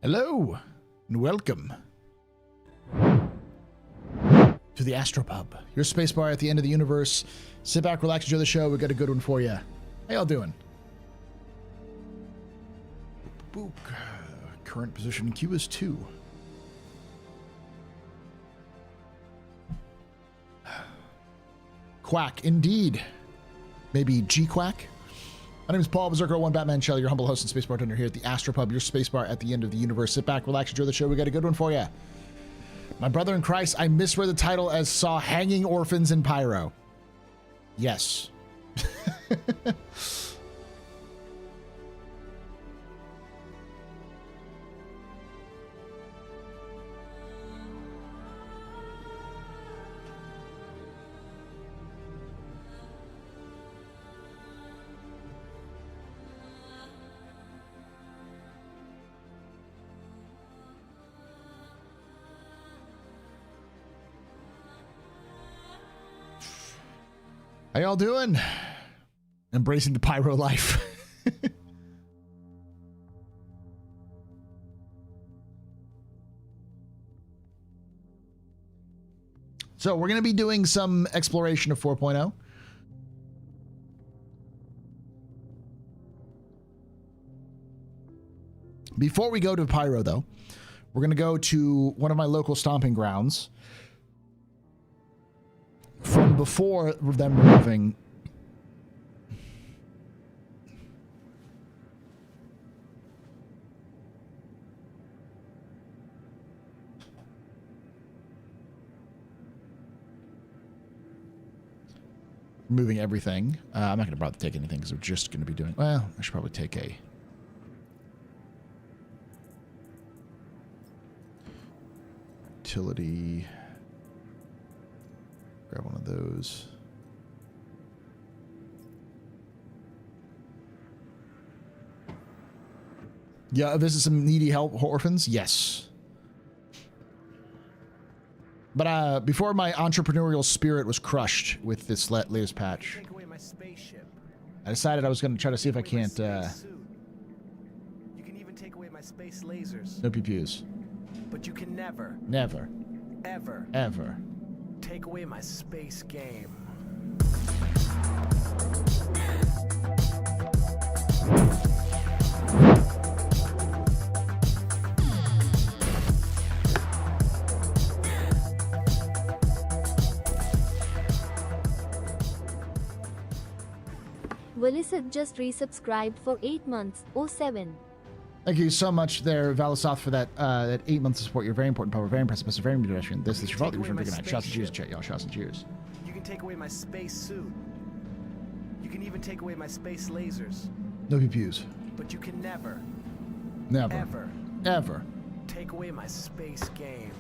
Hello, and welcome to the Astro Pub, your space bar at the end of the universe. Sit back, relax, enjoy the show. We got a good one for you. How y'all doing? Book. Current position in queue is 2. Quack, indeed. Maybe G-Quack? My name is Paul Berserker 1 Batman Shelley, your humble host and space bartender here at the Astro Pub, your space bar at the end of the universe. Sit back, relax, enjoy the show. We got a good one for you. My brother in Christ, I misread the title as saw Hanging Orphans in Pyro. Yes. How y'all doing? Embracing the pyro life. So we're going to be doing some exploration of 4.0. Before we go to Pyro, though, we're going to go to one of my local stomping grounds from before them removing everything. I'm not going to bother to take anything because we're just going to be doing, well, I should probably take a utility. Grab one of those. Yeah, this is some needy help orphans. Yes. But before my entrepreneurial spirit was crushed with this latest patch, I decided I was going to try to see if I can't. You can even take away my space lasers. No pew-pews. But you can never, ever take away my space game. Willis had just resubscribed for 8 months. 07. Thank you so much there, Valisoth, for that 8 months of support. You're very important, power, very impressive, Mr. Very pedestrian. This is your fault. You're drinking night. Shots and cheers, chat, y'all. Shots and cheers. You can take away my space suit. You can even take away my space lasers. No pew-pews. But you can never, ever take away my space game.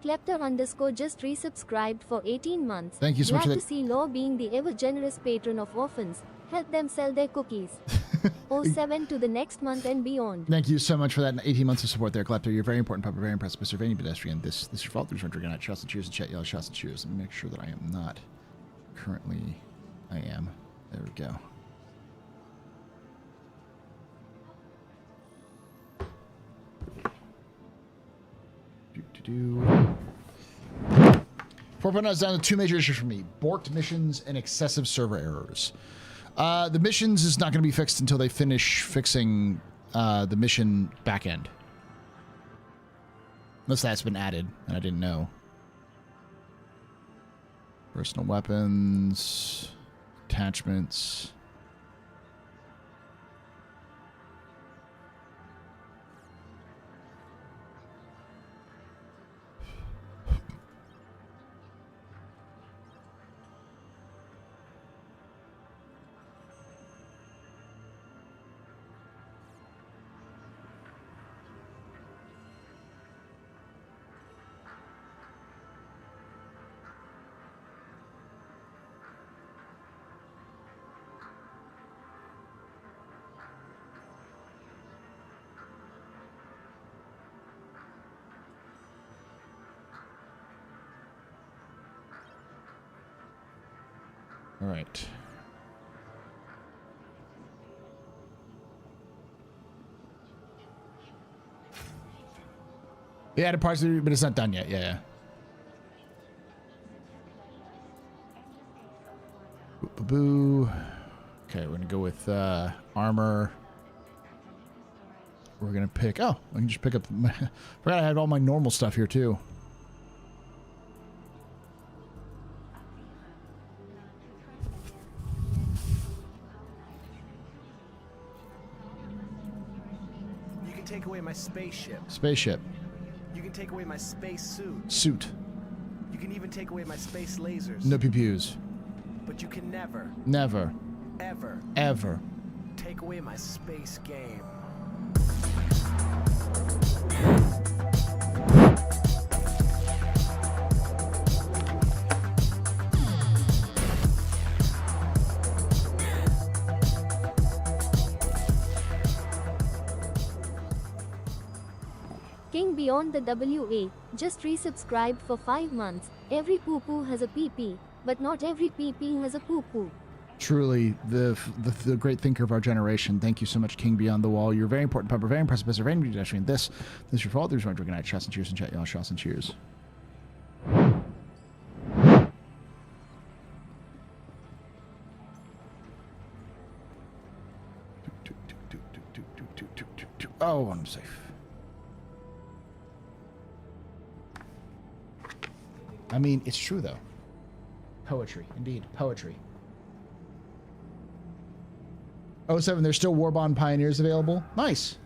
Klepter _ just resubscribed for 18 months. Thank you so much for Glad that. to see Law being the ever-generous patron of orphans. Help them sell their cookies. 07 to the next month and beyond. Thank you so much for that 18 months of support there, Klepto. You're very important, Papa. Very impressive, Mr. Very pedestrian. This is your fault. There's drinking night. Shots and cheers and chat, y'all. Shots and cheers. Let me make sure that I am not. Currently, I am. There we go. Do 4.0 is down to 2 major issues for me: borked missions and excessive server errors. The missions is not going to be fixed until they finish fixing the mission backend, unless that's been added and I didn't know. Personal weapons, attachments. All right. They added parts, but it's not done yet. Yeah, yeah. Boo. Okay, we're gonna go with armor. We're gonna pick. Oh, I can just pick up. Forgot I had all my normal stuff here too. You can take away my spaceship. Spaceship. You can take away my space suit. Suit. You can even take away my space lasers. No pew-pews. But you can never, Never. ever Ever. take away my space game. King Beyond the WA, just resubscribed for 5 months. Every poo-poo has a pee-pee, but not every pee-pee has a poo-poo. Truly, the great thinker of our generation. Thank you so much, King Beyond the Wall. You're a very important pub, very impressive, very pedestrian. This is your fault. There's one drinking night. Shots and cheers and chat, y'all. Shots and cheers. Oh, I'm safe. I mean, it's true, though. Poetry. Indeed. Poetry. Oh, 7, there's still Warbond Pioneers available? Nice.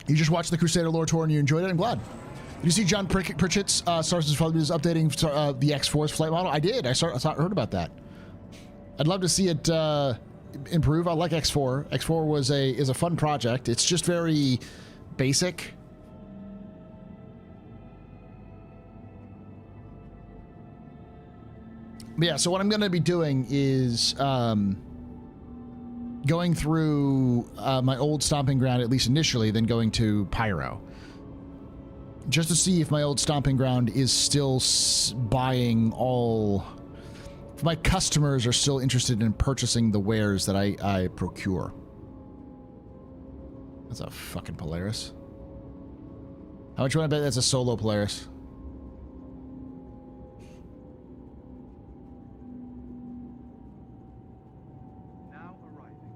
You just watched the Crusader lore tour and you enjoyed it? I'm glad. Did you see John Pritchett's sources for is updating the X4's flight model? I did. I heard about that. I'd love to see it improve. I like X4. X4 is a fun project. It's just very basic. But yeah, so what I'm going to be doing is going through my old stomping ground, at least initially, then going to Pyro. Just to see if my old stomping ground is still buying all... If my customers are still interested in purchasing the wares that I procure. That's a fucking Polaris. How much you want to bet that's a solo Polaris? Now arriving.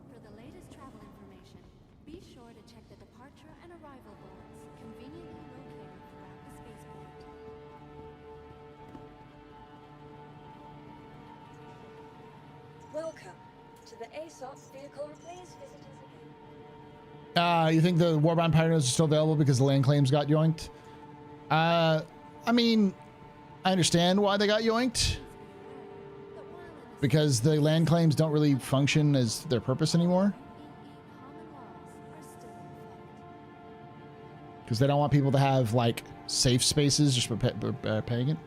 For the latest travel information, be sure to check the departure and arrival boards conveniently located throughout the spaceport. Welcome to the ASOP vehicle. Please visit us again. You think the Warbond Pioneers are still available because the land claims got yoinked? I mean, I understand why they got yoinked. Because the land claims don't really function as their purpose anymore. Because they don't want people to have, like, safe spaces just for paying it.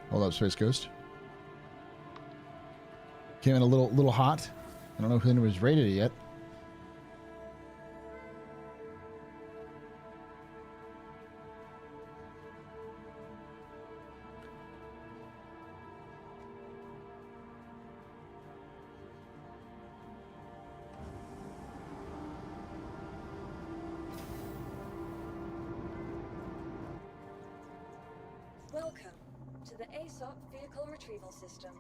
Hold up, Space Ghost. Came in a little hot. I don't know if anybody's rated it yet. Welcome to the ASOP vehicle retrieval system.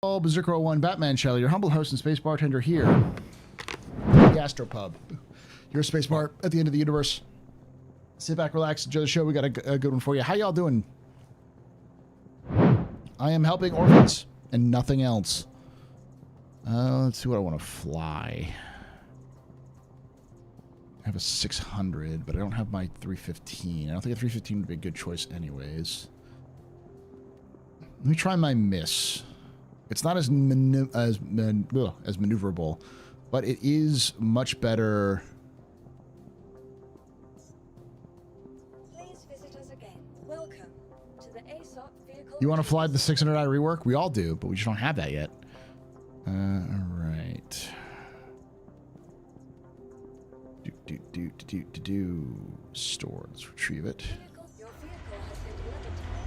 Berserker 01 Batman Shelley, your humble host and space bartender here at the Astro Pub. Your space bar at the end of the universe. Sit back, relax, enjoy the show. We got a good one for you. How y'all doing? I am helping orphans and nothing else. Let's see what I want to fly. I have a 600, but I don't have my 315. I don't think a 315 would be a good choice anyways. Let me try my miss. It's not as maneuverable, but it is much better. Please visit us again. Welcome to the ASOP vehicle. You want to fly the 600i rework? We all do, but we just don't have that yet. All right. Store. Let's retrieve it. Your vehicle has been delivered to us.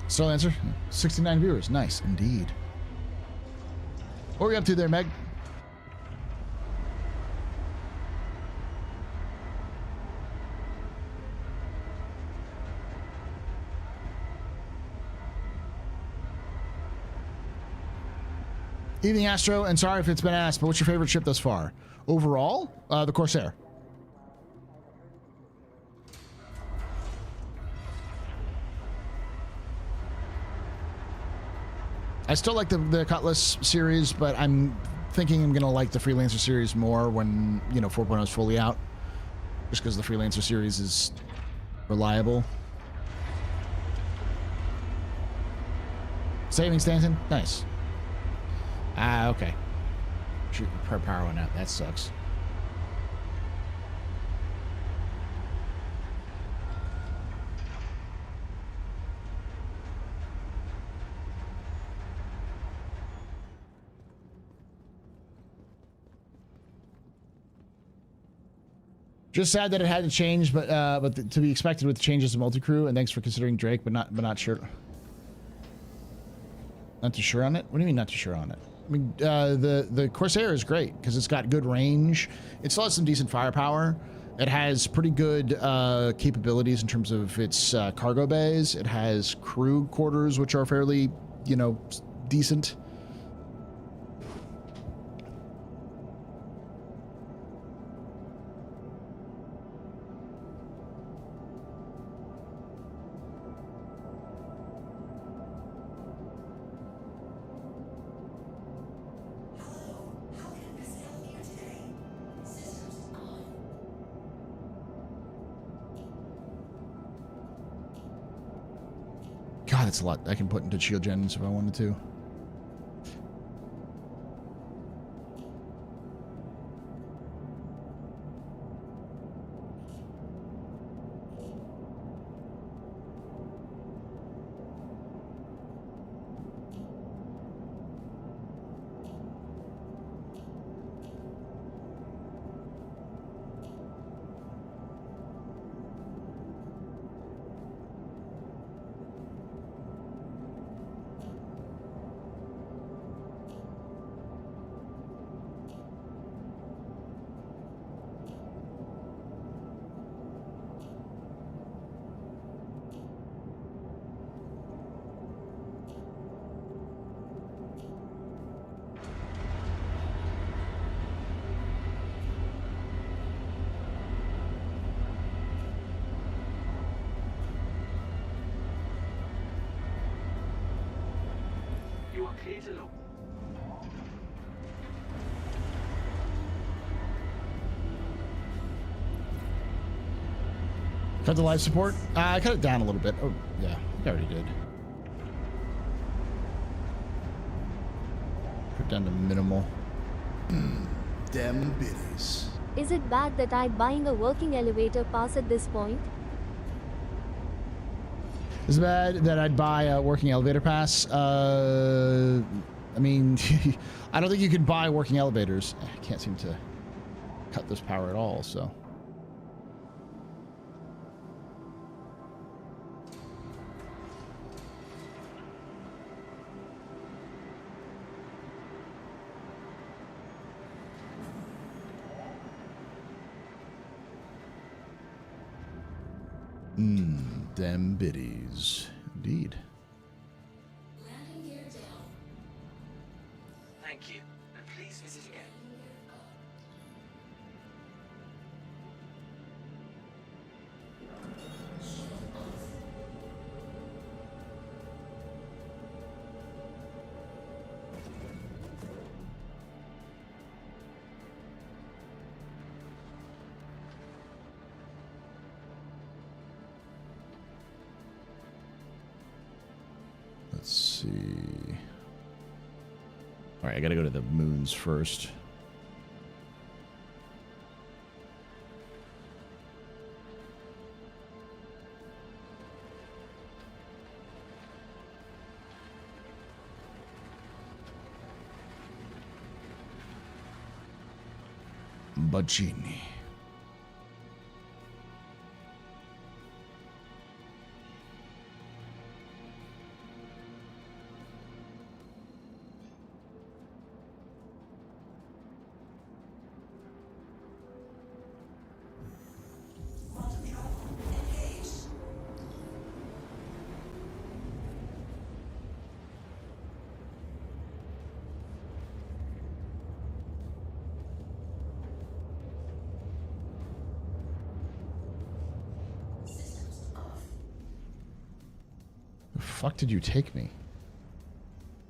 So answer 69 viewers. Nice indeed. What are we up to there, Meg? Evening, Astro, and sorry if it's been asked, but what's your favorite ship thus far? Overall, the Corsair. I still like the Cutlass series, but I'm thinking I'm gonna like the Freelancer series more when, you know, 4.0 is fully out. Just because the Freelancer series is reliable. Saving Stanton? Nice. Ah, okay. Shoot, per power went out. That sucks. Just sad that it had to change, but to be expected with the changes to multi-crew. And thanks for considering Drake, but not sure. Not too sure on it. What do you mean not too sure on it? I mean, the Corsair is great because it's got good range. It still has some decent firepower. It has pretty good capabilities in terms of its cargo bays. It has crew quarters, which are fairly, you know, decent. God, it's a lot I can put into shield gens if I wanted to. Cut the life support? I cut it down a little bit. Oh, yeah, I already did. Put it down to minimal. Dem biddies. Is it bad that I'm buying a working elevator pass at this point? Is it bad that I'd buy a working elevator pass? I mean, I don't think you can buy working elevators. I can't seem to cut this power at all, so. Them biddies. Indeed. Thank you, and please visit again. Let's see. All right, I gotta go to the moons first. Bacini. The fuck did you take me?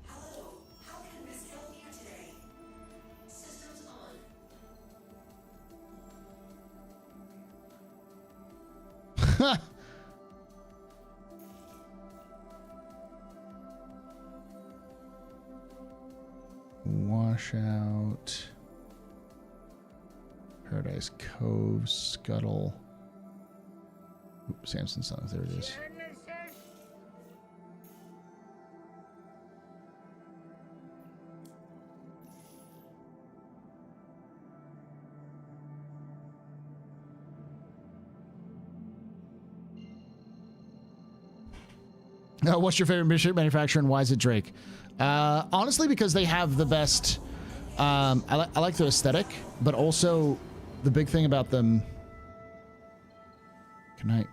Hello, how can Miss help you today? Systems on. Washout. Paradise Cove, Scuttle. Oop, Samson Sons, there it is. What's your favorite mission manufacturer and why is it Drake? Honestly, because they have the best. I like their aesthetic, but also the big thing about them. Good night.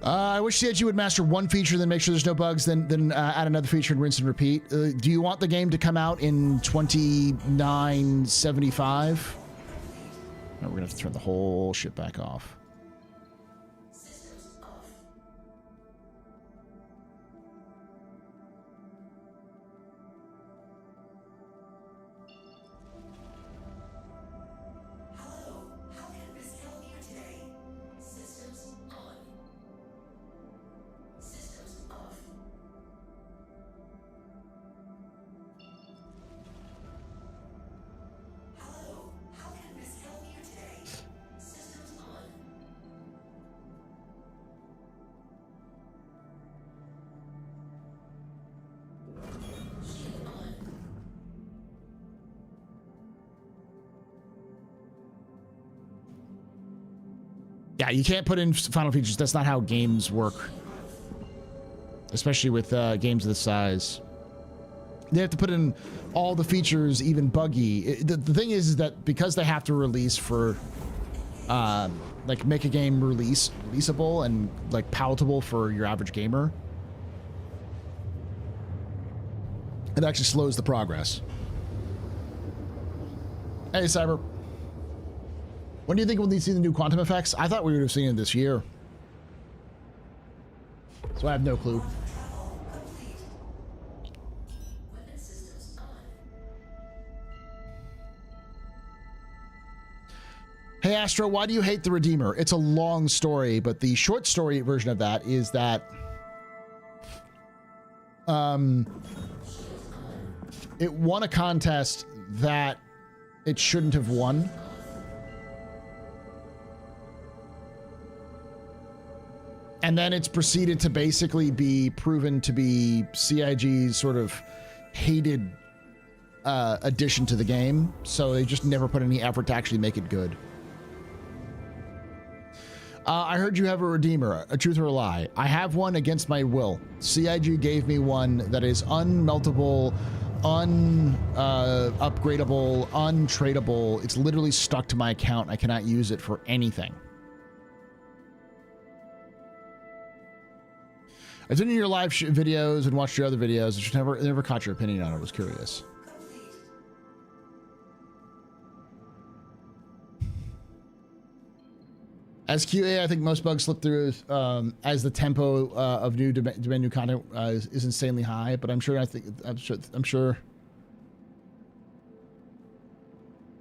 I wish CIG would master one feature, then make sure there's no bugs, then add another feature and rinse and repeat. Do you want the game to come out in 2975? No, we're gonna have to turn the whole shit back off. Yeah, you can't put in final features. That's not how games work. Especially with games of this size. They have to put in all the features, even buggy. The thing is that because they have to release for, like, make a game releasable and, like, palatable for your average gamer, it actually slows the progress. Hey, Cyber. When do you think we'll see the new quantum effects? I thought we would have seen it this year. So I have no clue. Hey Astro, why do you hate the Redeemer? It's a long story, but the short story version of that is that it won a contest that it shouldn't have won. And then it's proceeded to basically be proven to be CIG's sort of hated addition to the game. So they just never put any effort to actually make it good. I heard you have a redeemer, a truth or a lie. I have one against my will. CIG gave me one that is unmeltable, upgradable, untradable. It's literally stuck to my account. I cannot use it for anything. I've seen your live videos and watched your other videos. I just never caught your opinion on it. I was curious. As QA, I think most bugs slip through as the tempo of demand new content is insanely high. But I'm sure.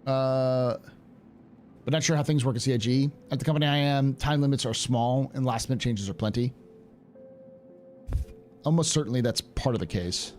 But not sure how things work at CIG. At the company I am, time limits are small and last minute changes are plenty. Almost certainly that's part of the case.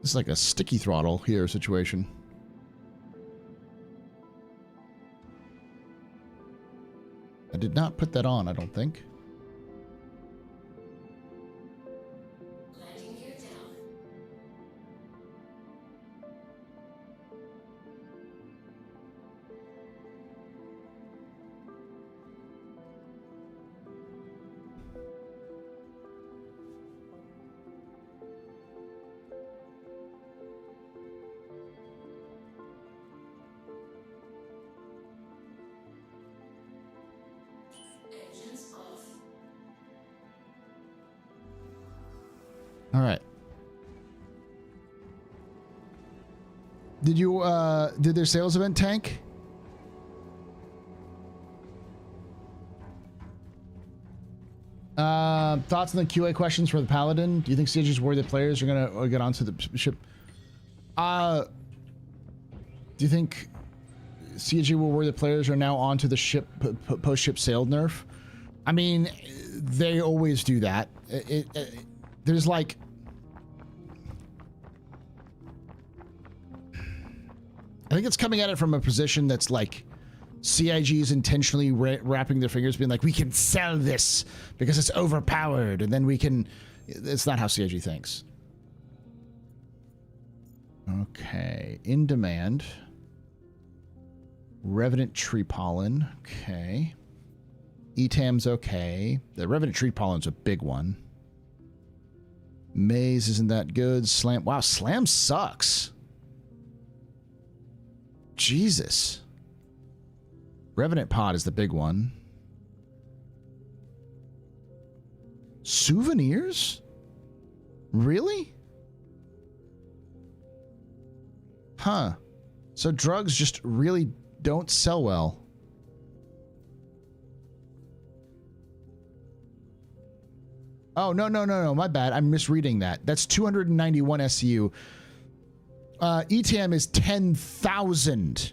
This is like a sticky throttle here situation. I did not put that on, I don't think. All right. Did you did their sales event tank? Thoughts on the QA questions for the Paladin? Do you think CIG is worried that players are gonna get onto the ship? Do you think CIG will worry that players are now onto the ship post-ship sailed nerf? I mean, they always do that. There's like... I think it's coming at it from a position that's like CIG is intentionally wrapping their fingers, being like, we can sell this because it's overpowered, and then we can... It's not how CIG thinks. Okay. In demand. Revenant tree pollen. Okay. ETAM's okay. The Revenant tree pollen's a big one. Maze isn't that good. Slam. Wow, Slam sucks. Jesus. Revenant pod is the big one. Souvenirs? Really? Huh. So drugs just really don't sell well. Oh, no, my bad. I'm misreading that. That's 291 SCU. ETAM is 10,000.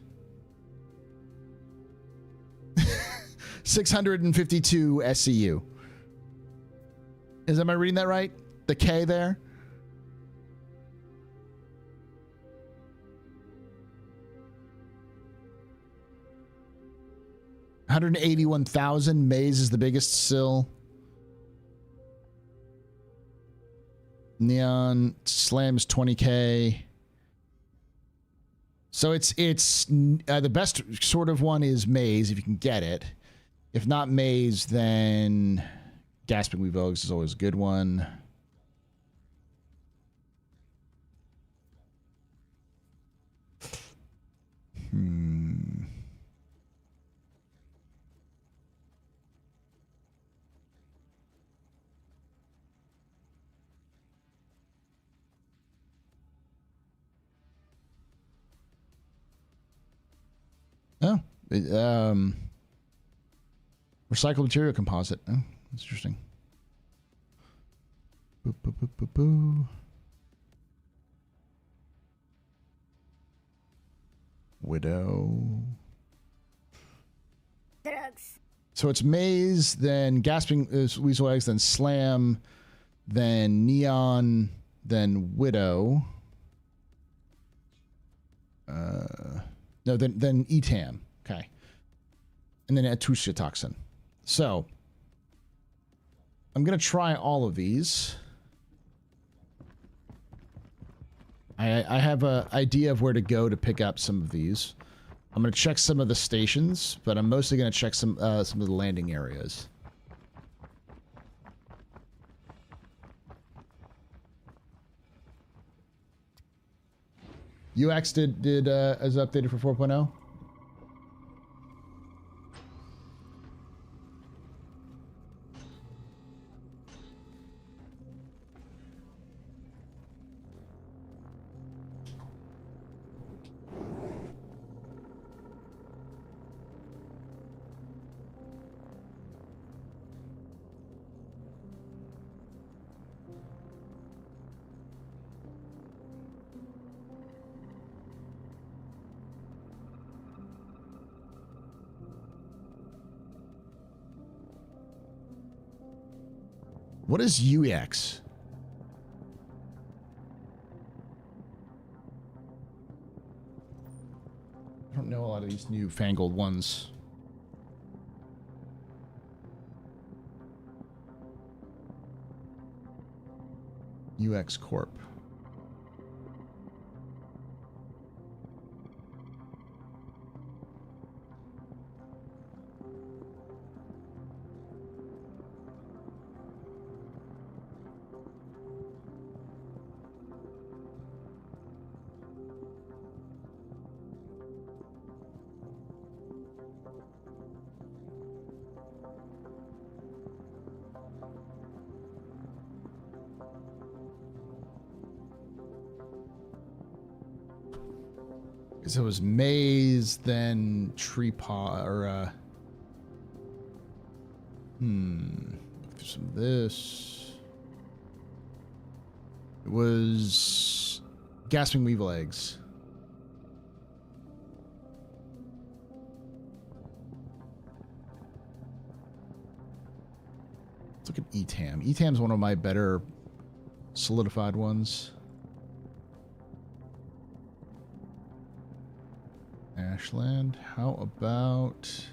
652 SCU. Am I reading that right? The K there? $181,000. Maze is the biggest still. Neon Slam is 20K. So it's the best sort of one is Maze if you can get it. If not Maze, then Gasping Weevogues is always a good one. Oh, recycled material composite. Oh, that's interesting. Boo, boo, boo, boo, boo. Widow. Drugs. So it's maze, then gasping weasel eggs, then slam, then neon, then widow. No, then etam. Okay. And then Atusha toxin. So I'm gonna try all of these. I have an idea of where to go to pick up some of these. I'm gonna check some of the stations, but I'm mostly gonna check some of the landing areas. UX did as updated for 4.0. What is UX? I don't know a lot of these newfangled ones. UX Corp. So it was maze, then tree paw, or some of this. It was gasping weevil eggs. Let's look at ETAM. ETAM's one of my better solidified ones. Ashland, how about...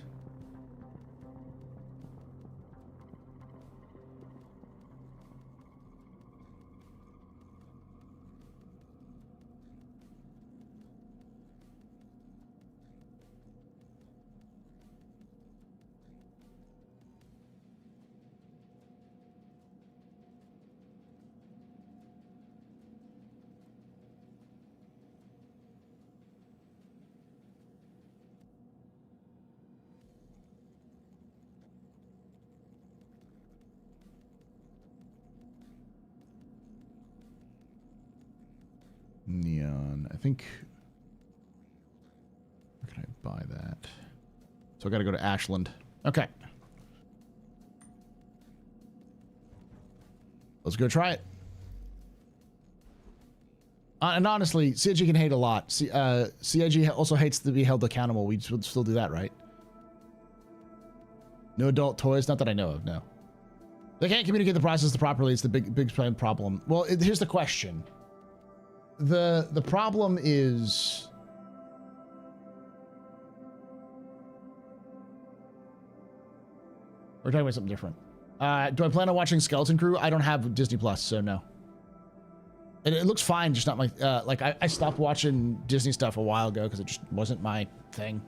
Neon. I think... Where can I buy that? So I gotta go to Ashland. Okay. Let's go try it. And honestly, CIG can hate a lot. CIG also hates to be held accountable. We would still do that, right? No adult toys? Not that I know of, no. They can't communicate the process properly. It's the big problem. Well, here's the question. The problem is... We're talking about something different. Do I plan on watching Skeleton Crew? I don't have Disney Plus, so no. It looks fine, just not my... like, I stopped watching Disney stuff a while ago because it just wasn't my thing.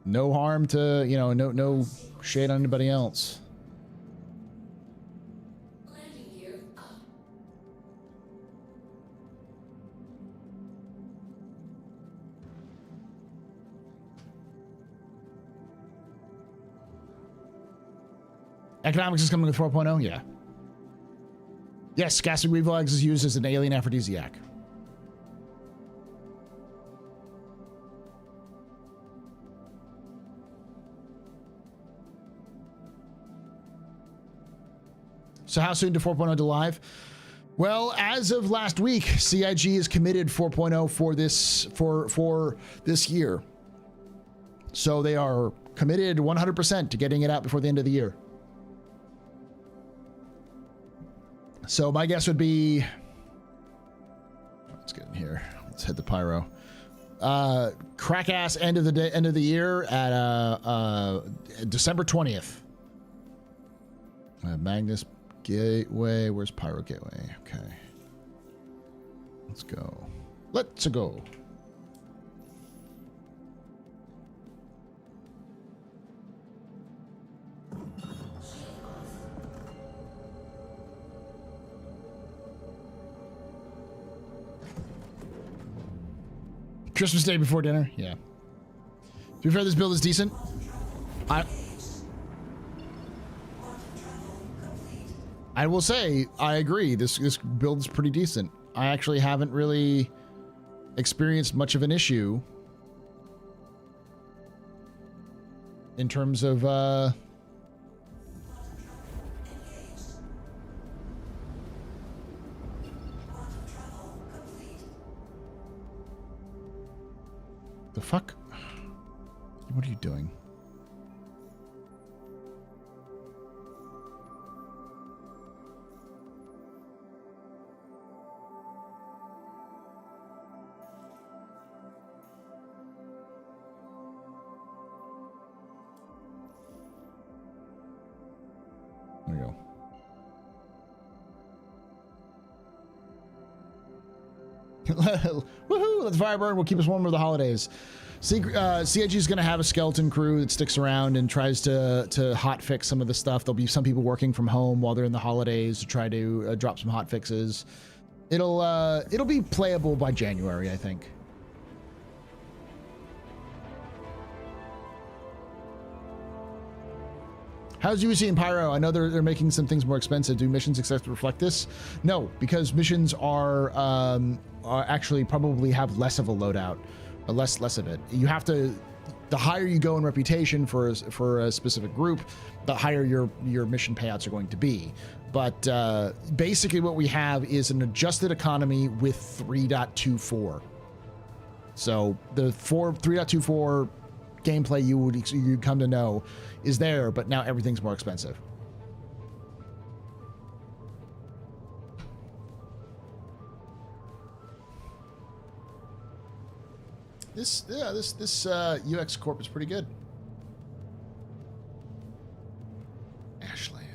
No harm to, you know, no shade on anybody else. Economics is coming with 4.0? Yeah. Yes, gastric weevil eggs is used as an alien aphrodisiac. So how soon to 4.0 to live? Well, as of last week, CIG is committed 4.0 for this year. So they are committed 100% to getting it out before the end of the year. So my guess would be, let's get in here. Let's hit the pyro. Crack ass end of the year at December 20th. Magnus Gateway. Where's Pyro Gateway? Okay. Let's go. Let's go. Christmas Day before dinner? Yeah. To be fair, this build is decent. I will say, I agree. This build is pretty decent. I actually haven't really experienced much of an issue in terms of the fuck? What are you doing? There we go. Woohoo! Let's fire burn. We'll keep us warm for the holidays. CIG is going to have a skeleton crew that sticks around and tries to hot fix some of the stuff. There'll be some people working from home while they're in the holidays to try to drop some hot fixes. It'll be playable by January, I think. How's UC and Pyro? I know they're making some things more expensive. Do missions expect to reflect this? No, because missions are actually probably have less of a loadout, less of it. You have to, the higher you go in reputation for a specific group, the higher your mission payouts are going to be. But basically, what we have is an adjusted economy with 3.24. So the 3.24 gameplay you'd come to know is there, but now everything's more expensive. This UX Corp is pretty good. Ashland.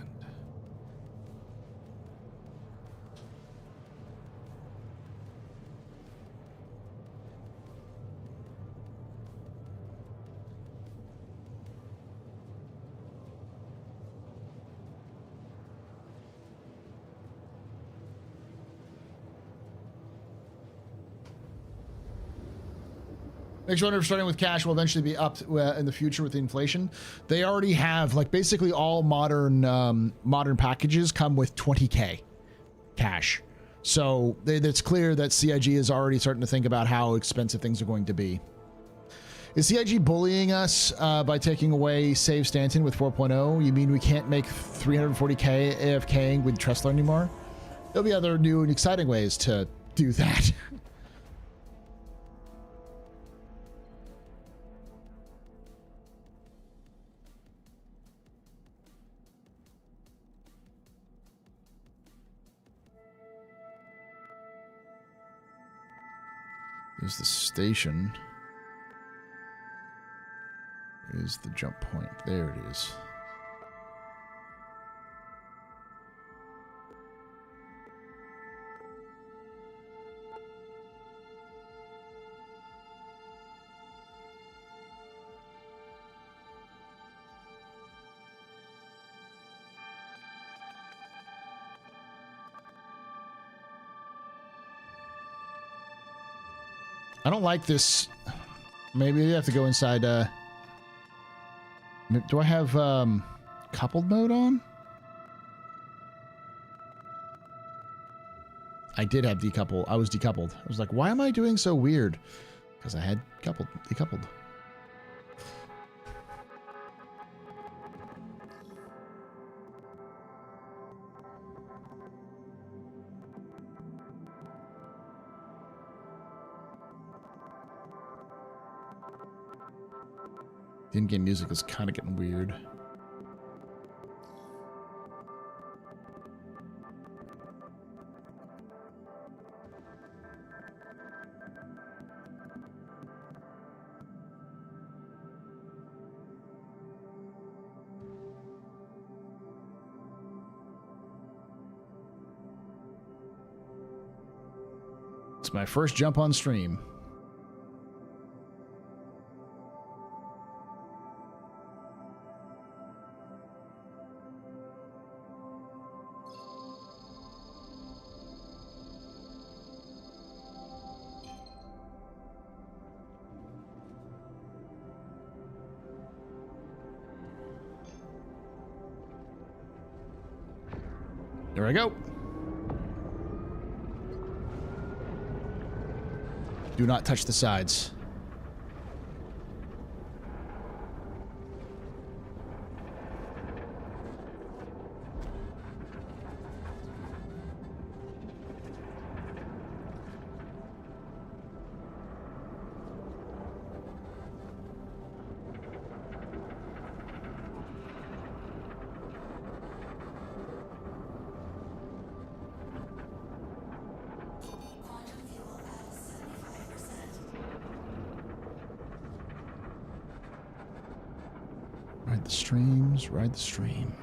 Make sure starting with cash will eventually be upped in the future with the inflation. They already have, like, basically all modern packages come with 20K cash. So it's clear that CIG is already starting to think about how expensive things are going to be. Is CIG bullying us by taking away Save Stanton with 4.0? You mean we can't make 340K AFKing with Tressler anymore? There'll be other new and exciting ways to do that. There's the station. Is the jump point. There it is. I don't like this. Maybe you have to go inside. Do I have coupled mode on? I did have decouple. I was decoupled. I was like, why am I doing so weird? Because I had decoupled. The in-game music is kind of getting weird. It's my first jump on stream. There I go. Do not touch the sides. Ride the streams, ride the stream.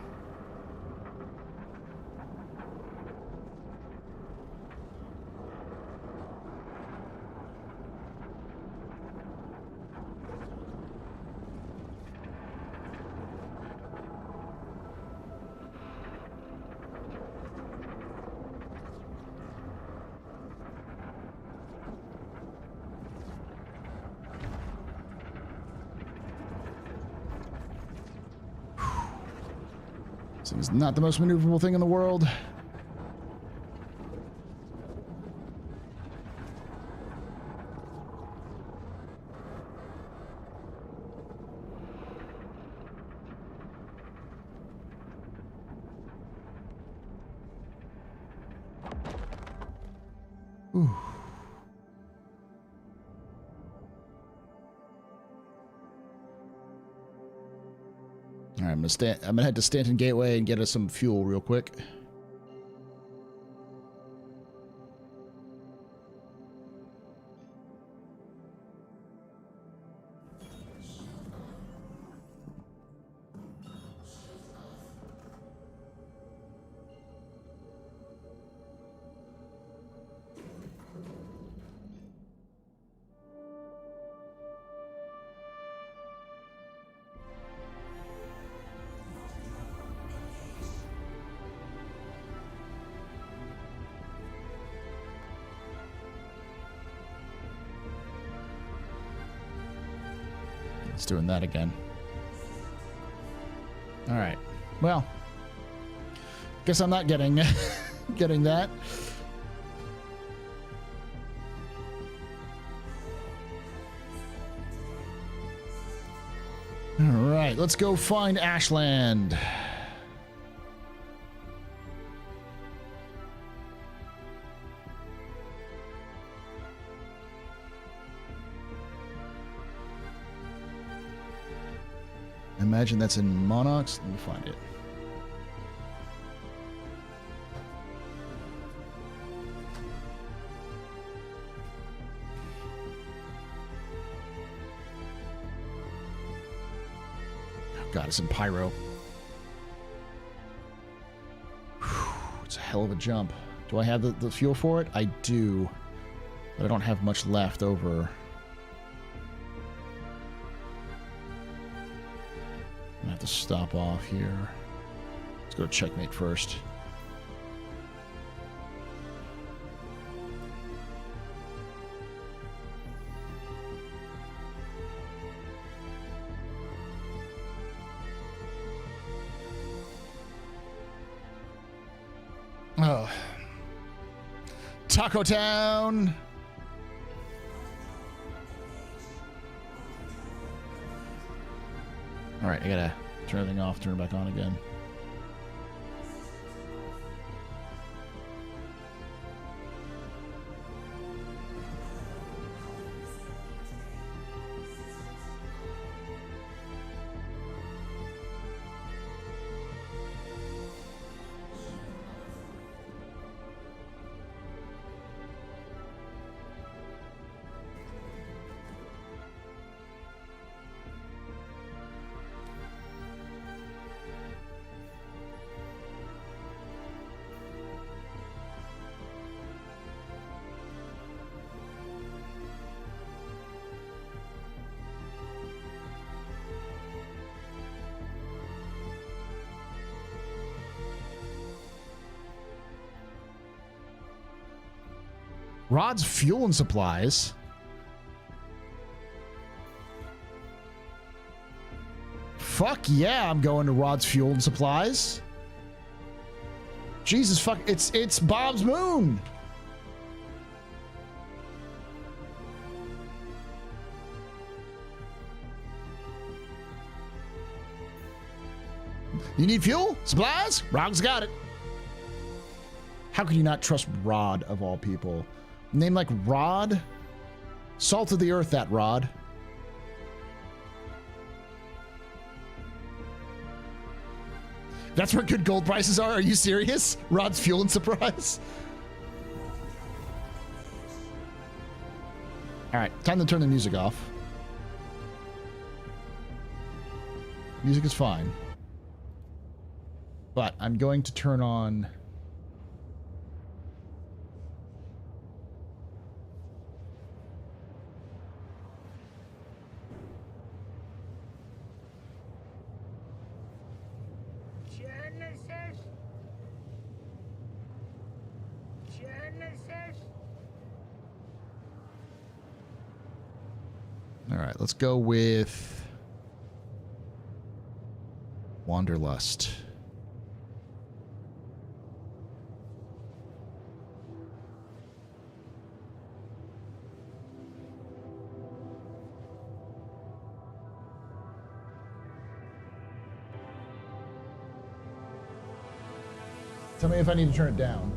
This thing is not the most maneuverable thing in the world. Ooh. All right, I'm gonna head to Stanton Gateway and get us some fuel real quick. It's doing that again. All right. Well, guess I'm not getting getting that. All right, let's go find Ashland. Imagine that's in Monarchs. Let me find it. Oh God, it's in Pyro. Whew, it's a hell of a jump. Do I have the fuel for it? I do, but I don't have much left over. I have to stop off here. Let's go to checkmate first. Oh. Taco Town. All right, I gotta turn everything off, turn it back on again. Rod's fuel and supplies. Fuck yeah, I'm going to Rod's fuel and supplies. Jesus fuck, it's Bob's Moon. You need fuel? Supplies? Rod's got it. How could you not trust Rod of all people? Name like Rod? Salt of the earth, that Rod. That's where good gold prices are? Are you serious? Rod's fuel and surprise? All right, time to turn the music off. Music is fine. But I'm going to turn on... All right, let's go with Wanderlust. Tell me if I need to turn it down.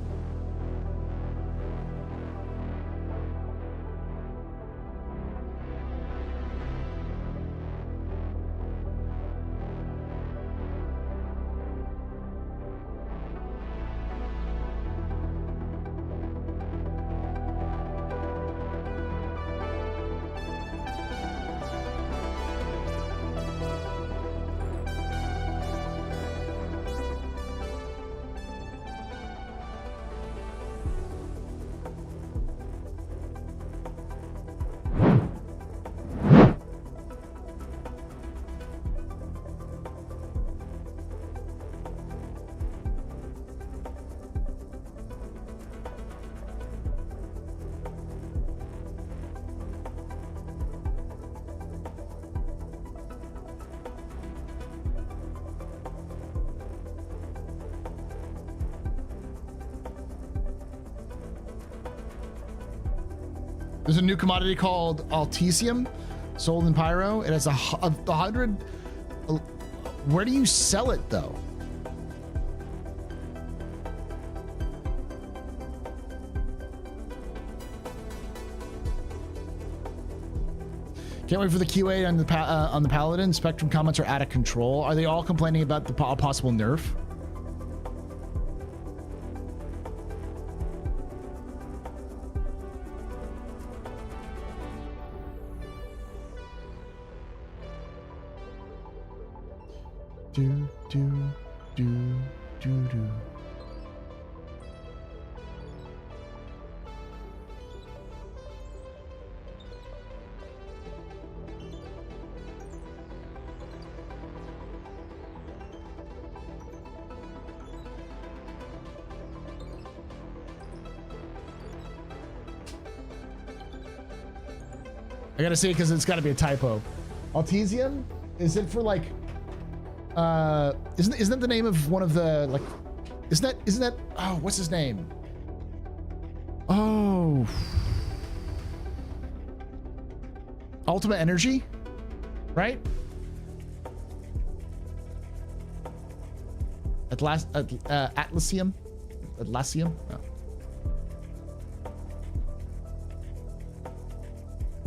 There's a new commodity called Altesium, sold in Pyro. It has a 100. Where do you sell it though? Can't wait for the QA on the Paladin. Spectrum comments are out of control. Are they all complaining about the possible nerf? Do. I gotta see it because it's gotta be a typo. Altesium? Is it for like isn't that the name of one of the like isn't that oh what's his name? Oh. Ultimate Energy, right? Atlassium? Atlassium? No.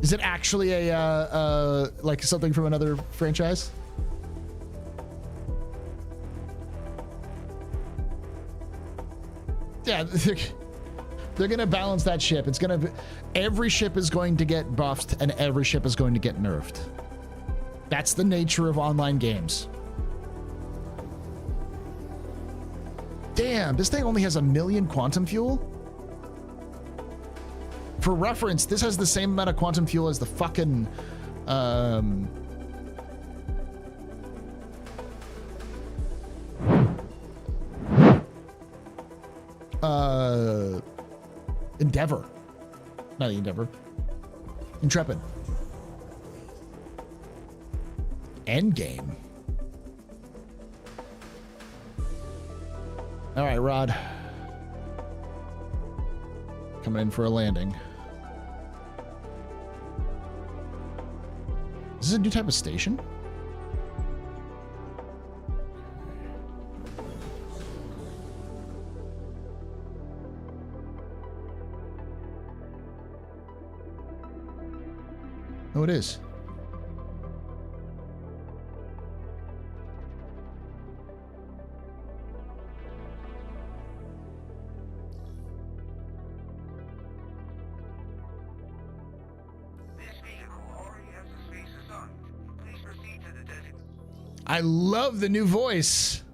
Is it actually a like something from another franchise? Yeah, they're gonna balance that ship. It's gonna be, every ship is going to get buffed and every ship is going to get nerfed. That's the nature of online games. Damn, this thing only has 1 million quantum fuel? For reference, this has the same amount of quantum fuel as the fucking Endeavor. Not the Endeavor. Intrepid. Endgame. All right, Rod. Coming in for a landing. Is this a new type of station? Oh, it is. I love the new voice.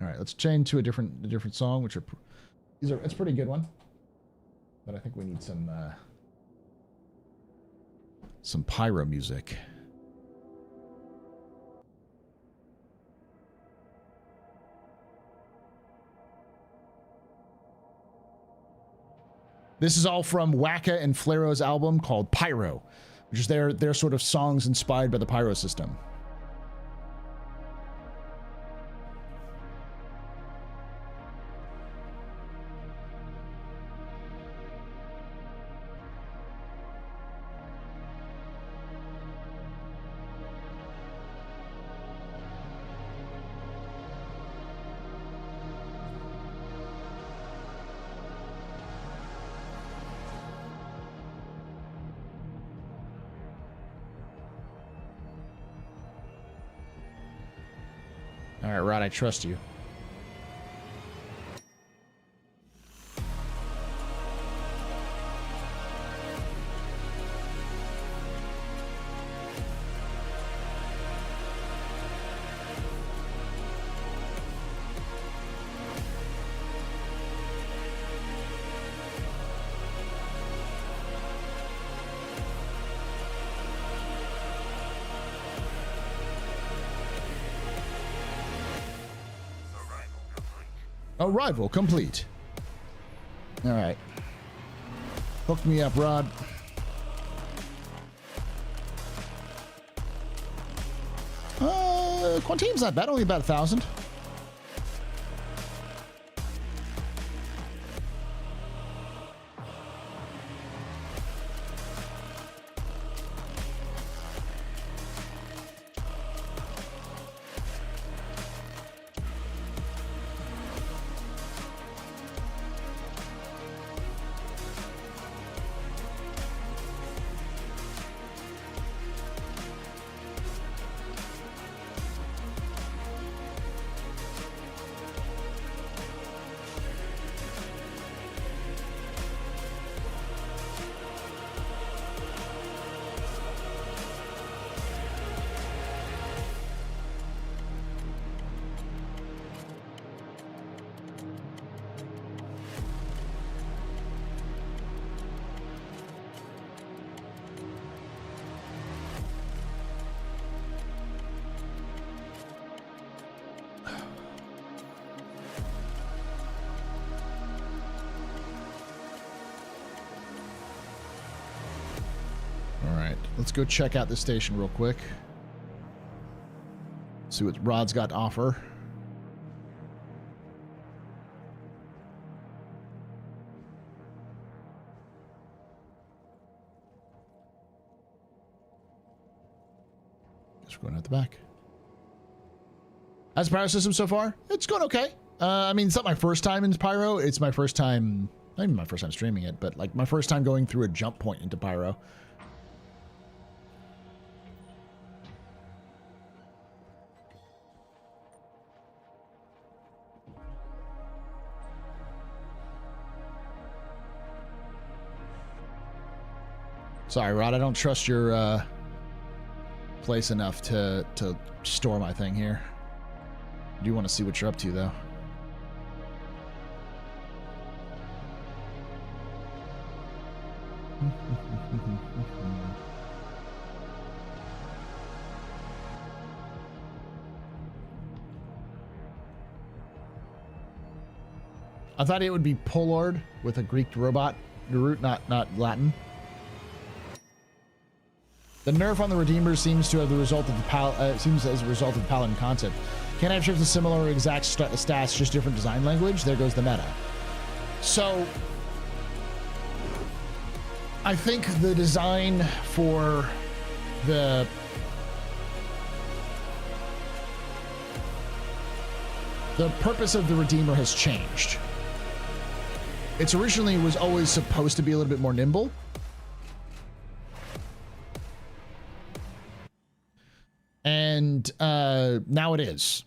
All right, let's change to a different song, which are it's a pretty good one, but I think we need some pyro music. This is all from Waka and Flaro's album called Pyro, which is their sort of songs inspired by the Pyro system. All right, Rod, I trust you. Arrival complete. All right. Hook me up, Rod. Quantine's not bad, only about 1,000. Let's go check out the station real quick. See what Rod's got to offer. Guess we're going out the back. How's the Pyro system so far? It's going okay. I mean, it's not my first time in Pyro. It's my first time, not even my first time streaming it, but like my first time going through a jump point into Pyro. Sorry, Rod, I don't trust your place enough to store my thing here. I do want to see what you're up to, though. I thought it would be Polord with a Greek robot root, not Latin. The nerf on the Redeemer seems to have the result of the seems as a result of the Paladin concept. Can't have ships with similar or exact stats, just different design language. There goes the meta. So, I think the design for the purpose of the Redeemer has changed. It's originally was always supposed to be a little bit more nimble. And now it is.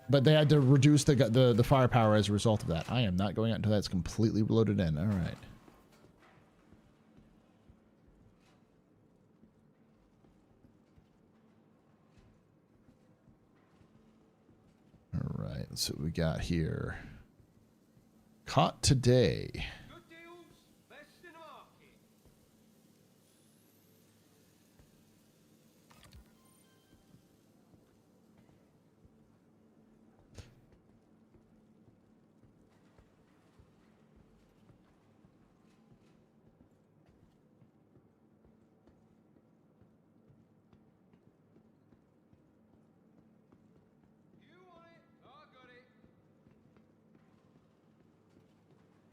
But they had to reduce the firepower as a result of that. I am not going out until that's completely loaded in. All right. All right, let's see what we got here. Caught today. Good deals, best in the market. You want it? I got it.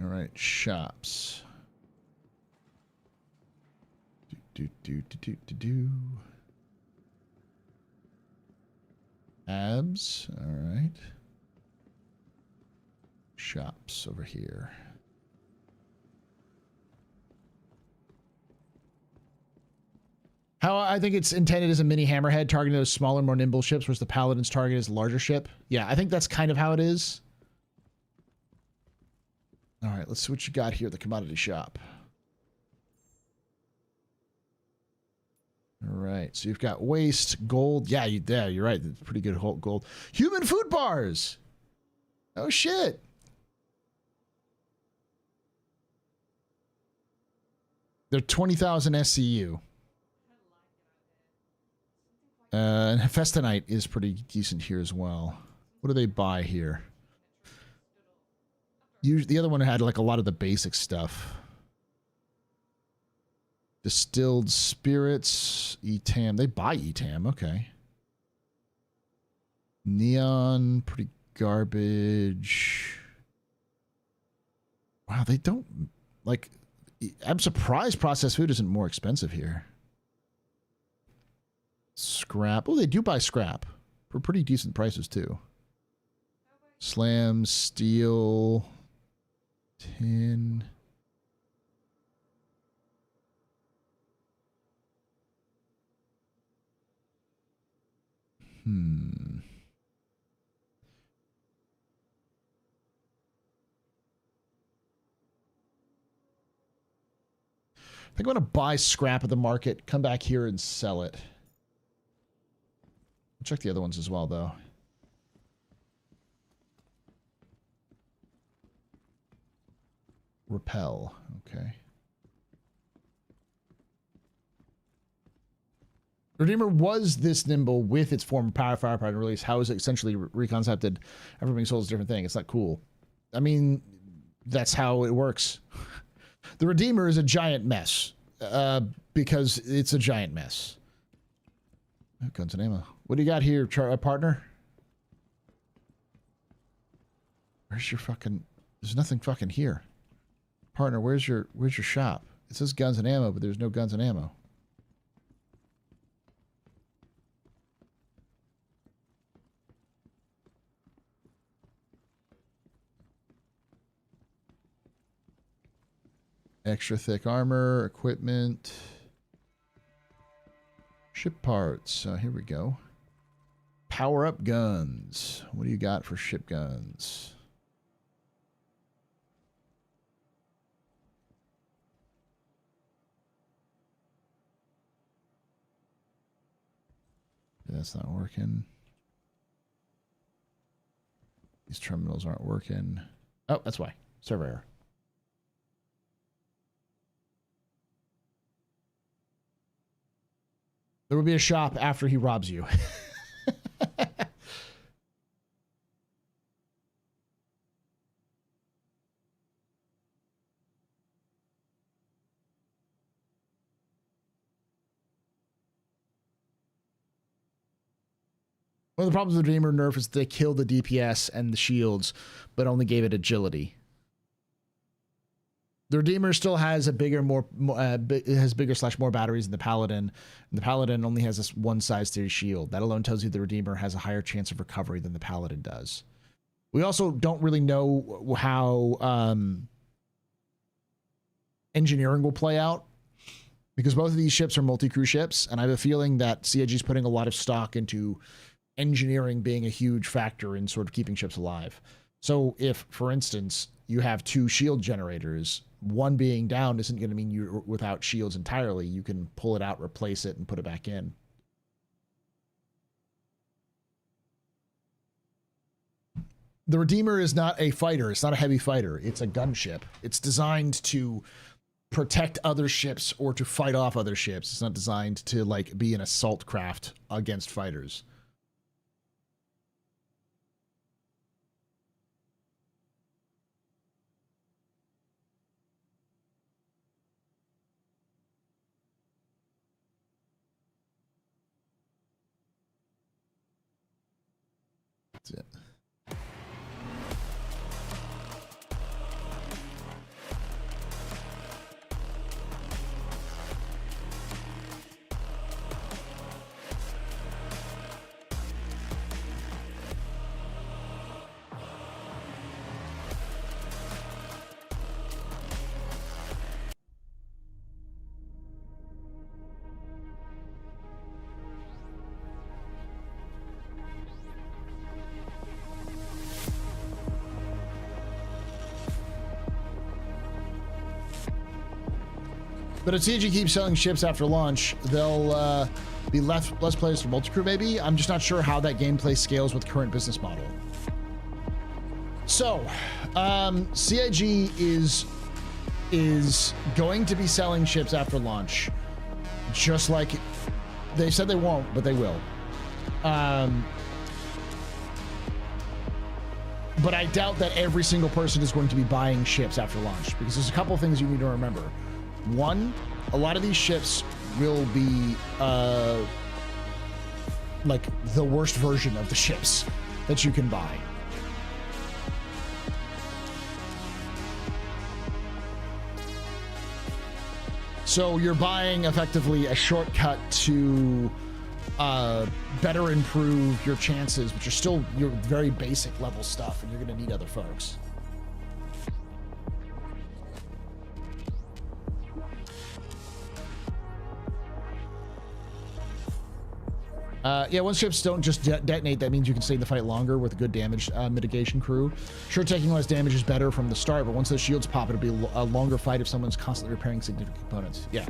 All right, shops. Do. Abs. All right. Shops over here. How I think it's intended as a mini hammerhead targeting those smaller, more nimble ships, whereas the Paladin's target is a larger ship. Yeah, I think that's kind of how it is. All right, let's see what you got here at the commodity shop. All right, so you've got waste, gold. Yeah, you're right. It's pretty good gold. Human food bars. Oh, shit. They're 20,000 SCU. And Hephaestonite is pretty decent here as well. What do they buy here? Usually, the other one had like a lot of the basic stuff. Distilled spirits, ETAM. They buy ETAM, okay. Neon, pretty garbage. Wow, they don't like. I'm surprised processed food isn't more expensive here. Scrap. Oh, they do buy scrap for pretty decent prices too. Slam, steel, tin. I think I'm going to buy scrap at the market, come back here and sell it. I'll check the other ones as well, though. Repel. Okay. Redeemer was this nimble with its former firepower and release. How is it essentially reconcepted? Everything sold is a different thing. It's not cool. I mean, that's how it works. The Redeemer is a giant mess because it's a giant mess. Oh, guns and ammo. What do you got here, partner? Where's your fucking... There's nothing fucking here. Partner, where's your shop? It says guns and ammo, but there's no guns and ammo. Extra thick armor, equipment, ship parts. Here we go. Power up guns. What do you got for ship guns? That's not working. These terminals aren't working. Oh, that's why. Server error. There will be a shop after he robs you. One of the problems with the Redeemer nerf is they killed the DPS and the shields, but only gave it agility. The Redeemer still has a bigger, more batteries than the Paladin. And the Paladin only has this one size 3 shield. That alone tells you the Redeemer has a higher chance of recovery than the Paladin does. We also don't really know how engineering will play out, because both of these ships are multi-crew ships, and I have a feeling that CIG is putting a lot of stock into engineering being a huge factor in sort of keeping ships alive. So if, for instance, you have 2 shield generators, one being down isn't going to mean you're without shields entirely. You can pull it out, replace it, and put it back in. The Redeemer is not a fighter. It's not a heavy fighter. It's a gunship. It's designed to protect other ships or to fight off other ships. It's not designed to, like, be an assault craft against fighters. That's it. But if CG keeps selling ships after launch, they'll be less players for multi-crew maybe? I'm just not sure how that gameplay scales with current business model. So, CIG is going to be selling ships after launch, just like they said they won't, but they will. But I doubt that every single person is going to be buying ships after launch, because there's a couple things you need to remember. One, a lot of these ships will be like the worst version of the ships that you can buy. So you're buying effectively a shortcut to better improve your chances, which are still your very basic level stuff, and you're going to need other folks. Yeah, once ships don't just detonate, that means you can stay in the fight longer with a good damage mitigation crew. Sure, taking less damage is better from the start, but once those shields pop, it'll be a longer fight if someone's constantly repairing significant components. Yeah.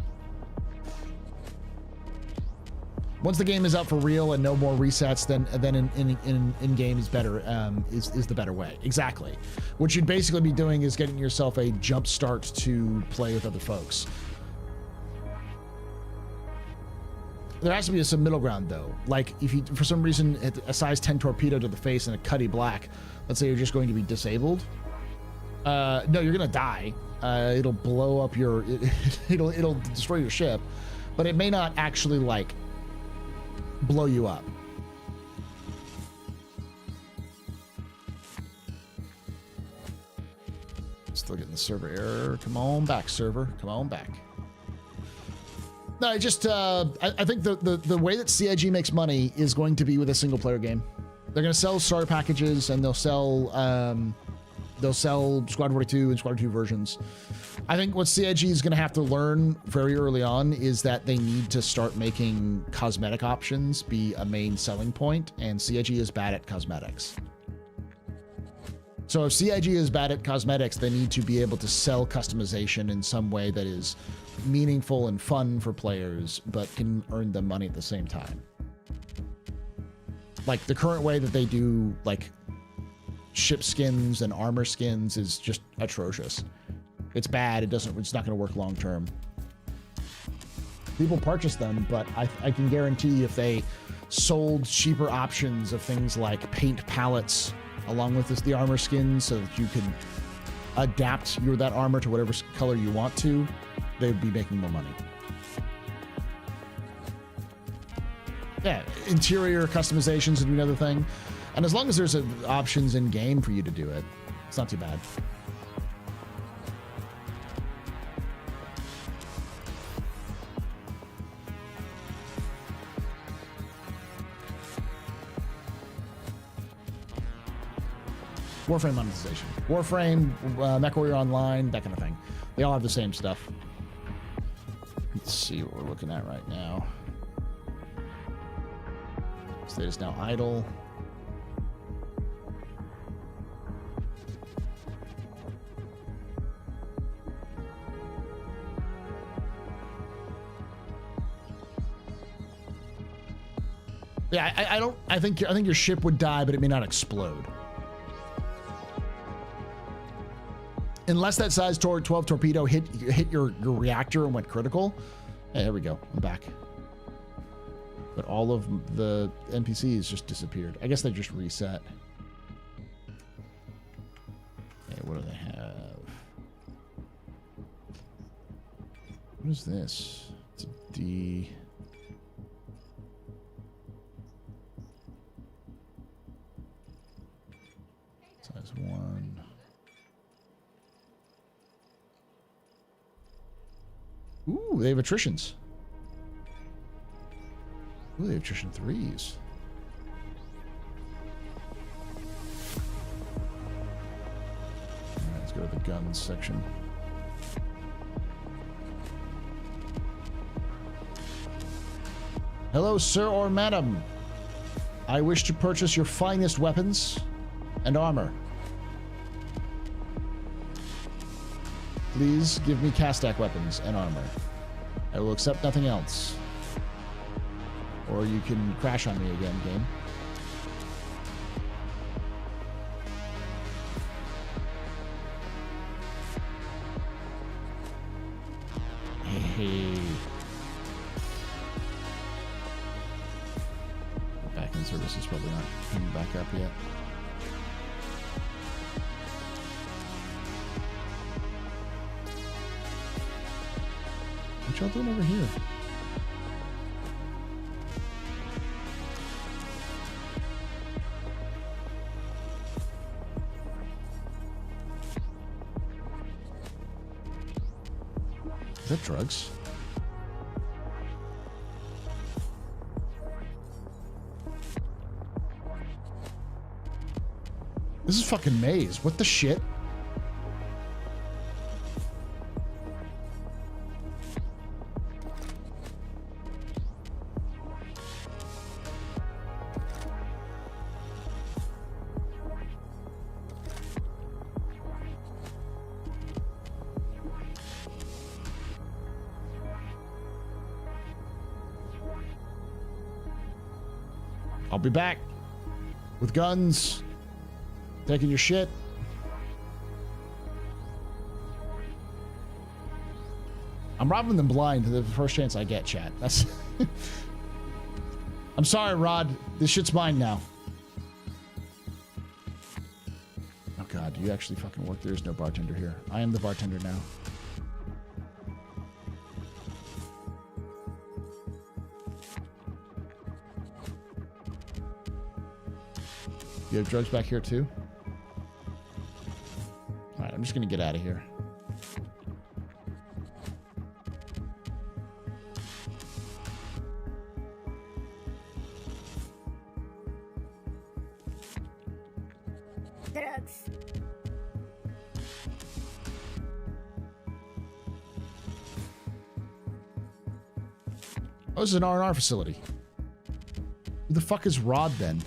Once the game is out for real and no more resets, then in game is better, is the better way. Exactly. What you'd basically be doing is getting yourself a jump start to play with other folks. There has to be some middle ground, though. Like, if you, for some reason, hit a size 10 torpedo to the face and a cutty black, let's say you're just going to be disabled. No, you're going to die. It'll blow up your... it'll destroy your ship. But it may not actually, like, blow you up. Still getting the server error. Come on back, server. Come on back. No, I just I think the way that CIG makes money is going to be with a single player game. They're going to sell starter packages and they'll sell Squad 42 and Squad 2 versions. I think what CIG is going to have to learn very early on is that they need to start making cosmetic options be a main selling point, and CIG is bad at cosmetics. So if CIG is bad at cosmetics, they need to be able to sell customization in some way that is meaningful and fun for players, but can earn them money at the same time. Like the current way that they do like ship skins and armor skins is just atrocious. It's bad. It's not going to work long term. People purchase them, but I can guarantee if they sold cheaper options of things like paint palettes along with the armor skins so that you can adapt that armor to whatever color you want to, they'd be making more money. Yeah, interior customizations would be another thing. And as long as there's options in game for you to do it, it's not too bad. Warframe monetization. Warframe, MechWarrior Online, that kind of thing. They all have the same stuff. Let's see what we're looking at right now. State is now idle. Yeah, I think your ship would die, but it may not explode. Unless that size 12 torpedo hit your reactor and went critical. Hey, there we go. I'm back. But all of the NPCs just disappeared. I guess they just reset. Okay, what do they have? What is this? It's a D. Size 1. Ooh, they have attritions. Ooh, they have attrition 3s. Let's go to the guns section. Hello, sir or madam. I wish to purchase your finest weapons and armor. Please give me Castac weapons and armor. I will accept nothing else. Or you can crash on me again, game. Hey. Back-end services probably aren't coming back up yet. What y'all doing over here? Is that drugs? This is fucking maze. What the shit? I'll be back with guns, taking your shit. I'm robbing them blind the first chance I get, chat. That's I'm sorry, Rod. This shit's mine now. Oh god, do you actually fucking work? There's no bartender here. I am the bartender now. You have drugs back here too? All right, I'm just going to get out of here. Drugs. Oh, this is an R&R facility. Who the fuck is Rod then?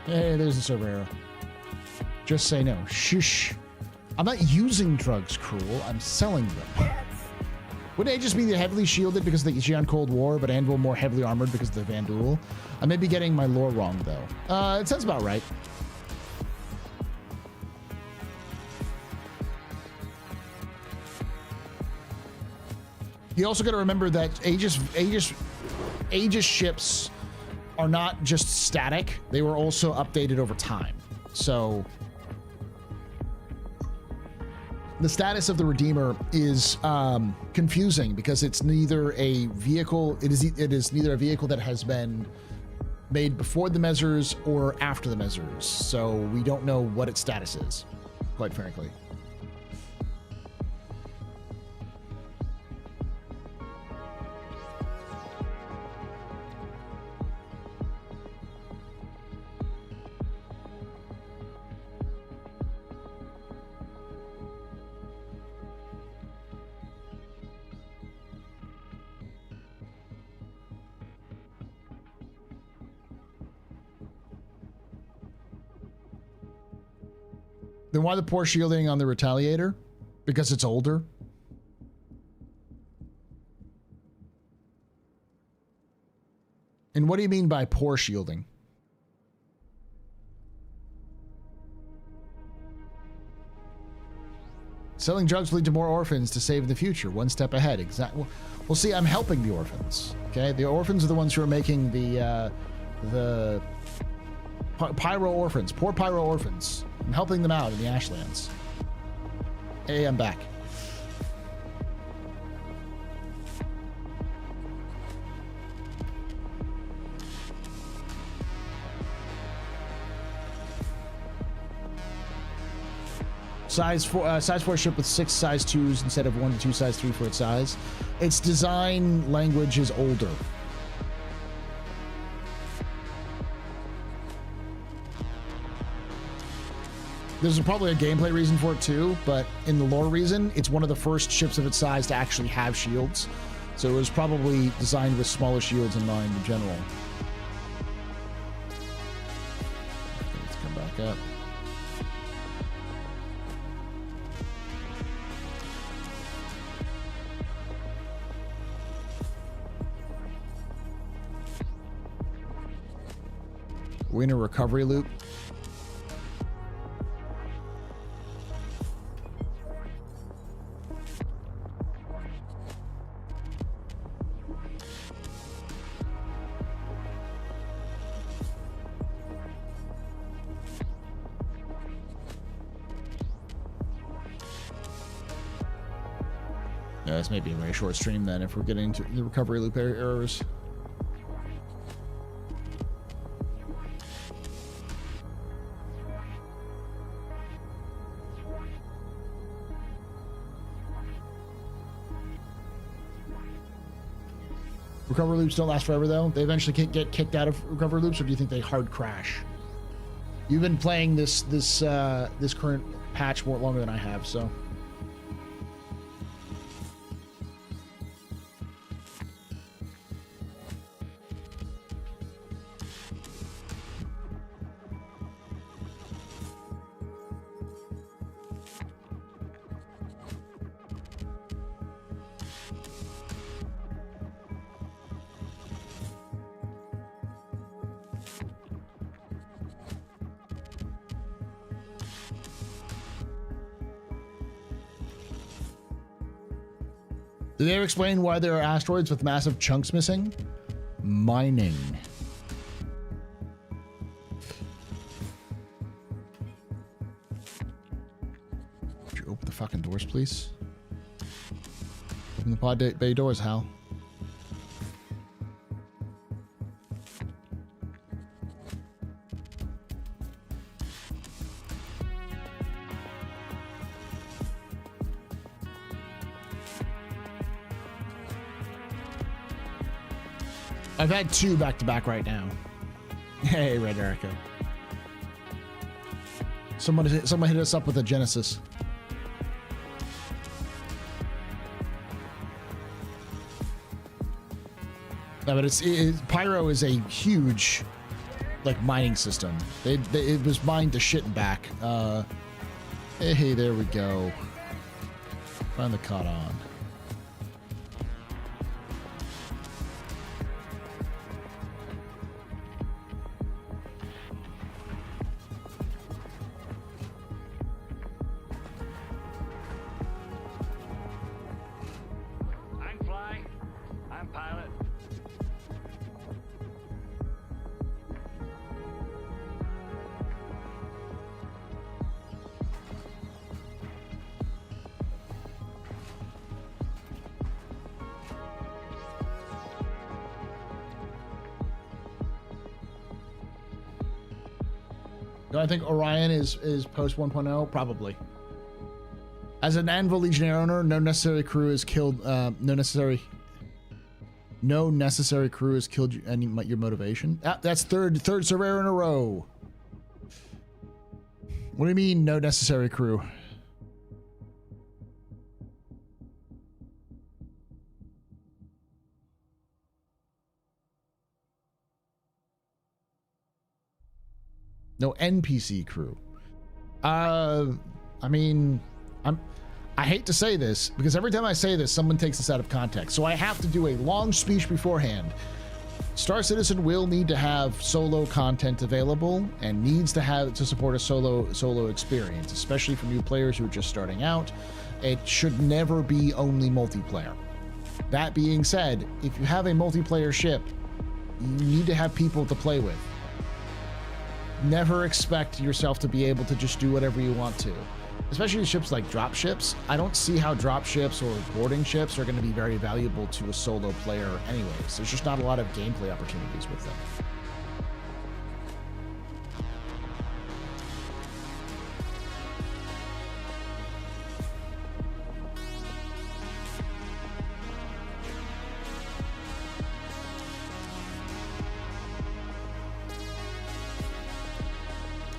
Hey, there's the server error. Just say no. Shush. I'm not using drugs, Cruel. I'm selling them. Wouldn't Aegis be heavily shielded because of the Aegean Cold War, but Anvil more heavily armored because of the Vandal? I may be getting my lore wrong, though. It sounds about right. You also got to remember that Aegis ships are not just static. They were also updated over time. So the status of the Redeemer is confusing because it's neither a vehicle. It is neither a vehicle that has been made before the measures or after the measures. So we don't know what its status is, quite frankly. Then why the poor shielding on the Retaliator? Because it's older. And what do you mean by poor shielding? Selling drugs will lead to more orphans to save in the future. One step ahead. Exactly. Well, see, I'm helping the orphans. Okay, the orphans are the ones who are making the pyro orphans, poor pyro orphans. I'm helping them out in the Ashlands. Hey, I'm back. Size 4 ship with 6 size 2s instead of 1 to 2 size 3 for its size. Its design language is older. There's probably a gameplay reason for it too, but in the lore reason, it's one of the first ships of its size to actually have shields. So it was probably designed with smaller shields in mind in general. Let's come back up. We're in a recovery loop. This may be a very short stream then if we're getting into the recovery loop errors. Recovery loops don't last forever though. They eventually get kicked out of recovery loops, or do you think they hard crash? You've been playing this current patch more longer than I have, so. Did they ever explain why there are asteroids with massive chunks missing? Mining. Would you open the fucking doors, please? Open the pod bay doors, Hal. I've had 2 back-to-back right now. Hey, Red Erica. Someone hit us up with a Genesis. No, but Pyro is a huge, like, mining system. It was mined to shit and back. Hey, there we go. Find the caught on. Do I think Orion is post 1.0? Probably. As an Anvil Legionnaire owner, no necessary crew is killed. No necessary crew has killed you, your motivation. That's third surveyor in a row. What do you mean, no necessary crew? No NPC crew. I mean, I hate to say this because every time I say this, someone takes this out of context. So I have to do a long speech beforehand. Star Citizen will need to have solo content available and needs to support a solo experience, especially for new players who are just starting out. It should never be only multiplayer. That being said, if you have a multiplayer ship, you need to have people to play with. Never expect yourself to be able to just do whatever you want to. Especially ships like drop ships. I don't see how drop ships or boarding ships are going to be very valuable to a solo player anyways. There's just not a lot of gameplay opportunities with them.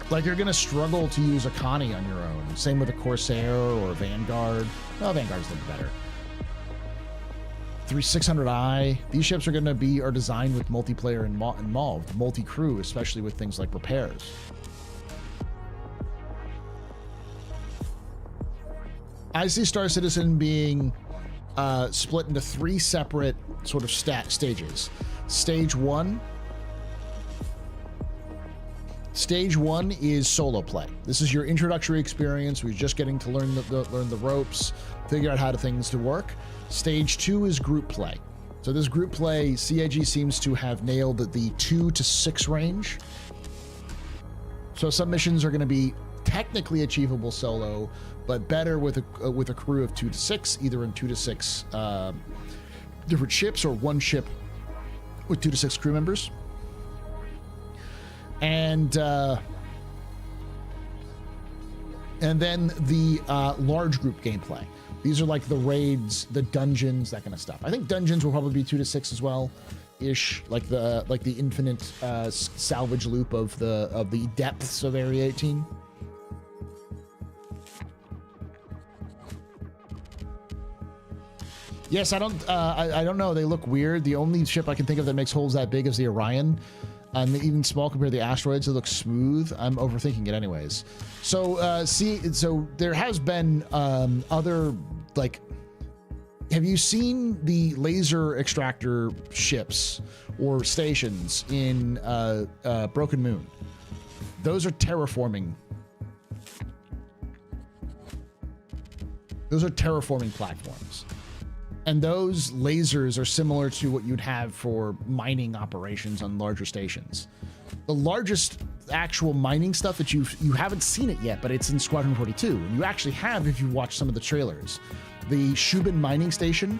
Like, you're gonna struggle to use a Connie on your own. Same with a Corsair or a Vanguard. Oh, Vanguard's a little better. 3600i. These ships are designed with multiplayer involved, multi-crew, especially with things like repairs. I see Star Citizen being split into 3 separate sort of stages. Stage 1 is solo play. This is your introductory experience. We're just getting to learn the ropes, figure out how things to work. Stage 2 is group play. So this group play, CIG seems to have nailed the 2 to 6 range. So some missions are going to be technically achievable solo, but better with a crew of 2 to 6, either in 2 to 6 different ships or one ship with 2 to 6 crew members. And then the large group gameplay. These are like the raids, the dungeons, that kind of stuff. I think dungeons will probably be 2 to 6 as well, ish. Like the infinite salvage loop of the depths of Area 18. Yes, I don't know. They look weird. The only ship I can think of that makes holes that big is the Orion. And even small compared to the asteroids, it looks smooth. I'm overthinking it anyways. So, so there has been other, like, have you seen the laser extractor ships or stations in Broken Moon? Those are terraforming. Those are terraforming platforms. And those lasers are similar to what you'd have for mining operations on larger stations. The largest actual mining stuff that you haven't seen it yet, but it's in Squadron 42. And you actually have, if you watch some of the trailers. The Shubin mining station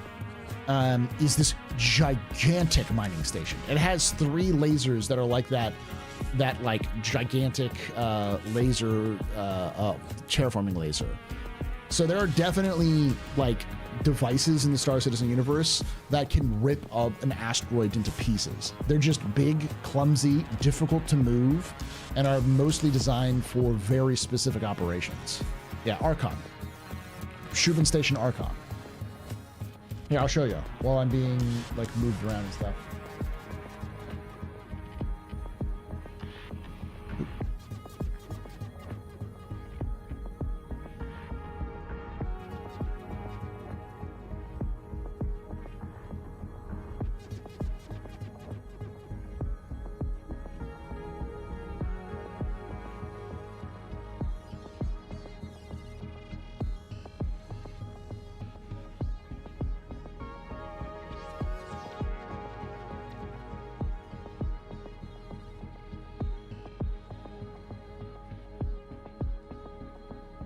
is this gigantic mining station. It has 3 lasers that are like that like gigantic laser, terraforming laser. So there are definitely like devices in the Star Citizen universe that can rip up an asteroid into pieces. They're just big, clumsy, difficult to move, and are mostly designed for very specific operations. Yeah, Archon. Shubin Station Archon. Here, I'll show you while I'm being like moved around and stuff.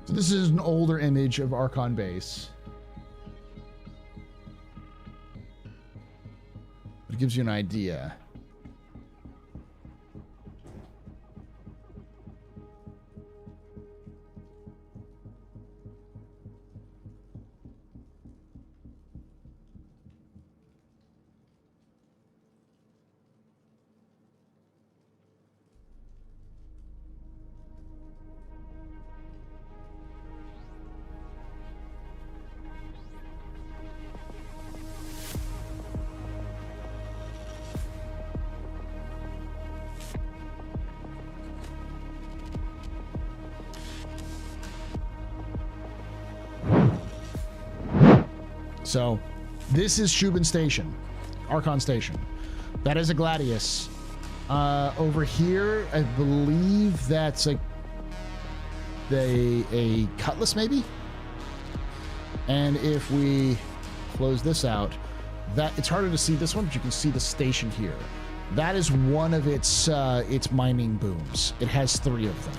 So this is an older image of Archon Base. It gives you an idea. So this is Shubin Station, Archon Station. That is a Gladius. Over here, I believe that's a Cutlass, maybe? And if we close this out, that it's harder to see this one, but you can see the station here. That is one of its mining booms. It has 3 of them.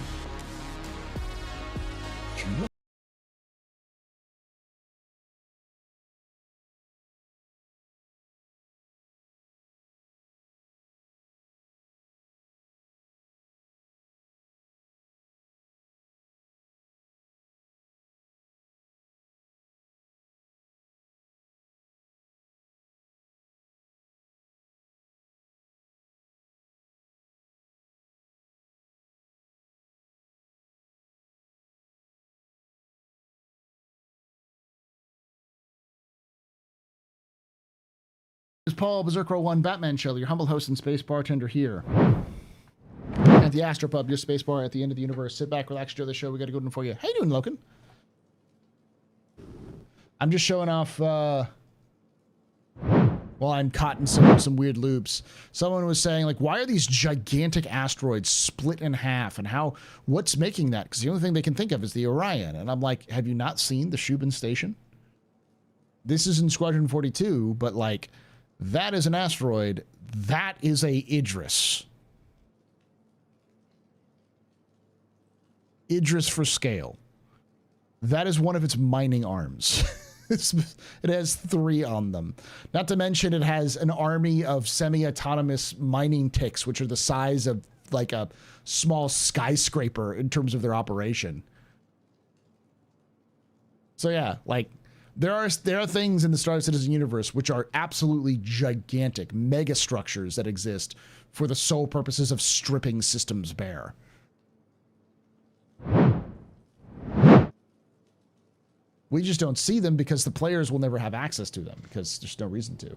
This is Paul, Berserker 1 Batman Shell, your humble host and space bartender here at the Astro Pub, your space bar at the end of the universe. Sit back, relax, enjoy the show. We got a good one for you. How you doing, Loken? I'm just showing off while I'm caught in some weird loops. Someone was saying, like, why are these gigantic asteroids split in half, and what's making that? Because the only thing they can think of is the Orion. And I'm like, have you not seen the Shubin Station? This is in Squadron 42, but like, that is an asteroid. That is a Idris. Idris for scale. That is one of its mining arms. It has 3 on them. Not to mention it has an army of semi-autonomous mining ticks, which are the size of like a small skyscraper in terms of their operation. So yeah, like, there are things in the Star Citizen universe which are absolutely gigantic, mega structures that exist for the sole purposes of stripping systems bare. We just don't see them because the players will never have access to them because there's no reason to.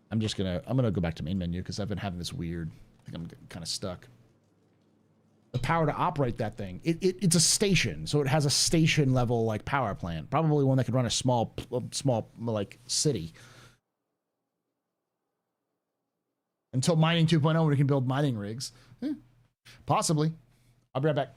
I'm gonna go back to main menu because I've been having this weird, I think I'm getting kind of stuck. The power to operate that thing. It's a station, so it has a station level like power plant. Probably one that could run a small like city. Until mining 2.0, we can build mining rigs. Possibly. I'll be right back.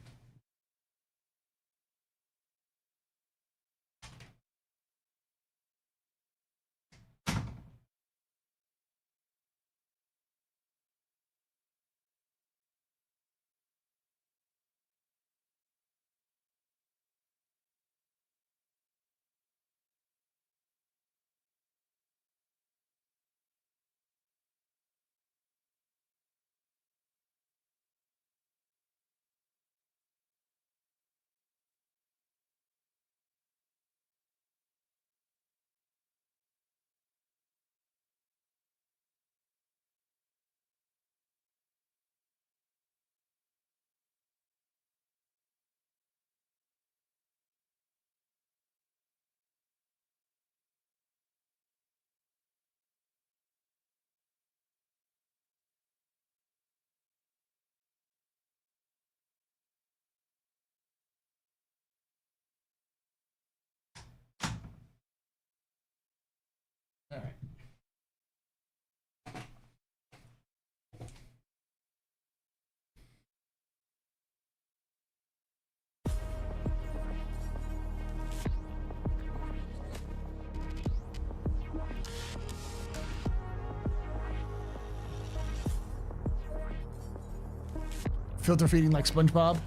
Filter feeding like SpongeBob.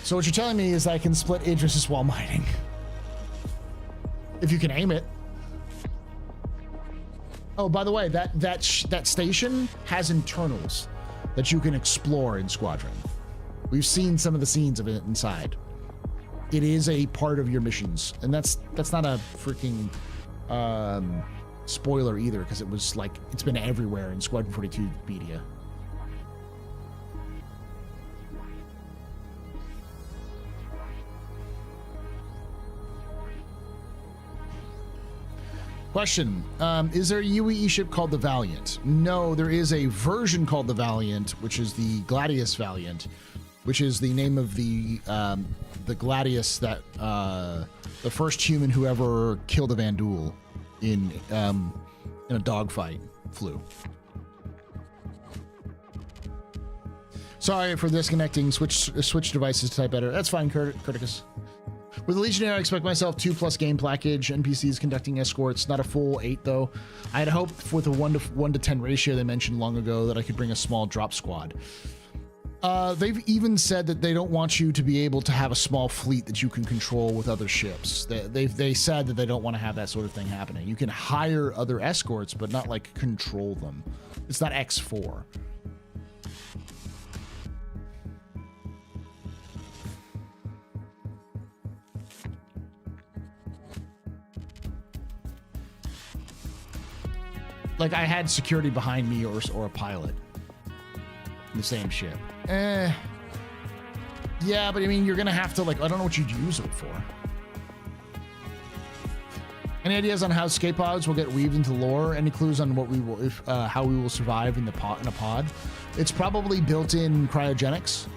So what you're telling me is I can split Idris while mining. If you can aim it. Oh, by the way, that station has internals that you can explore in Squadron. We've seen some of the scenes of it inside. It is a part of your missions, and that's not a freaking spoiler either, because it was like it's been everywhere in Squadron 42 media. Question, is there a UEE ship called the Valiant? No, there is a version called the Valiant, which is the Gladius Valiant, which is the name of the Gladius that the first human who ever killed a Vanduul in a dogfight flew. Sorry for disconnecting. Switch devices to type better. That's fine, Curticus. With the Legionnaire, I expect myself 2+ game package, NPCs conducting escorts, not a full 8 though. I had hoped with a 1 to 10 ratio they mentioned long ago that I could bring a small drop squad. They've even said that they don't want you to be able to have a small fleet that you can control with other ships. They said that they don't want to have that sort of thing happening. You can hire other escorts, but not like control them. It's not X4. Like I had security behind me or a pilot in the same ship. Yeah, but I mean, you're gonna have to, like, I don't know what you'd use it for. Any ideas on how escape pods will get weaved into lore? Any clues on what we will, how we will survive in a pod? It's probably built-in cryogenics,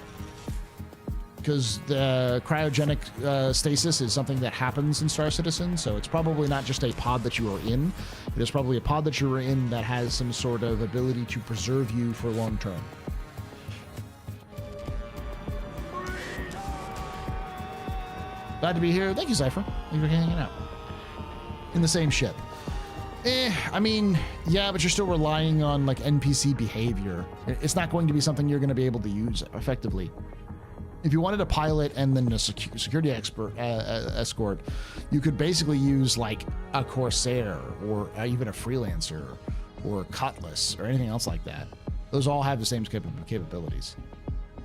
because the cryogenic stasis is something that happens in Star Citizen, so it's probably not just a pod that you are in. It is probably a pod that you are in that has some sort of ability to preserve you for long term. Glad to be here. Thank you, Cypher. Thank you for hanging out. In the same ship. I mean, yeah, but you're still relying on like NPC behavior. It's not going to be something you're going to be able to use effectively. If you wanted a pilot and then a security escort, you could basically use like a Corsair or even a Freelancer or a Cutlass or anything else like that. Those all have the same capabilities.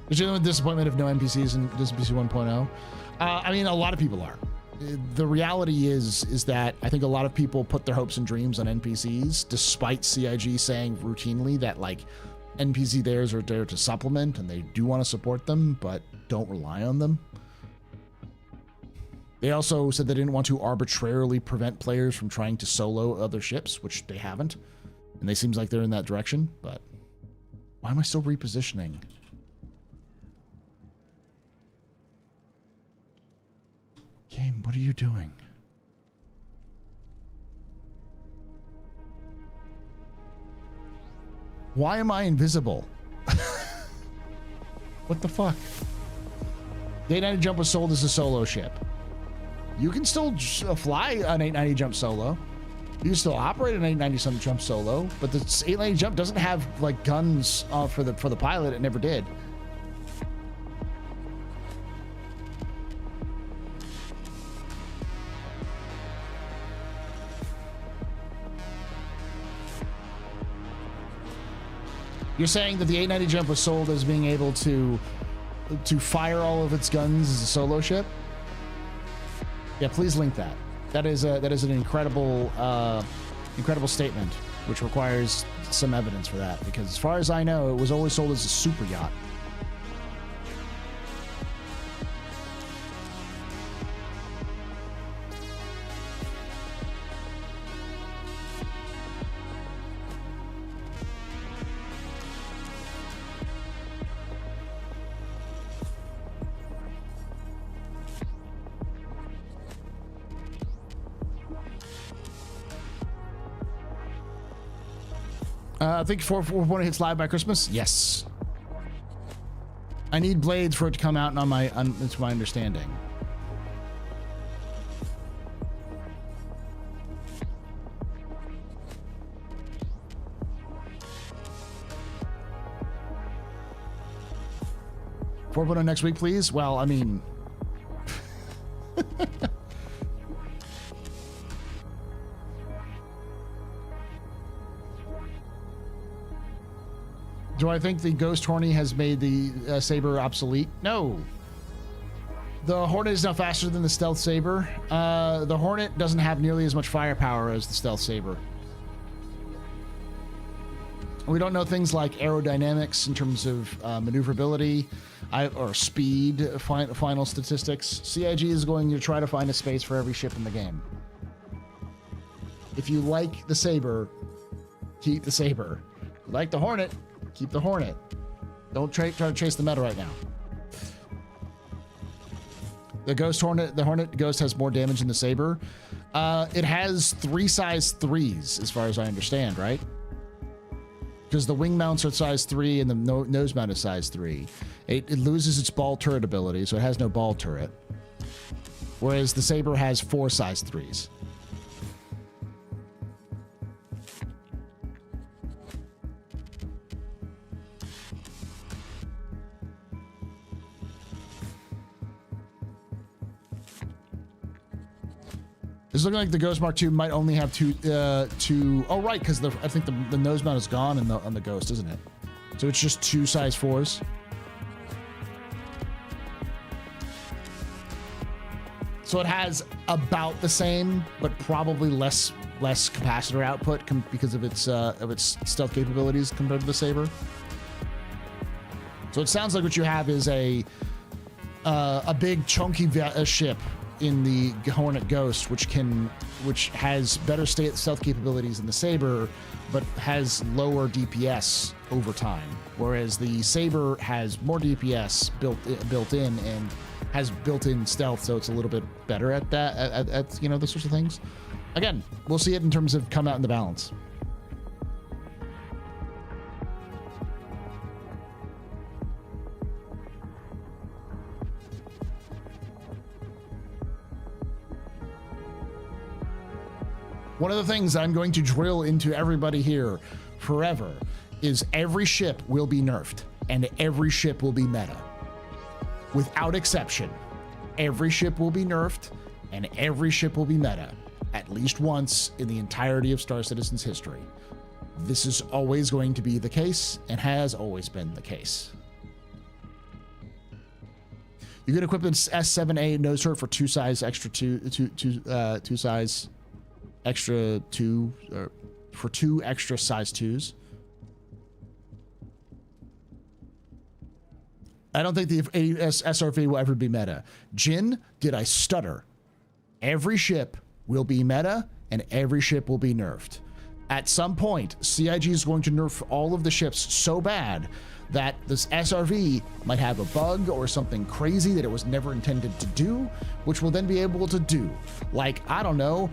There's the only disappointment of no NPCs in NPC 1.0. I mean, a lot of people are. The reality is that I think a lot of people put their hopes and dreams on NPCs, despite CIG saying routinely that like NPC theirs are there to supplement and they do want to support them, but don't rely on them. They also said they didn't want to arbitrarily prevent players from trying to solo other ships, which they haven't. And they seems like they're in that direction, but why am I still repositioning? Game, what are you doing? Why am I invisible? What the fuck? The 890 Jump was sold as a solo ship. You can still fly an 890 Jump solo. You can still operate an 890 Jump solo, but the 890 Jump doesn't have like guns for the pilot. It never did. You're saying that the 890 Jump was sold as being able to fire all of its guns as a solo ship? Yeah, please link that. That is an incredible statement, which requires some evidence for that. Because as far as I know, it was always sold as a super yacht. I think 4.4 hits live by Christmas. Yes. I need blades for it to come out it's my understanding. 4.0 next week, please. Well, I mean, do I think the Ghost Horny has made the Saber obsolete? No. The Hornet is now faster than the Stealth Saber. The Hornet doesn't have nearly as much firepower as the Stealth Saber. We don't know things like aerodynamics in terms of maneuverability or speed, final statistics. CIG is going to try to find a space for every ship in the game. If you like the Saber, keep the Saber. If you like the Hornet, keep the Hornet. Don't try to chase the meta right now. The Hornet Ghost has more damage than the Saber. It has 3 size 3s, as far as I understand, right? Because the wing mounts are size 3 and the nose mount is size 3. It loses its ball turret ability, so it has no ball turret. Whereas the Saber has 4 size 3s. It's looking like the Ghost Mark II might only have two. Oh, right, because I think the nose mount is gone on the Ghost, isn't it? So it's just 2 size 4s. So it has about the same, but probably less capacitor output because of its stealth capabilities compared to the Saber. So it sounds like what you have is a big chunky ship in the Hornet Ghost, which has better stealth capabilities than the Saber, but has lower DPS over time. Whereas the Saber has more DPS built in and has built-in stealth, so it's a little bit better at that, at those sorts of things. Again, we'll see it in terms of come out in the balance. One of the things I'm going to drill into everybody here forever is every ship will be nerfed and every ship will be meta. Without exception, every ship will be nerfed and every ship will be meta at least once in the entirety of Star Citizen's history. This is always going to be the case and has always been the case. You can equip an S7A nose turret for 2 size extra 2 size extra 2 or for 2 extra size 2s. I don't think the SRV will ever be meta. Jin, did I stutter? Every ship will be meta and every ship will be nerfed. At some point, CIG is going to nerf all of the ships so bad that this SRV might have a bug or something crazy that it was never intended to do, which will then be able to do. Like, I don't know,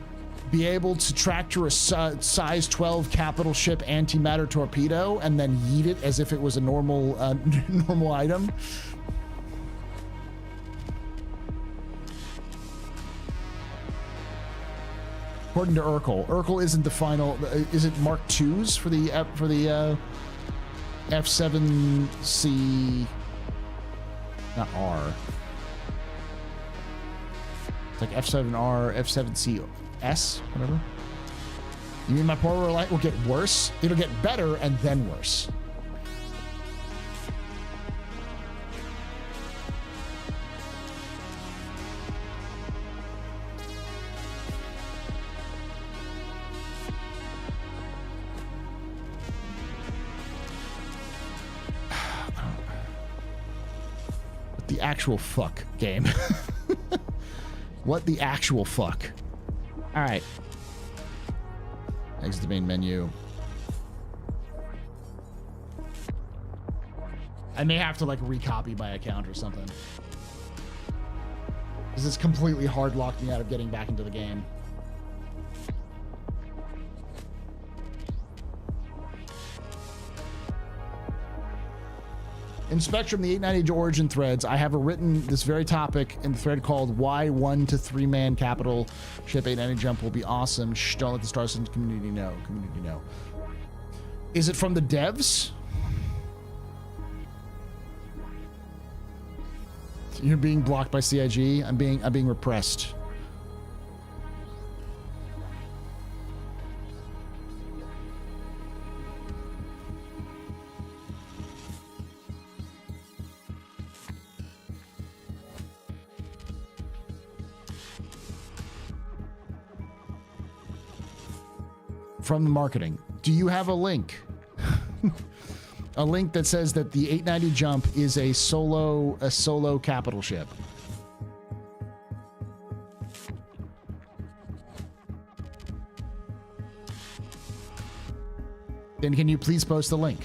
be able to tractor a size 12 capital ship antimatter torpedo and then yeet it as if it was a normal normal item. According to Urkel isn't the final. Is it Mark IIs for the F7C? Not R. It's like F7R, F7CS, whatever. You mean my poor light will get worse? It'll get better and then worse. The actual fuck game. What the actual fuck? All right. Exit the main menu. I may have to like recopy my account or something. Because it's completely hard locked me out of getting back into the game. In Spectrum, the 890 origin threads, I have written this very topic in the thread called Why 1 to 3 Man Capital Ship 890 Jump Will Be Awesome. Shh, don't let the Star Citizen community know. Is it from the devs? You're being blocked by CIG. I'm being repressed. From the marketing. Do you have a link? A link that says that the 890 jump is a solo capital ship. Then can you please post the link?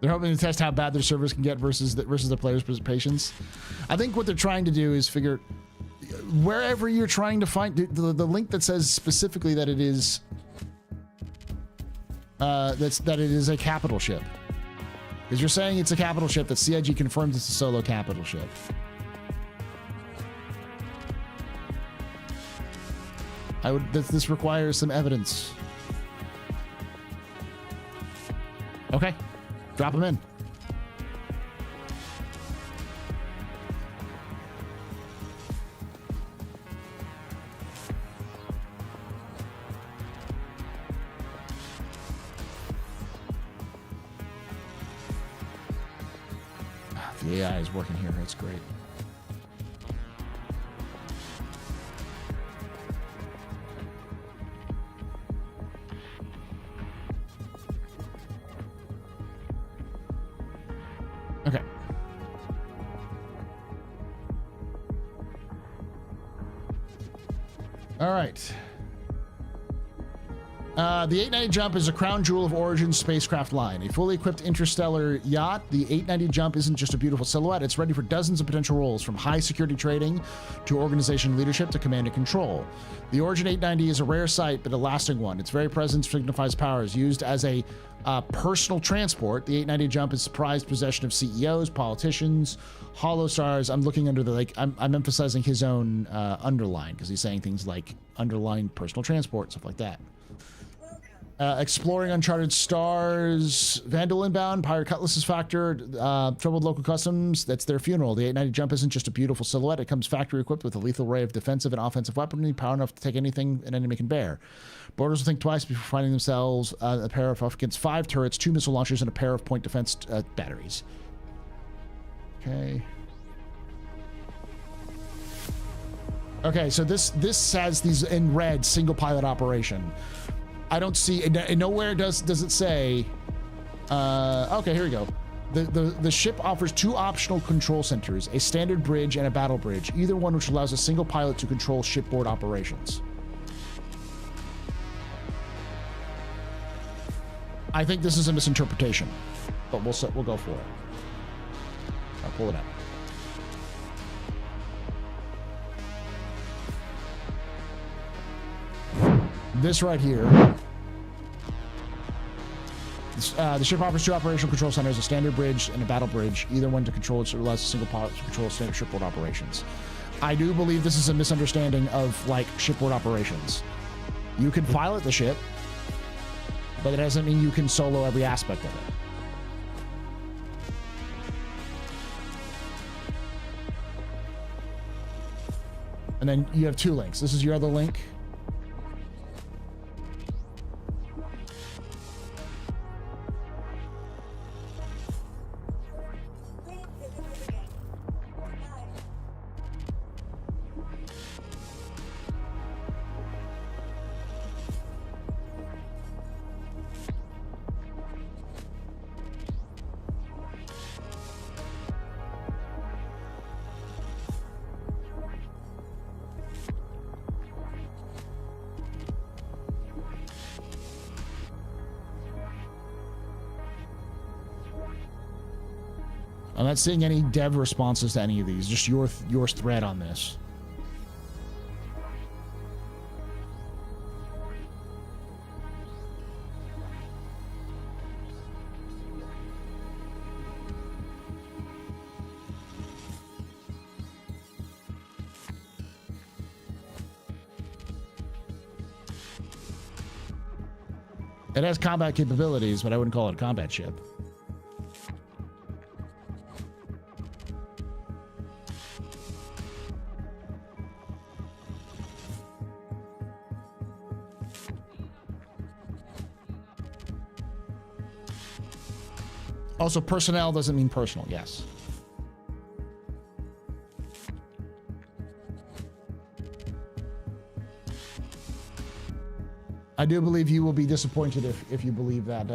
They're hoping to test how bad their servers can get versus the players' patience. I think what they're trying to do is figure wherever you're trying to find the link that says specifically that it is that it is a capital ship. Because you're saying it's a capital ship that CIG confirms it's a solo capital ship. This requires some evidence. Okay. Drop them in. The AI is working here. That's great. Okay. All right. The 890 Jump is a crown jewel of Origin's spacecraft line. A fully equipped interstellar yacht, the 890 Jump isn't just a beautiful silhouette, it's ready for dozens of potential roles, from high security trading to organization leadership to command and control. The Origin 890 is a rare sight, but a lasting one. Its very presence signifies power. Is used as a personal transport. The 890 Jump is prized possession of CEOs, politicians, hollow stars. I'm looking under the, I'm emphasizing his own underline, because he's saying things like underline personal transport, stuff like that. Exploring uncharted stars, Vandal inbound, Pirate Cutlass's factor, troubled local customs, that's their funeral. The 890 Jump isn't just a beautiful silhouette, it comes factory equipped with a lethal array of defensive and offensive weaponry, power enough to take anything an enemy can bear. Boarders will think twice before finding themselves a pair of up against 5 turrets, 2 missile launchers, and a pair of point defense batteries. Okay. Okay, so this has these in red, single pilot operation. I don't see, nowhere does it say, okay, here we go. The ship offers 2 optional control centers, a standard bridge and a battle bridge, either one which allows a single pilot to control shipboard operations. I think this is a misinterpretation, but we'll go for it. I'll pull it up. This right here. The ship offers 2 operational control centers, a standard bridge and a battle bridge, either one to control it allows a single pilot to control standard shipboard operations. I do believe this is a misunderstanding of like shipboard operations. You can pilot the ship, but it doesn't mean you can solo every aspect of it. And then you have 2 links. This is your other link. I'm not seeing any dev responses to any of these, just your thread on this. It has combat capabilities, but I wouldn't call it a combat ship. Also, personnel doesn't mean personal, yes. I do believe you will be disappointed if you believe that.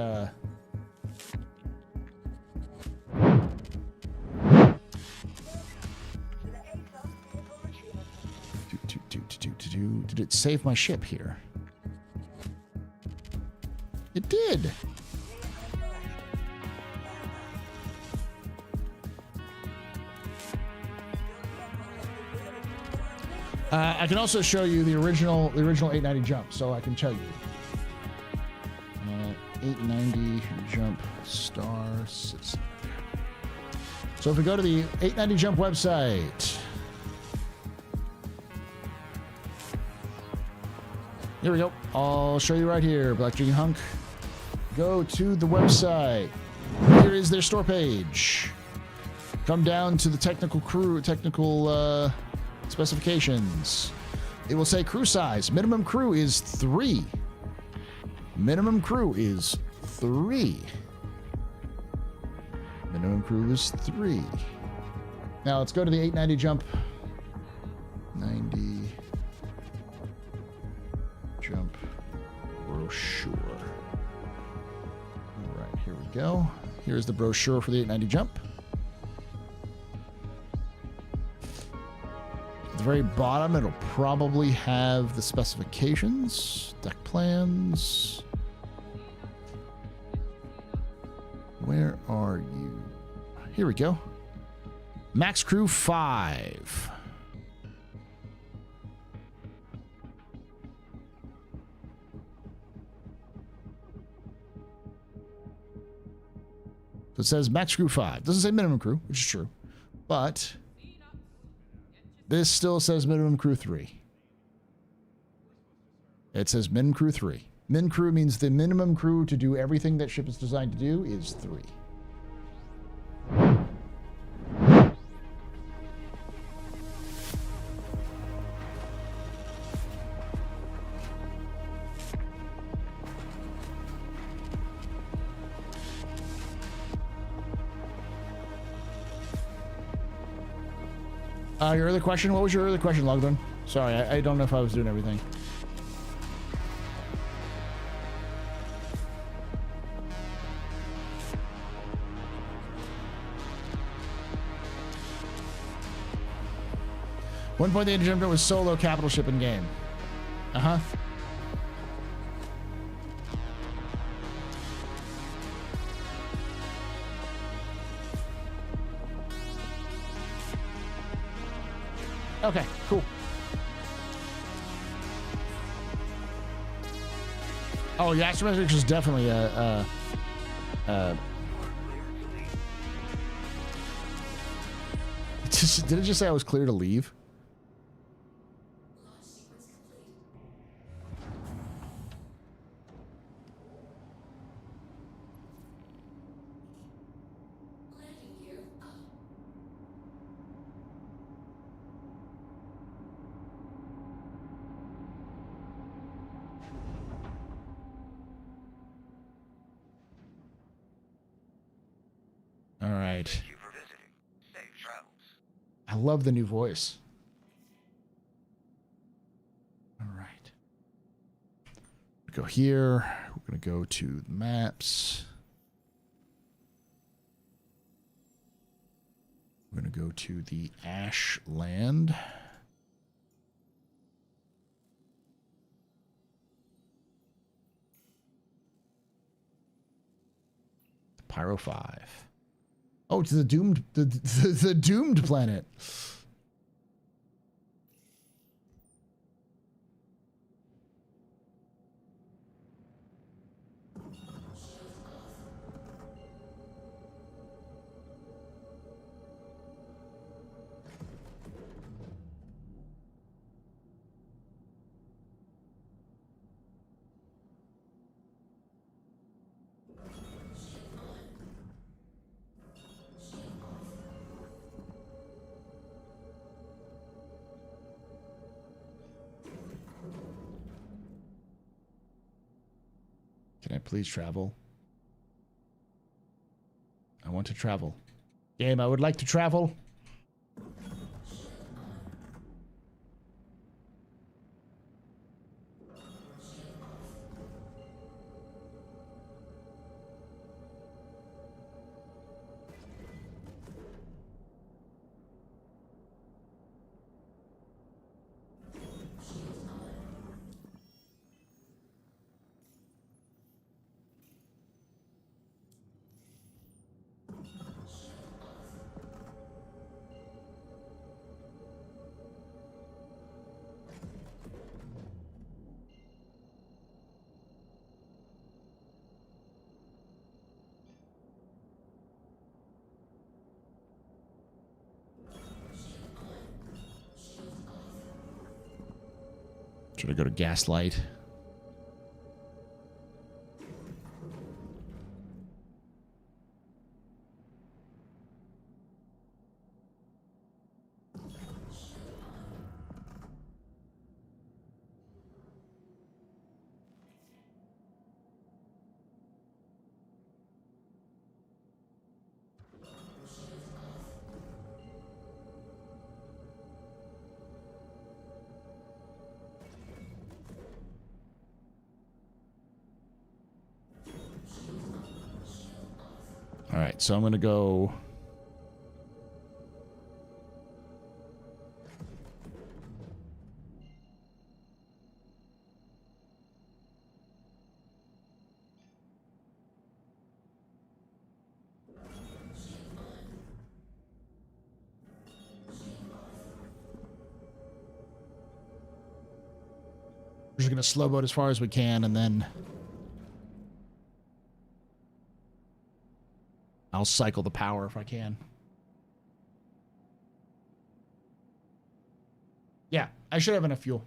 Did it save my ship here? It did. I can also show you the original 890 jump, so I can tell you. 890 jump star citizen. So if we go to the 890 jump website, here we go. I'll show you right here, Black Jiggy Hunk. Go to the website. Here is their store page. Come down to the technical specifications. It will say crew size. Minimum crew is 3. Minimum crew is 3. Minimum crew is 3. Now let's go to the 890 jump. 90 jump brochure. All right, here we go. Here's the brochure for the 890 jump. At the very bottom, it'll probably have the specifications, deck plans. Where are you? Here we go. Max crew 5. So it says max crew 5. Doesn't say minimum crew, which is true. But this still says minimum crew 3. It says min crew 3. Min crew means the minimum crew to do everything that ship is designed to do is 3. Your other question? What was your other question, Logdon? Sorry, I don't know if I was doing everything. One point the jumper was solo capital ship in game. Uh-huh. Okay, cool. Oh, yeah, Astrometrics is definitely did it just say I was clear to leave? All right. Thank you for visiting. Safe travels. I love the new voice. All right. Go here. We're going to go to the maps. We're going to go to the Ash Land. Pyro 5. Oh, to the doomed the doomed planet. please travel? I want to travel. Game, I would like to travel. Should I go to Gaslight? All right, so I'm going to go... We're just going to slow boat as far as we can, and then I'll cycle the power if I can. Yeah, I should have enough fuel.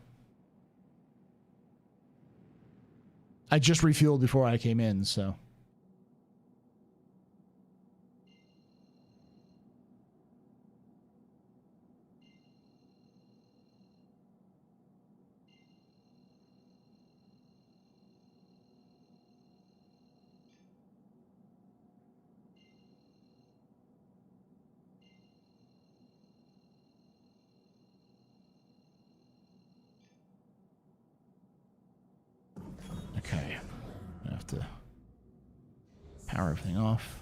I just refueled before I came in, so... Okay, I have to power everything off.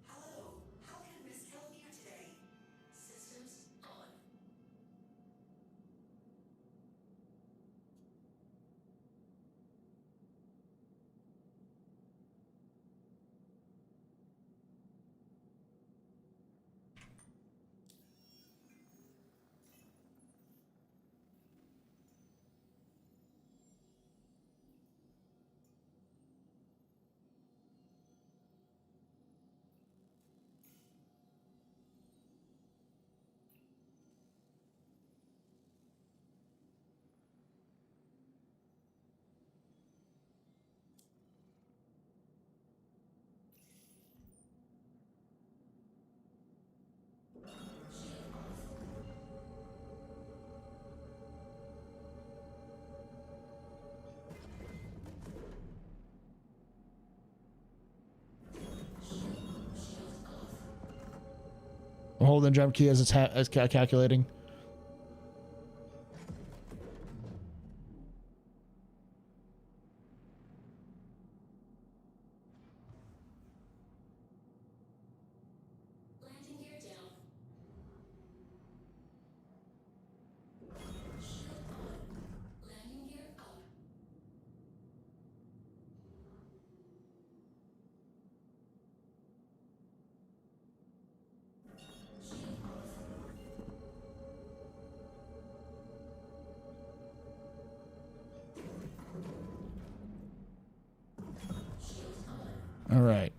Hello, how can Miss help you today? Systems on. Hold the jump key as it's calculating. Landing gear down. Shield on. Landing gear up. All right.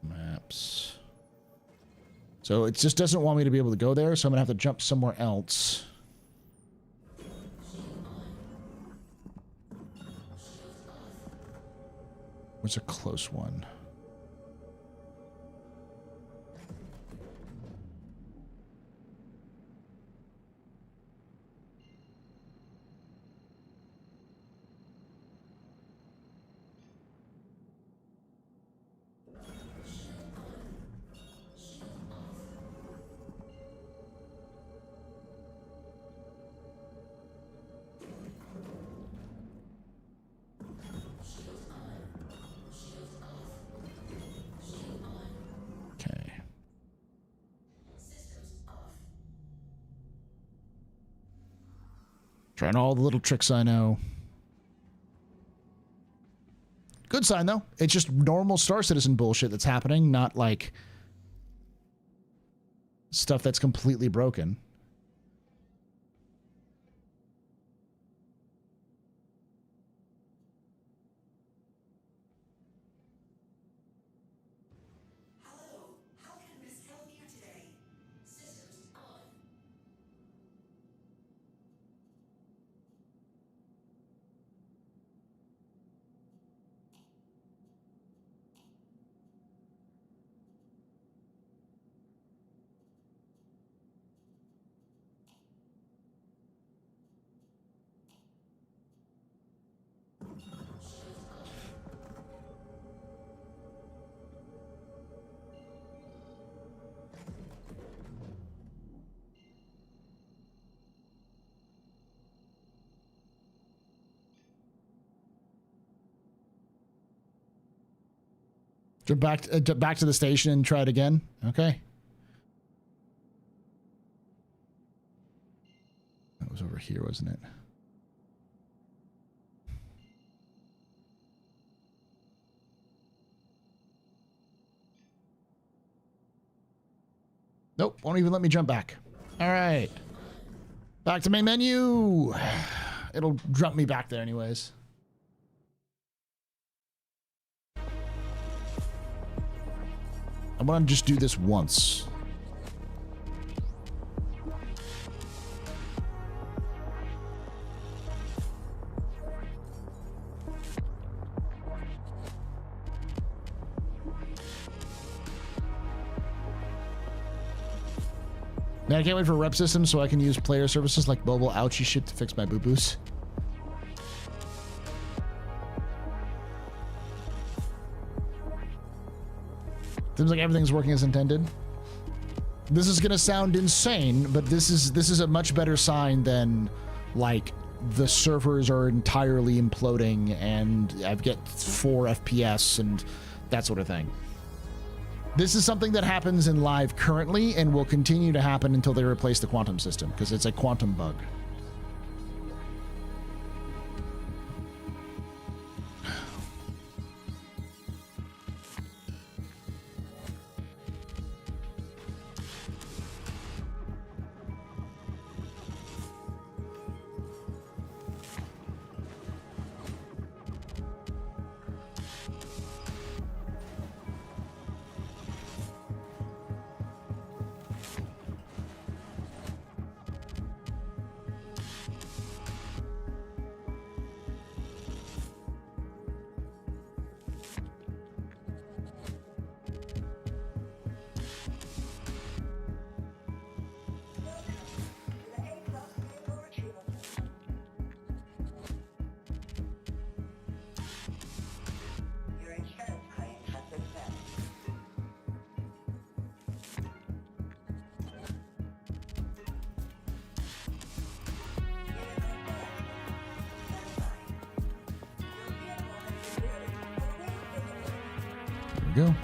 Maps. So it just doesn't want me to be able to go there, so I'm gonna have to jump somewhere else. What's a close one? Trying all the little tricks I know. Good sign, though. It's just normal Star Citizen bullshit that's happening, not like stuff that's completely broken. Hello, how can Miss help you today? Systems on. Jump back to the station and try it again. Okay. That was over here, wasn't it? Nope, won't even let me jump back. All right. Back to main menu. It'll jump me back there anyways. I want to just do this once. Man, I can't wait for rep systems so I can use player services like mobile ouchie shit to fix my boo-boos. Seems like everything's working as intended. This is gonna sound insane, but this is a much better sign than like the servers are entirely imploding and I get 4 FPS and that sort of thing. This is something that happens in live currently and will continue to happen until they replace the quantum system because it's a quantum bug. Go.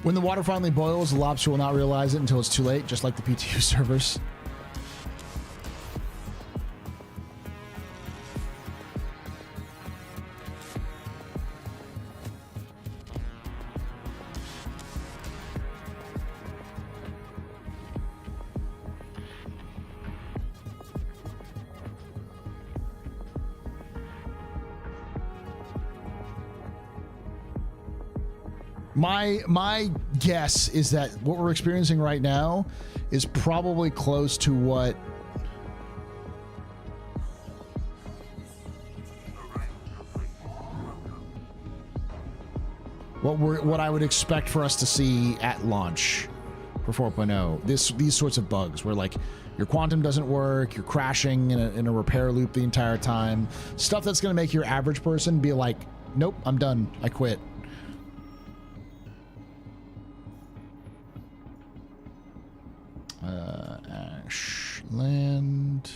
When the water finally boils, the lobster will not realize it until it's too late, just like the PTU servers. My guess is that what we're experiencing right now is probably close to what I would expect for us to see at launch for 4.0. These sorts of bugs where like your quantum doesn't work, you're crashing in a repair loop the entire time. Stuff that's going to make your average person be like, nope, I'm done. I quit. Ashland.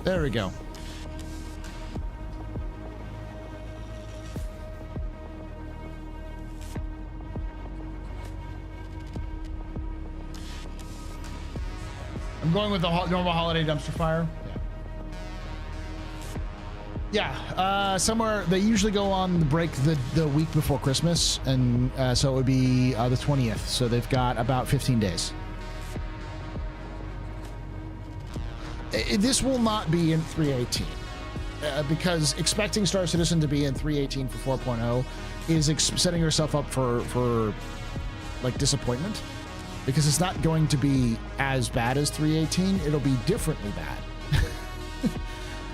There we go. I'm going with the normal holiday dumpster fire. Yeah, somewhere they usually go on the break the week before Christmas, and so it would be the 20th. So they've got about 15 days. This will not be in 3.18 because expecting Star Citizen to be in 3.18 for 4.0 is setting yourself up for like disappointment, because it's not going to be as bad as 3.18. It'll be differently bad.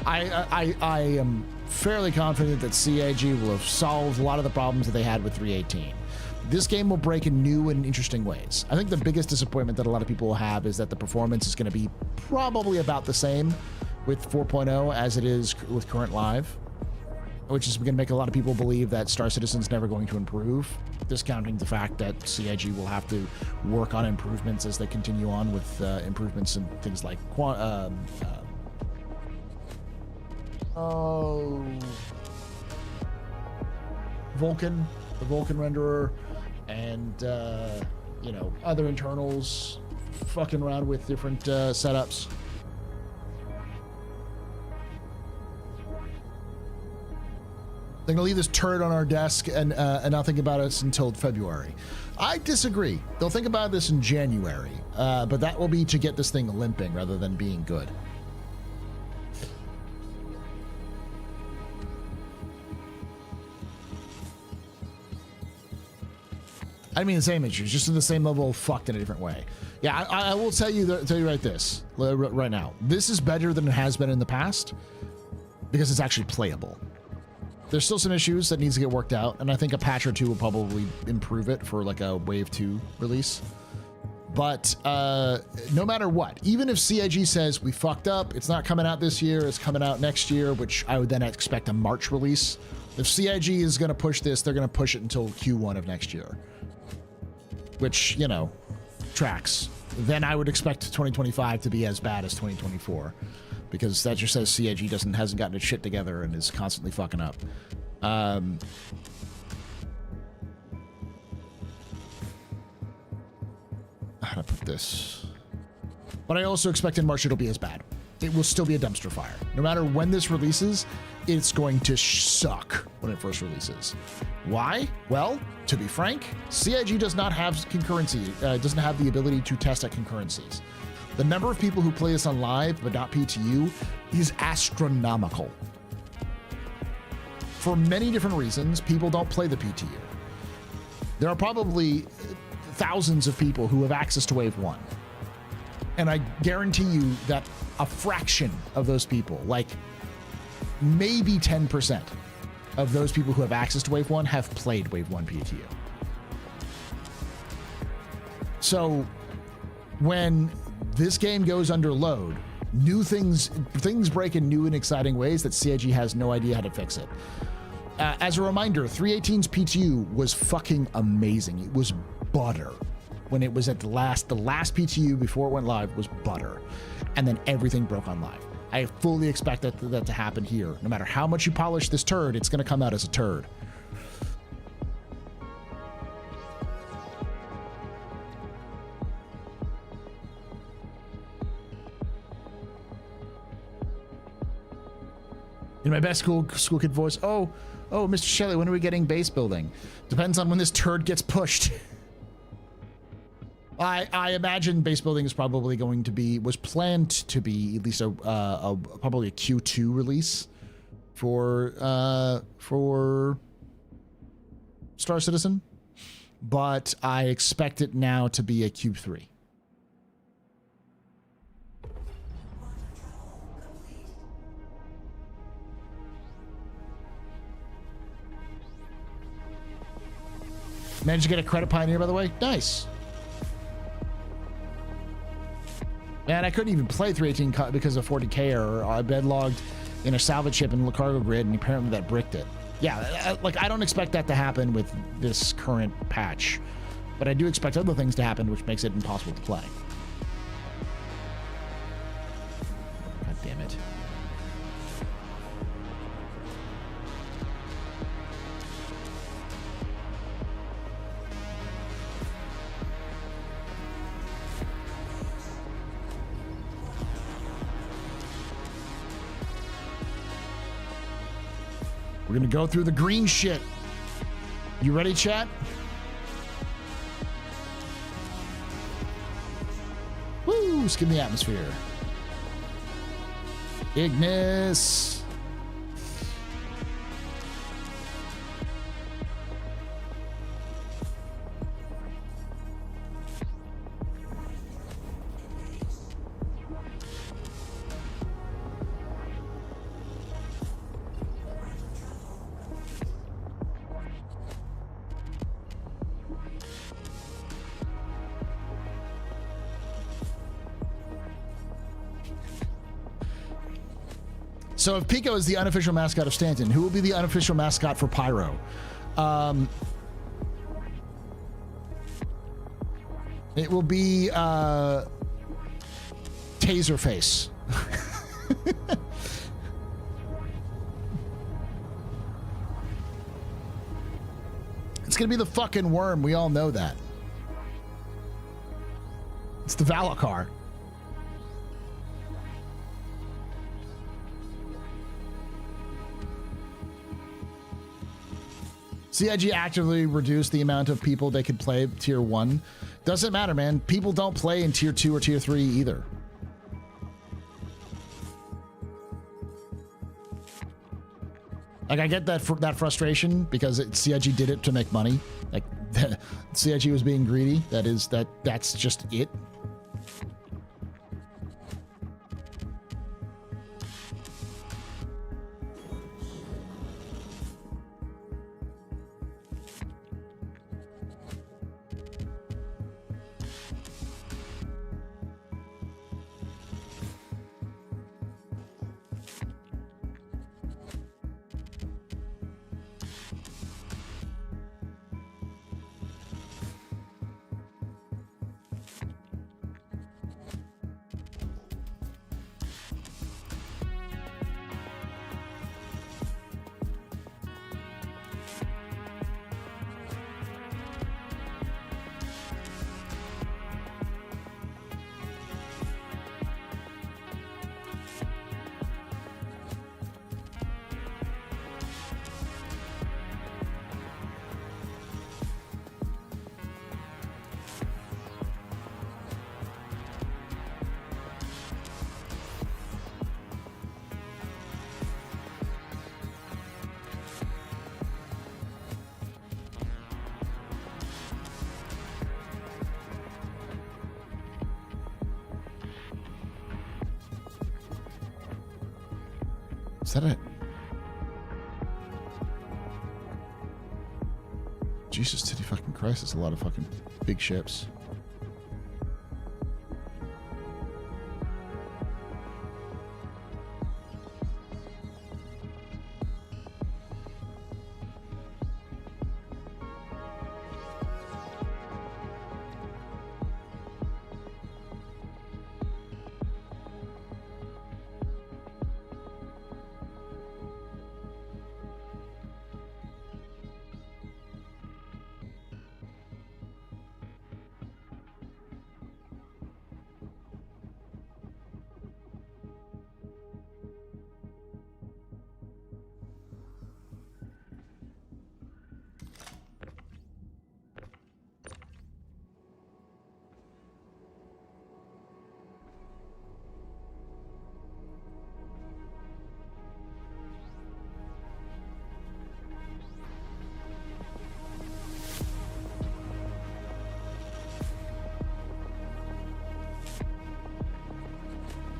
I am fairly confident that CIG will have solved a lot of the problems that they had with 3.18. This game will break in new and interesting ways. I think the biggest disappointment that a lot of people will have is that the performance is going to be probably about the same with 4.0 as it is with current live, which is going to make a lot of people believe that Star Citizen's never going to improve, discounting the fact that CIG will have to work on improvements as they continue on with improvements in things like Vulkan, the Vulkan renderer, and you know, other internals, fucking around with different setups. They're gonna leave this turd on our desk and not think about us until February. I disagree. They'll think about this in January, but that will be to get this thing limping rather than being good. I mean the same issues, just in the same level of fucked in a different way. Yeah, I will tell you right now. This is better than it has been in the past because it's actually playable. There's still some issues that needs to get worked out, and I think a patch or two will probably improve it for like a Wave 2 release. But no matter what, even if CIG says we fucked up, it's not coming out this year, it's coming out next year, which I would then expect a March release. If CIG is going to push this, they're going to push it until Q1 of next year. Which, you know, tracks. Then I would expect 2025 to be as bad as 2024, because that just says CIG hasn't gotten its shit together and is constantly fucking up. How to put this? But I also expect in March it'll be as bad. It will still be a dumpster fire. No matter when this releases, it's going to suck when it first releases. Why? Well, to be frank, CIG does not have concurrency, doesn't have the ability to test at concurrencies. The number of people who play this on live but not PTU is astronomical. For many different reasons, people don't play the PTU. There are probably thousands of people who have access to Wave 1. And I guarantee you that a fraction of those people, like maybe 10% of those people who have access to Wave 1 have played Wave 1 PTU. So when this game goes under load, new things break in new and exciting ways that CIG has no idea how to fix it. As a reminder, 3.18's PTU was fucking amazing. It was butter. When it was at the last PTU before it went live was butter. And then everything broke on live. I fully expect that to happen here. No matter how much you polish this turd, it's going to come out as a turd. In my best school kid voice, oh, Mr. Shelley, when are we getting base building? Depends on when this turd gets pushed. I imagine base building is probably was planned to be at least probably a Q2 release for Star Citizen, but I expect it now to be a Q3. Managed to get a credit Pioneer, by the way. Nice. Man, I couldn't even play 3.18 because of 40k error. I bedlogged in a salvage ship in the cargo grid, and apparently that bricked it. Yeah, like I don't expect that to happen with this current patch, but I do expect other things to happen, which makes it impossible to play. God damn it. We're gonna go through the green shit. You ready, chat? Woo! Skim the atmosphere. Ignis. So if Pico is the unofficial mascot of Stanton, who will be the unofficial mascot for Pyro? It will be Taserface. It's gonna be the fucking worm. We all know that. It's the Valacar. CIG actively reduced the amount of people they could play tier 1. Doesn't matter, man. People don't play in tier 2 or tier 3 either. Like, I get that that frustration because CIG did it to make money. Like, CIG was being greedy. That's just it. Is that it? Jesus, titty fucking Christ, it's a lot of fucking big ships.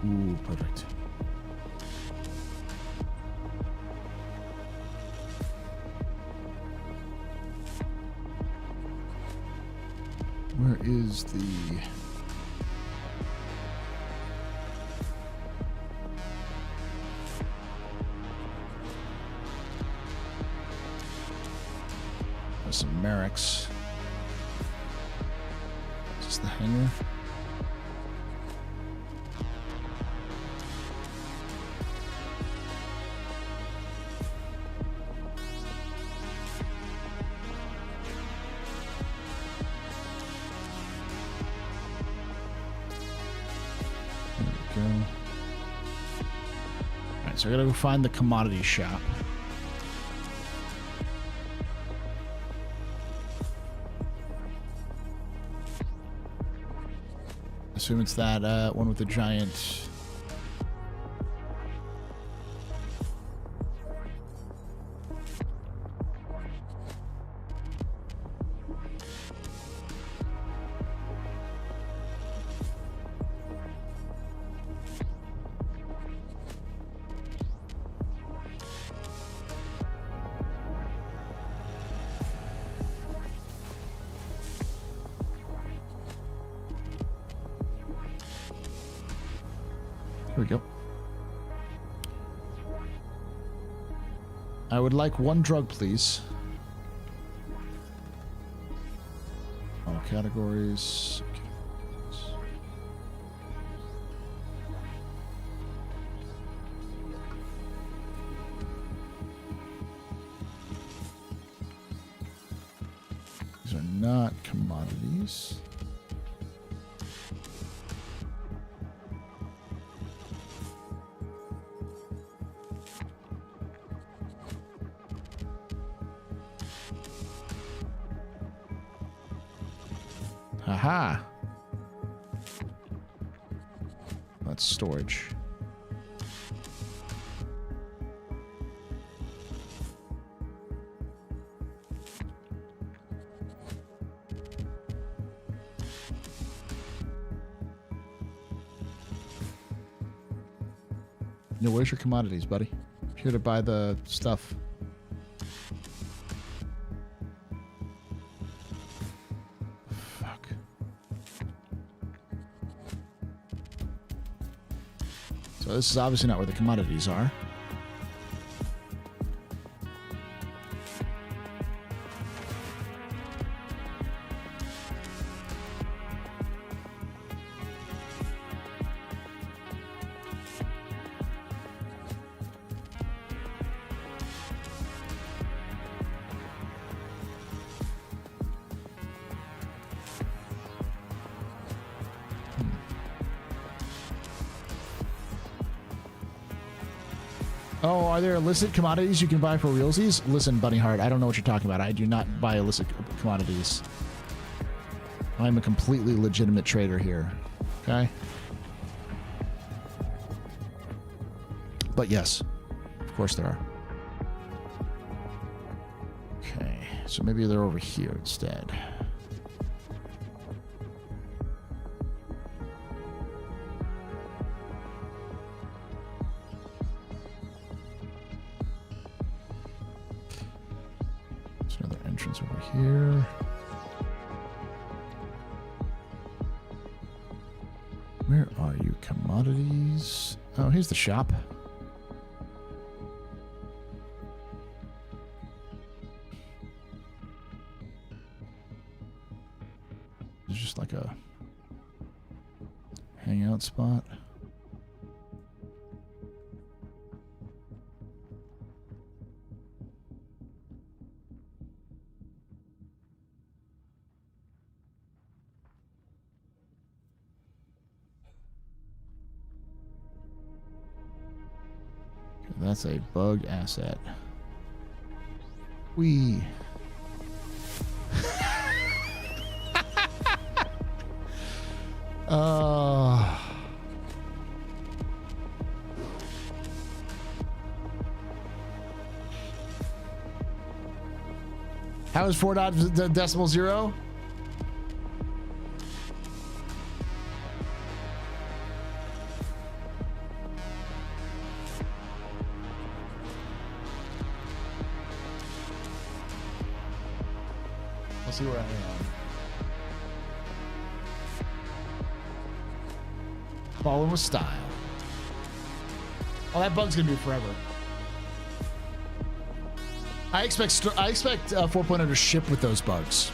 Ooh, perfect. Where is the... There's some Merrick's. Is this the hangar? So I gotta go find the commodity shop. assume it's that one with the giant. Here we go. I would like one drug, please. All categories. These are not commodities. Aha! That's storage. Yo, where's your commodities, buddy? I'm here to buy the stuff. So this is obviously not where the commodities are. Oh, are there illicit commodities you can buy for realsies? Listen, Bunny Heart, I don't know what you're talking about. I do not buy illicit commodities. I'm a completely legitimate trader here. Okay? But yes, of course there are. Okay, so maybe they're over here instead. Over here. Where are you? Commodities. Oh, here's the shop. It's just like a hangout spot. That's a bugged asset. Wee. How is 4.0? See where I am. Falling with style. Oh, that bug's gonna be forever. I expect 4.0 to ship with those bugs.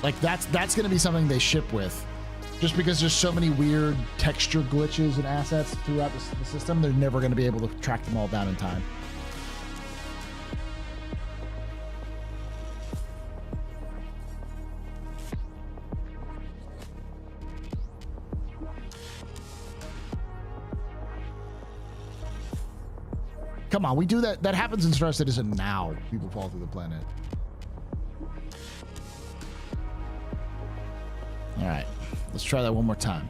Like that's gonna be something they ship with, just because there's so many weird texture glitches and assets throughout the system. They're never gonna be able to track them all down in time. Come on, we do that. That happens in Star Citizen now. People fall through the planet. All right. Let's try that one more time.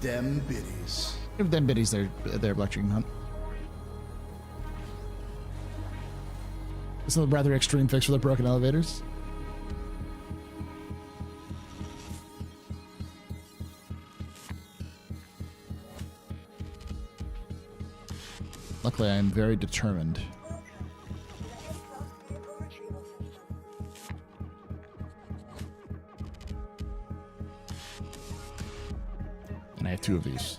Them biddies. Give them biddies their electric hunt. This is a rather extreme fix for the broken elevators. Luckily, I am very determined. And I have 2 of these.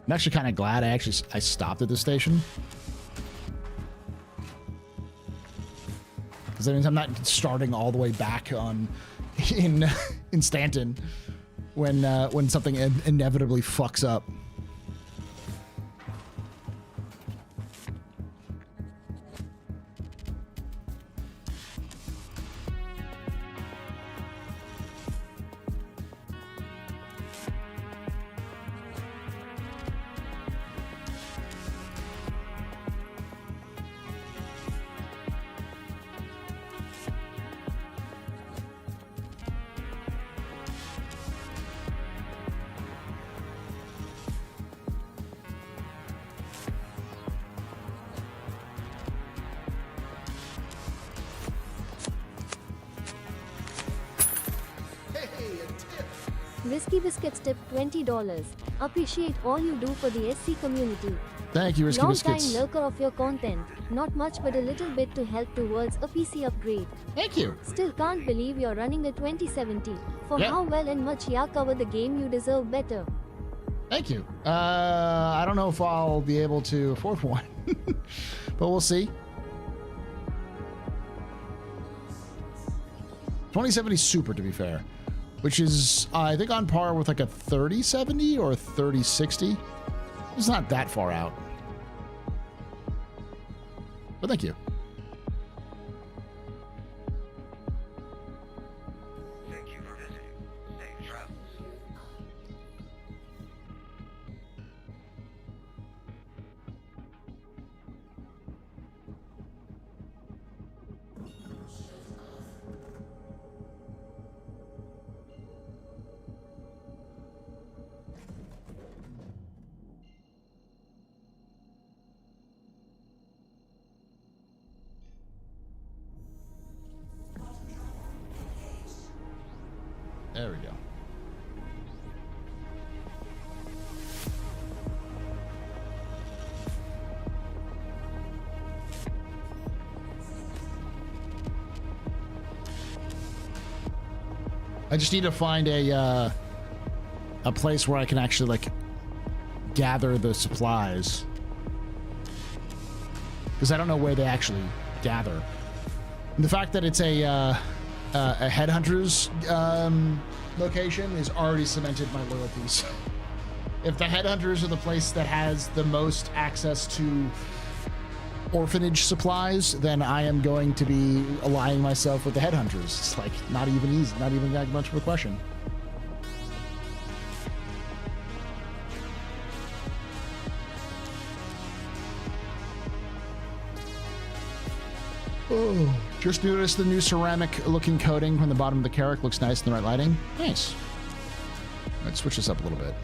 I'm actually kind of glad I stopped at this station. Because that means I'm not starting all the way back on in Stanton when something inevitably fucks up. Whiskey Biscuits tip $20. Appreciate all you do for the SC community. Thank you, Whiskey Long Biscuits. time lurker of your content. Not much but a little bit to help towards a PC upgrade. Thank you. Still can't believe you're running a 2070. For Yeah. how well and much ya cover the game, you deserve better. Thank you. I don't know if I'll be able to afford one, but we'll see. 2070 Super, to be fair, which is, I think, on par with like a 3070 or a 3060. It's not that far out. But thank you. Thank you for visiting. Safe travels. There we go. I just need to find a place where I can actually like gather the supplies, because I don't know where they actually gather. And the fact that it's a headhunter's location is already cemented my loyalties. If the headhunters are the place that has the most access to orphanage supplies, then I am going to be aligning myself with the headhunters. It's like not even easy, not even that much of a question. Oh, just noticed the new ceramic looking coating from the bottom of the Carrack looks nice in the right lighting. Nice. Let's switch this up a little bit.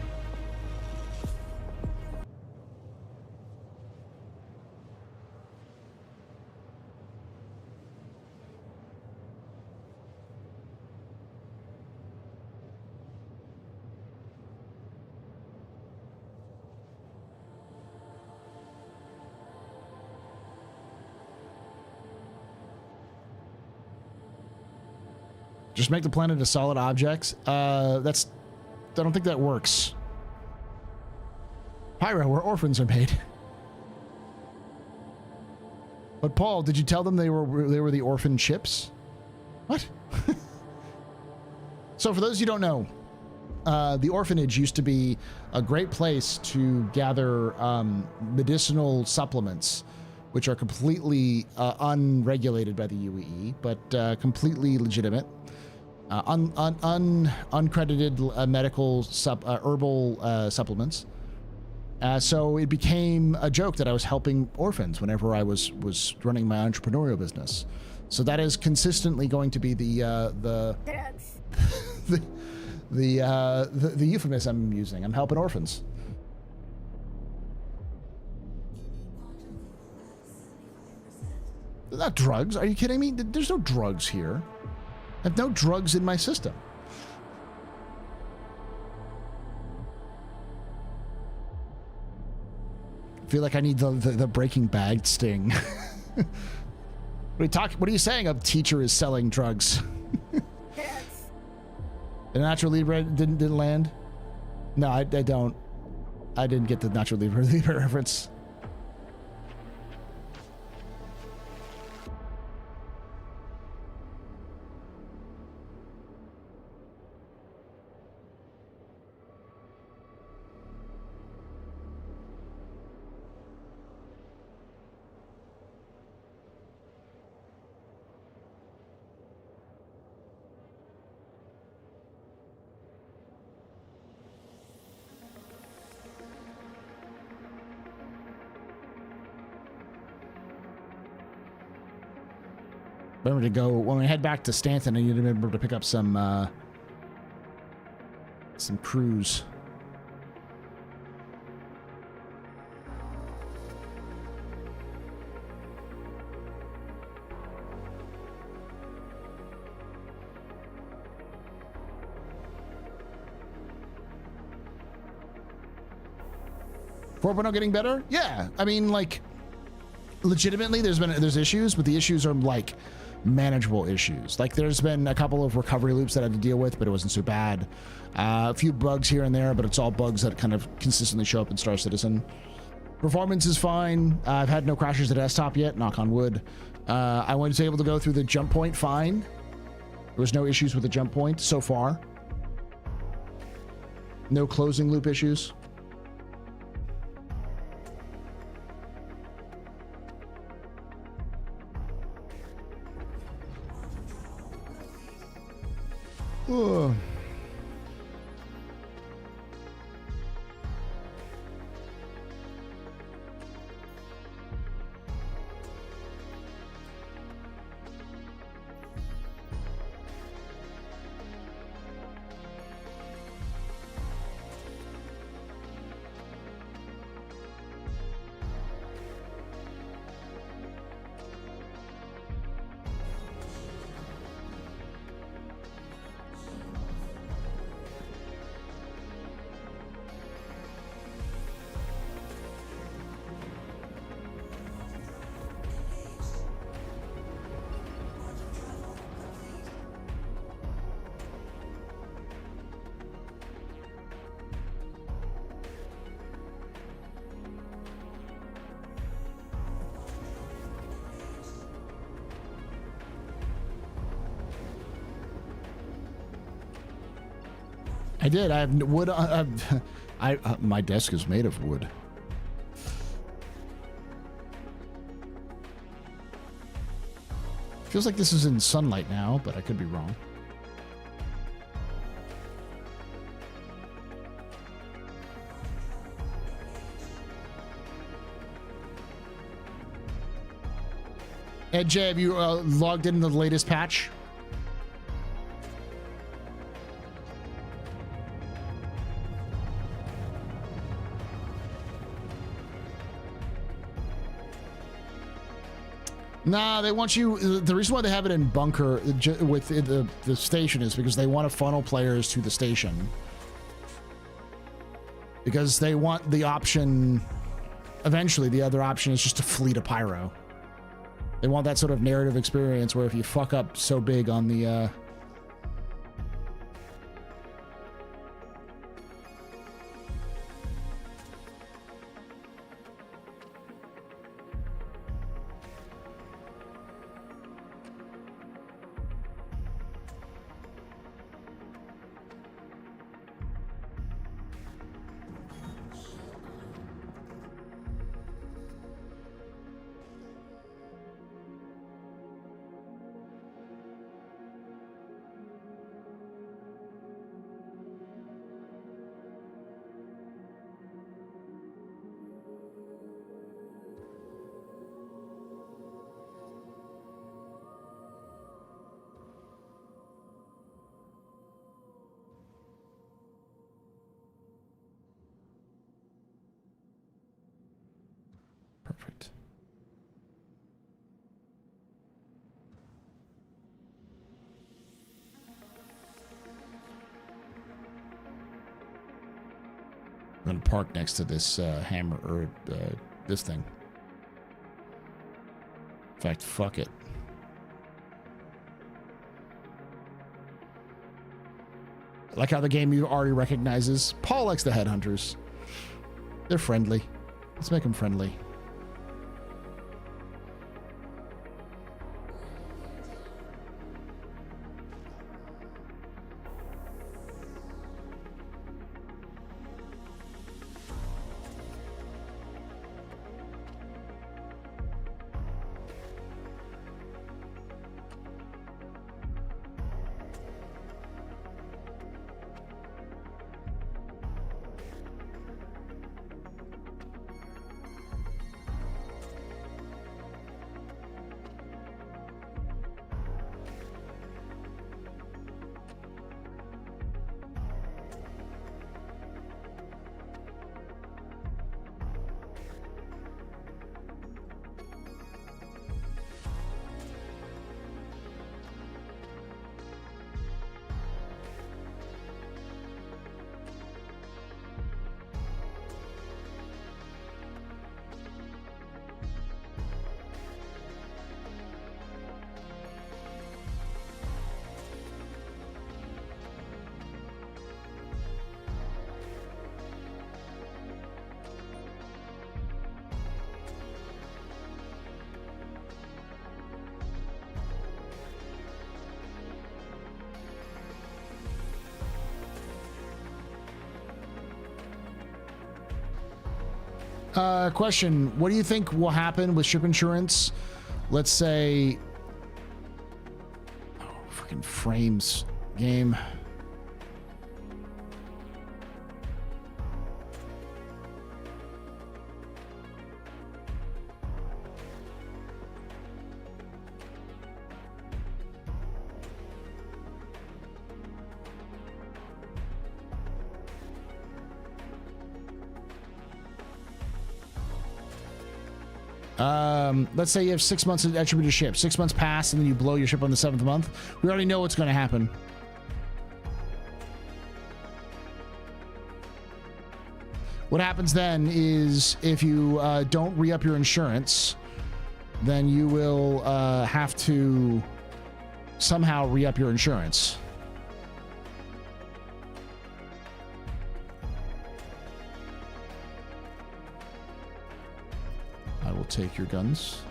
Just make the planet a solid object. I don't think that works. Pyro, where orphans are made. But Paul, did you tell them they were the orphan chips? What? So for those of you who don't know, the orphanage used to be a great place to gather medicinal supplements, which are completely unregulated by the UEE, but completely legitimate. Uncredited medical herbal supplements. So it became a joke that I was helping orphans whenever I was running my entrepreneurial business. So that is consistently going to be the euphemism I'm using. I'm helping orphans. They're not drugs. Are you kidding me? There's no drugs here. I have no drugs in my system. I feel like I need the Breaking Bad sting. What are you saying? A teacher is selling drugs. The Natural Libre didn't land? No, I don't. I didn't get the Natural Libre reference. Remember to go when we head back to Stanton. I need to remember to pick up some crews. Four getting better? Yeah, I mean, like, legitimately, there's issues, but the issues are like manageable issues. Like there's been a couple of recovery loops that I had to deal with, but it wasn't so bad. A few bugs here and there, but it's all bugs that kind of consistently show up in Star Citizen. Performance is fine. I've had no crashes at desktop yet, knock on wood. I was able to go through the jump point fine. There was no issues with the jump point so far. No closing loop issues. Ugh. I did. I have wood. My desk is made of wood. Feels like this is in sunlight now, but I could be wrong. Ed J, have you logged into the latest patch? Nah, they want you. The reason why they have it in bunker with the station is because they want to funnel players to the station. Because they want the option. Eventually, the other option is just to flee to Pyro. They want that sort of narrative experience where if you fuck up so big on the. Perfect. I'm gonna park next to this hammer or this thing. In fact, fuck it. I like how the game already recognizes Paul likes the headhunters. They're friendly. Let's make them friendly. Question, what do you think will happen with ship insurance? Let's say, oh, freaking frames game. Let's say you have 6 months of attributed ship. 6 months pass, and then you blow your ship on the 7th month. We already know what's going to happen. What happens then is if you don't re-up your insurance, then you will have to somehow re-up your insurance. I will take your guns.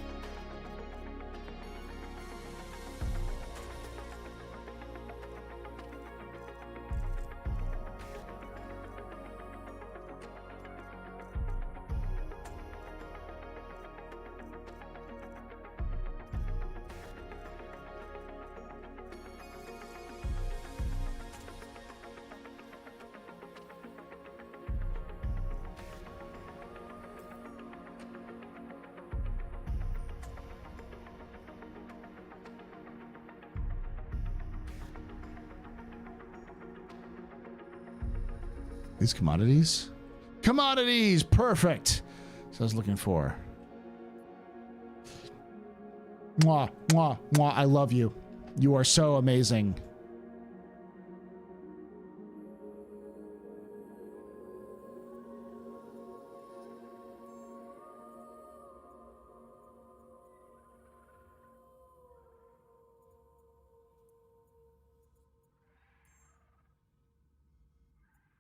These commodities? Commodities! Perfect! So I was looking for. Mwah, mwah, mwah. I love you. You are so amazing.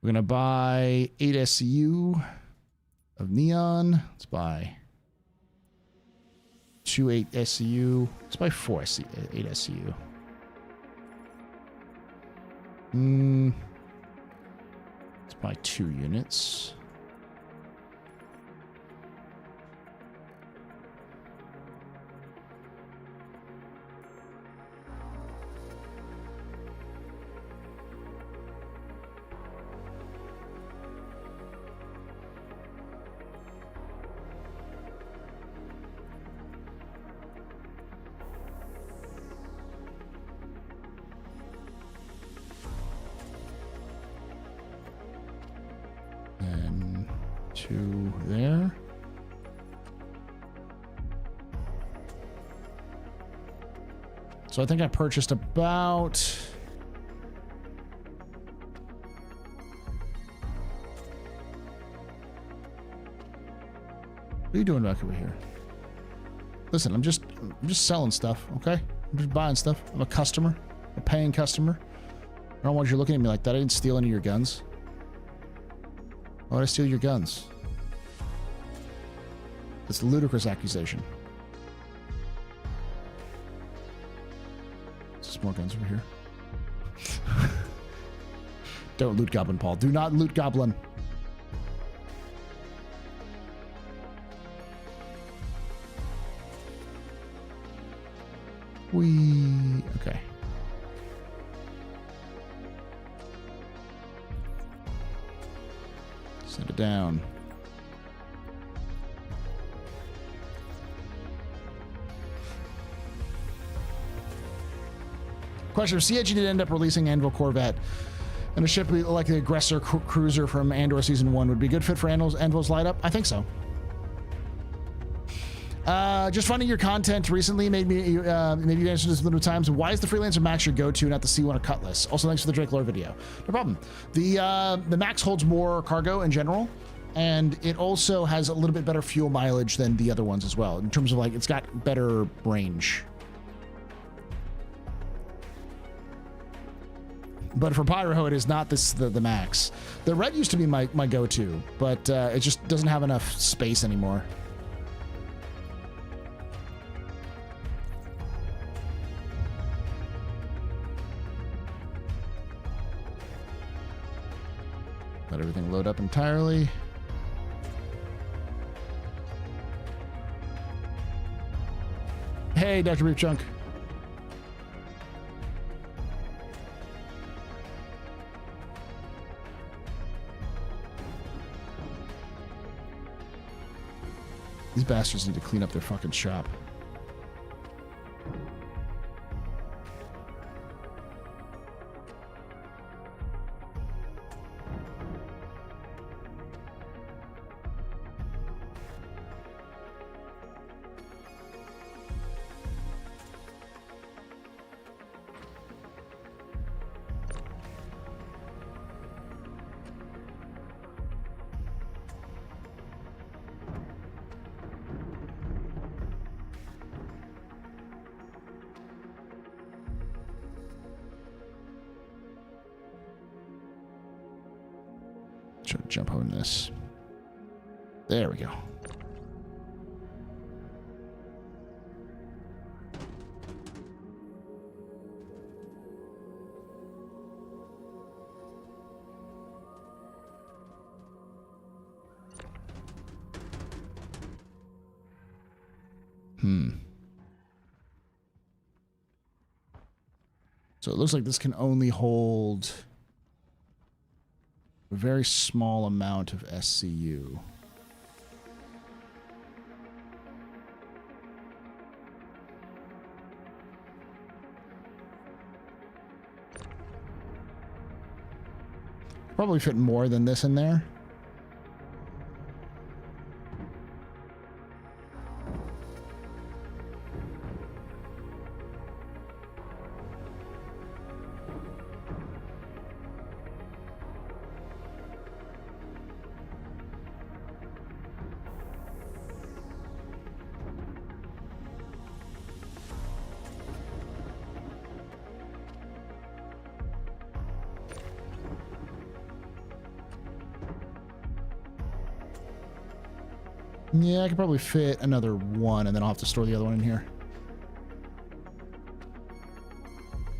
We're going to buy 8 SCU of neon. Let's buy 2 8 SCU. Let's buy 4 8 SCU. Let's buy 2 units. And 2 there. So I think I purchased about... What are you doing back over here? Listen, I'm just selling stuff, okay? I'm just buying stuff. I'm a customer, a paying customer. I don't want you looking at me like that. I didn't steal any of your guns. Why would I steal your guns? It's a ludicrous accusation. There's more guns over here. Don't loot Goblin, Paul. Do not loot Goblin. Okay. Send it down. Question: if CIG did end up releasing Anvil Corvette and a ship like the Aggressor cruiser from Andor Season 1 would be a good fit for Anvil's light up? I think so. Just finding your content recently made me maybe you answered this a little times. Why is the Freelancer Max your go-to, not the C1 or Cutlass? Also, thanks for the Drake lore video. No problem. The Max holds more cargo in general, and it also has a little bit better fuel mileage than the other ones as well. In terms of like, it's got better range. But for Pyro, it is not the Max. The Red used to be my go-to, but it just doesn't have enough space anymore. Let everything load up entirely. Hey, Dr. Brief Chunk. These bastards need to clean up their fucking shop. Try to jump on this. There we go. So it looks like this can only hold a very small amount of SCU. Probably fit more than this in there. Yeah, I could probably fit another one, and then I'll have to store the other one in here.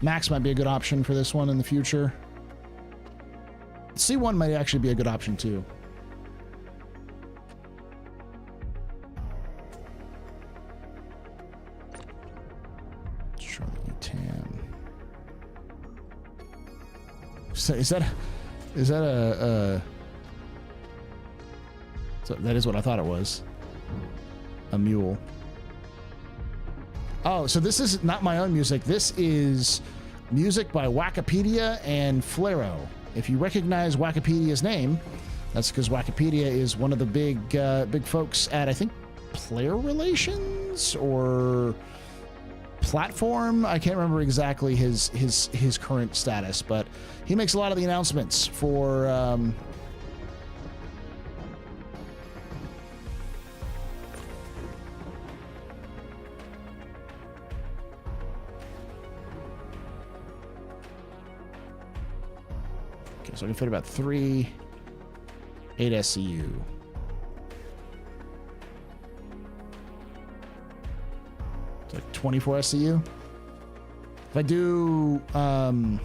Max might be a good option for this one in the future. C1 might actually be a good option too. Charlie Tan. So is that a so that is what I thought it was. A mule. Oh, so this is not my own music. This is music by Wikipedia and Flaro. If you recognize Wikipedia's name, that's because Wikipedia is one of the big folks at, I think, Player Relations or platform. I can't remember exactly his current status, but he makes a lot of the announcements for okay, so I can fit about 8 SCU. It's like 24 SCU. If I do 8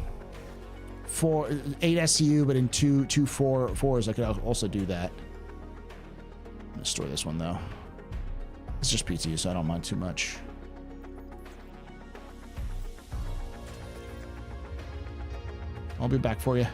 SCU, but in two 4s, I could also do that. I'm gonna store this one though. It's just PTU, so I don't mind too much. I'll be back for you.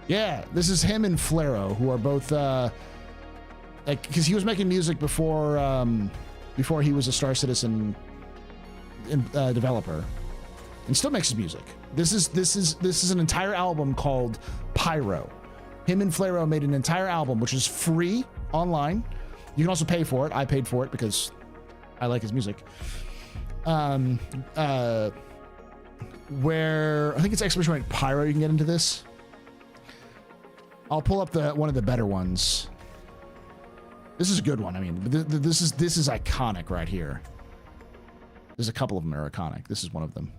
Yeah, this is him and Flaro, who are both like, because he was making music before he was a Star Citizen developer, and still makes his music. This is an entire album called Pyro. Him and Flaro made an entire album, which is free online. You can also pay for it. I paid for it because I like his music. Where I think it's Expedition Point Pyro. You can get into this. I'll pull up one of the better ones. This is a good one. I mean, this is iconic right here. There's a couple of them that are iconic. This is one of them.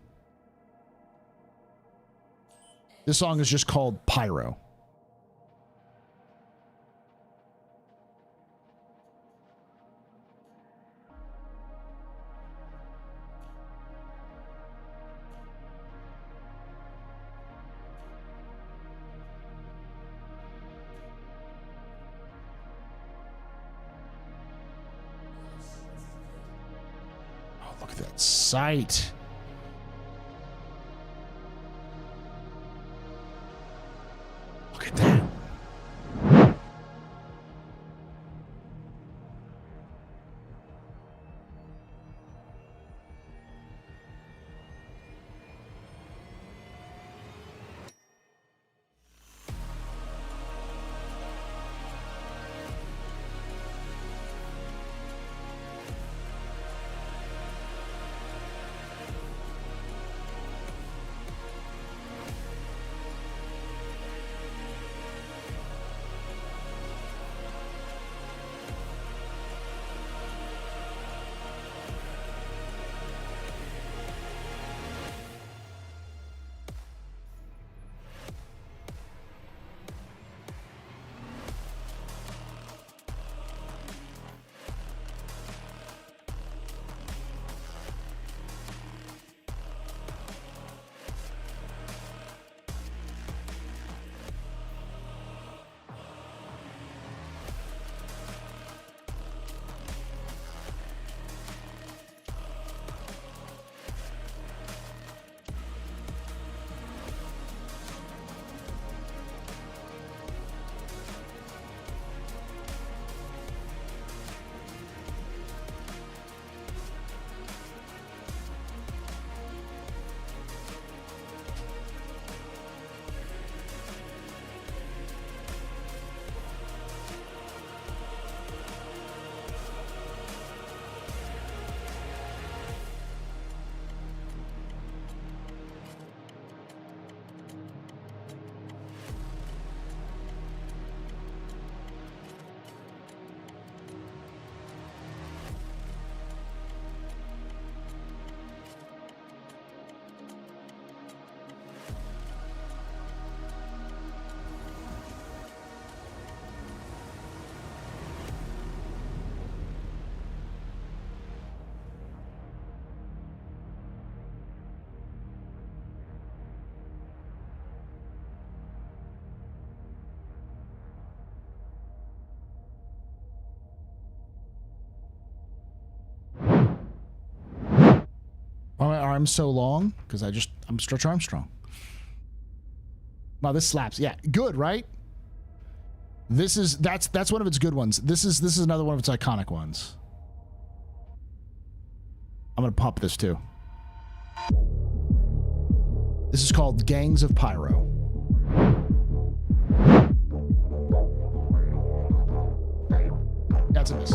This song is just called Pyro. Look at that sight. Look at that. Why are my arms so long? Because I'm Stretch Armstrong. Wow, this slaps. Yeah, good, right? That's one of its good ones. This is another one of its iconic ones. I'm gonna pop this too. This is called Gangs of Pyro. That's a miss.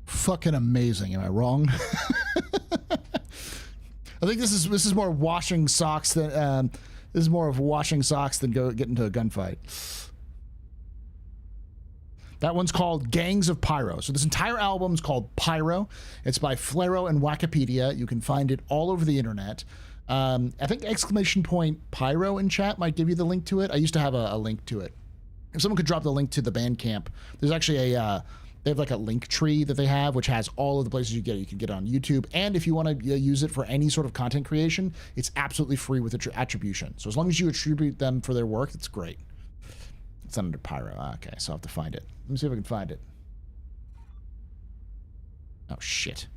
Fucking amazing. Am I wrong? I think this is more washing socks than this is more of washing socks than get into a gunfight. That one's called Gangs of Pyro. So this entire album's called Pyro. It's by Flaro and Wikipedia. You can find it all over the internet. I think exclamation point Pyro in chat might give you the link to it. I used to have a link to it. If someone could drop the link to the Bandcamp, there's actually a they have like a link tree that they have, which has all of the places you get it. You can get it on YouTube. And if you want to use it for any sort of content creation, it's absolutely free with attribution. So as long as you attribute them for their work, it's great. It's under Pyro. Okay, so I'll have to find it. Let me see if I can find it. Oh, shit.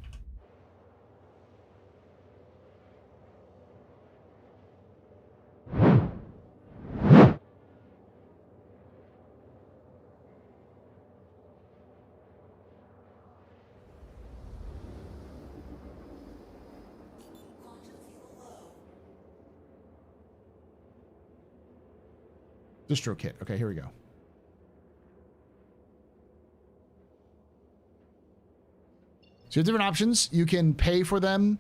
Distro kit. Okay, here we go. So you have different options. You can pay for them.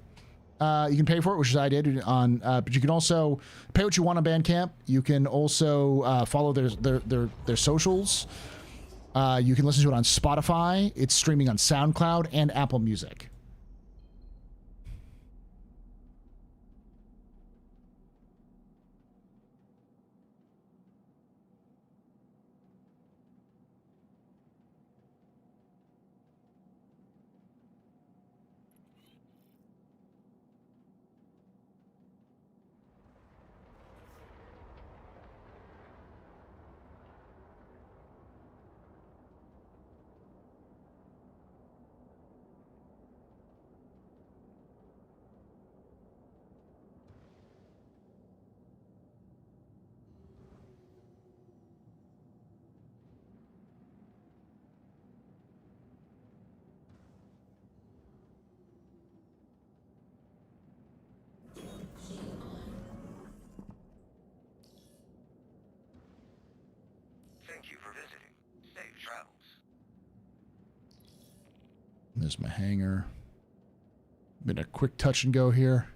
You can pay for it, which is I did on. But you can also pay what you want on Bandcamp. You can also follow their socials. You can listen to it on Spotify. It's streaming on SoundCloud and Apple Music. There's my hangar. Been a quick touch and go here.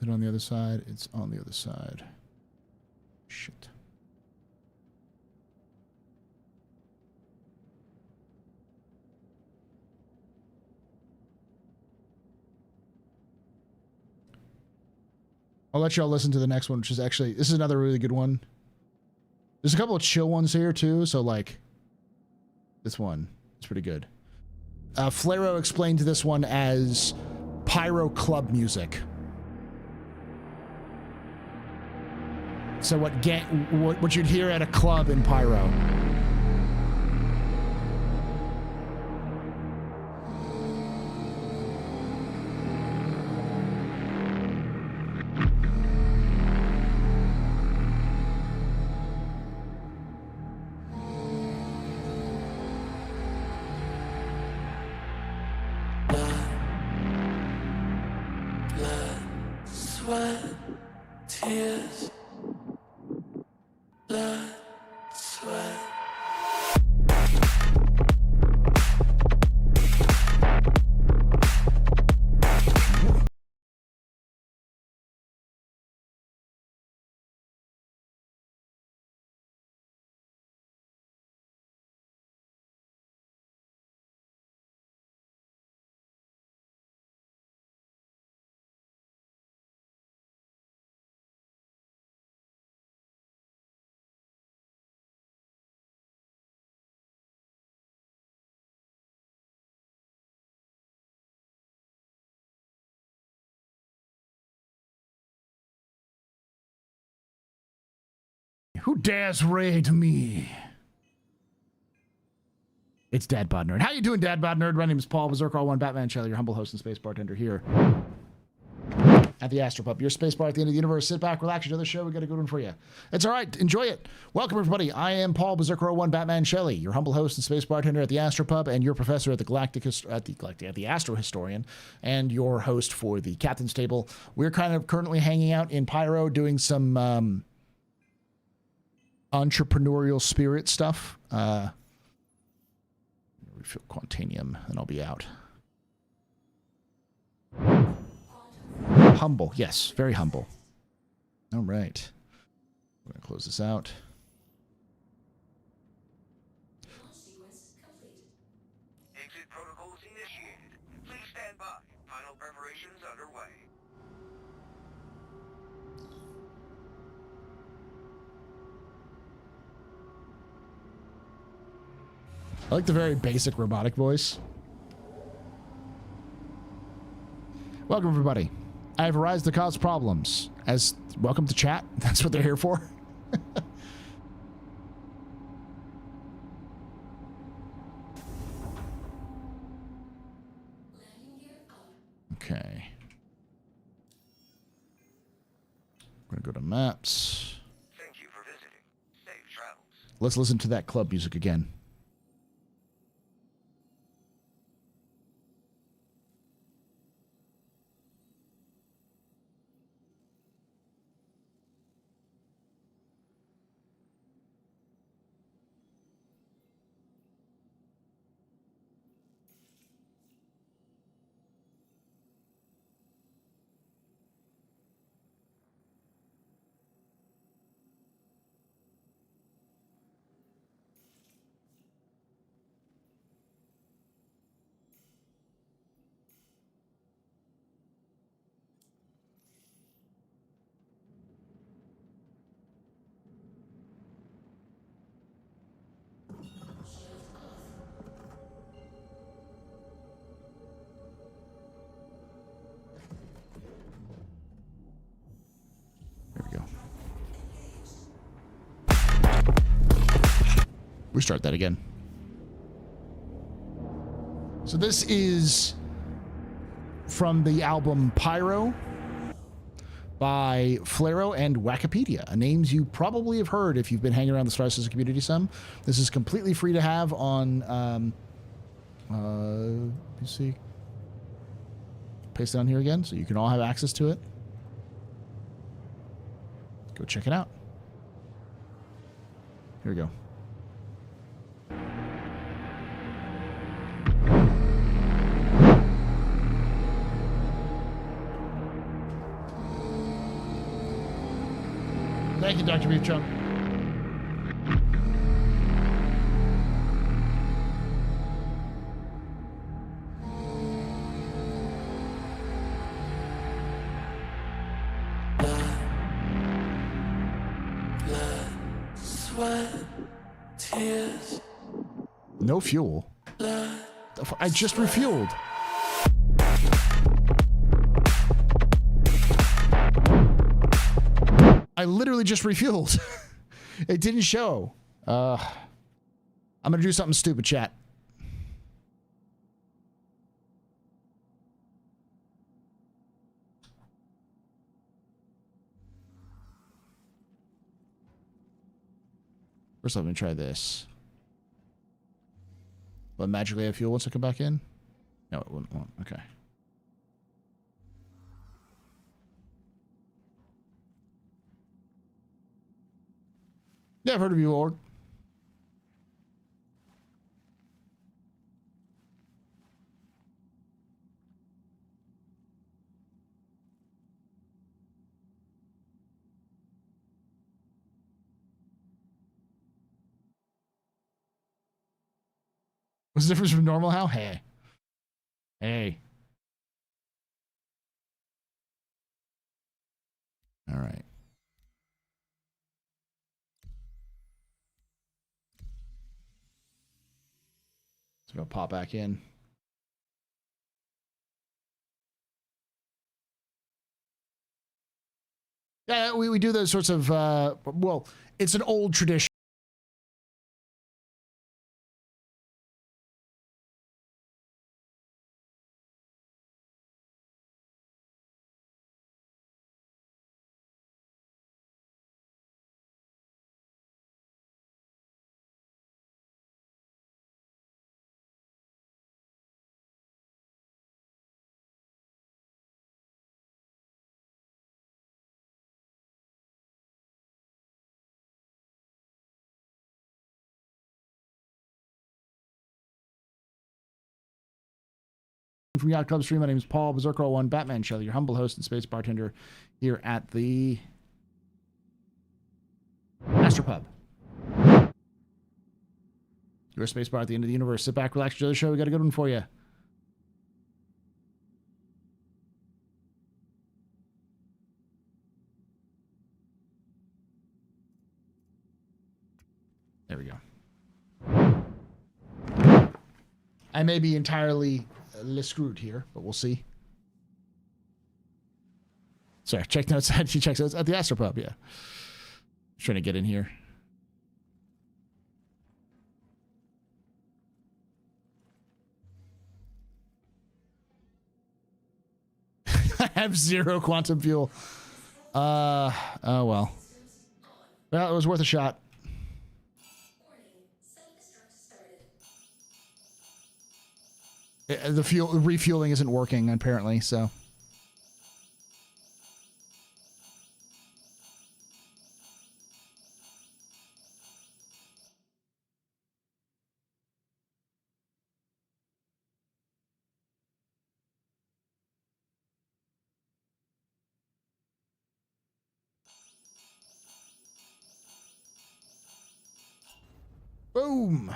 Is it on the other side? It's on the other side. Shit. I'll let y'all listen to the next one, which is actually, this is another really good one. There's a couple of chill ones here too, so like this one is pretty good. Flaro explained this one as pyro club music. So what you'd hear at a club in Pyro. Who dares raid me? It's Dad Bod Nerd. How you doing, Dad Bod Nerd? My name is Paul Berserker, one Batman Shelley, your humble host and space bartender here at the Astro Pub, your space bar at the end of the universe. Sit back, relax, enjoy the show. We got a good one for you. It's all right. Enjoy it. Welcome, everybody. I am Paul Berserker, one Batman Shelley, your humble host and space bartender at the Astro Pub, and your professor at the Astro Historian, and your host for the Captain's Table. We're kind of currently hanging out in Pyro, doing some entrepreneurial spirit stuff. Refill Quantanium, and I'll be out. Humble, yes, very humble. All right, we're gonna close this out. Exit protocols initiated. Please stand by. Final preparations underway. I like the very basic robotic voice. Welcome, everybody. I have arisen to cause problems. Welcome to chat. That's what they're here for. Okay. We're gonna go to maps. Thank you for visiting. Safe travels. Let's listen to that club music again. Restart that again. So this is from the album Pyro by Flaro and Wikipedia, names you probably have heard if you've been hanging around the Star Citizen community some. This is completely free to have on, you see, paste it on here again so you can all have access to it. Go check it out. Here we go. Thank you, Dr. Beef Chunk. No fuel. I just refueled. I literally just refueled. It didn't show. I'm gonna do something stupid, chat. First, let me try this. Will it magically have fuel once I come back in? No, it won't. Okay. Yeah, I've heard of you, Lord. What's the difference from normal how? Hey. Hey. All right. So we'll pop back in. Yeah, we do those sorts of, well, it's an old tradition. From Yacht Club Stream, my name is Paul Berserker 1 Batman Shelley, your humble host and space bartender here at the Astro Pub. Your space bar at the end of the universe. Sit back, relax, enjoy the show. We got a good one for you. There we go. I may be entirely screwed here, but we'll see. Sorry, check notes. She checks notes at the Astro Pub. Yeah, trying to get in here. I have 0 quantum fuel. Oh well. Well, it was worth a shot. The refueling isn't working apparently, so. Boom.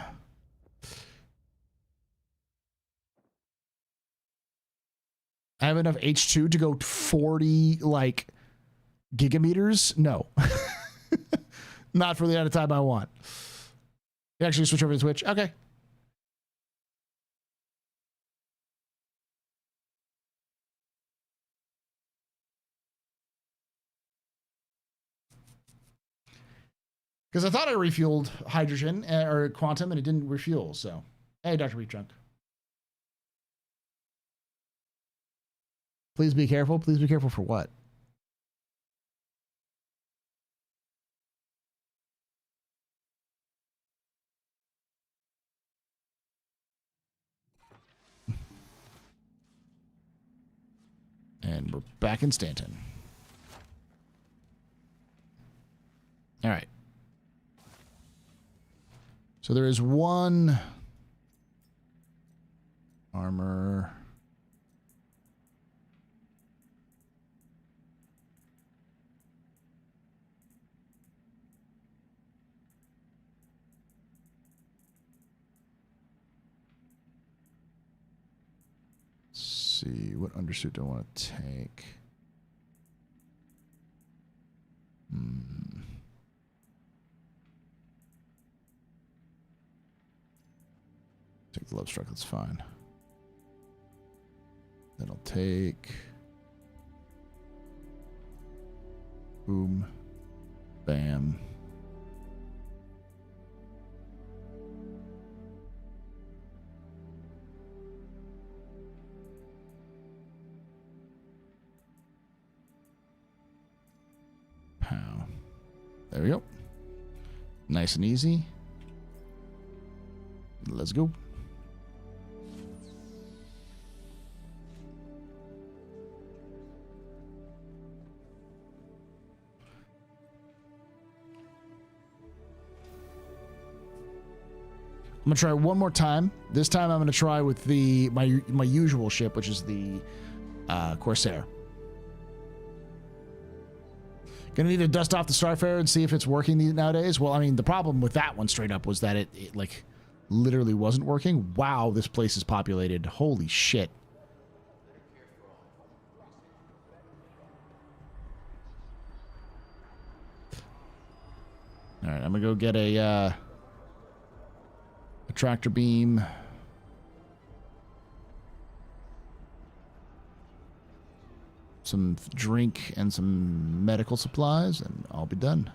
I have enough H2 to go 40 like gigameters? No. Not for the amount of time I want. You actually switch over to Twitch? Okay. Because I thought I refueled hydrogen or quantum and it didn't refuel, so. Hey, Dr. Wheat Drunk. Please be careful. Please be careful for what? And we're back in Stanton. All right. So there is one armor. Let's see, what undersuit do I want to take? Take the love struck, that's fine. Then I'll take... Boom. Bam. Pow. There we go. Nice and easy. Let's go. I'm gonna try one more time. This time I'm gonna try with my usual ship, which is the Corsair. Gonna need to dust off the Starfarer and see if it's working nowadays. Well, I mean, the problem with that one straight up was that it like literally wasn't working. Wow, this place is populated. Holy shit. All right, I'm gonna go get a tractor beam. Some drink and some medical supplies, and I'll be done.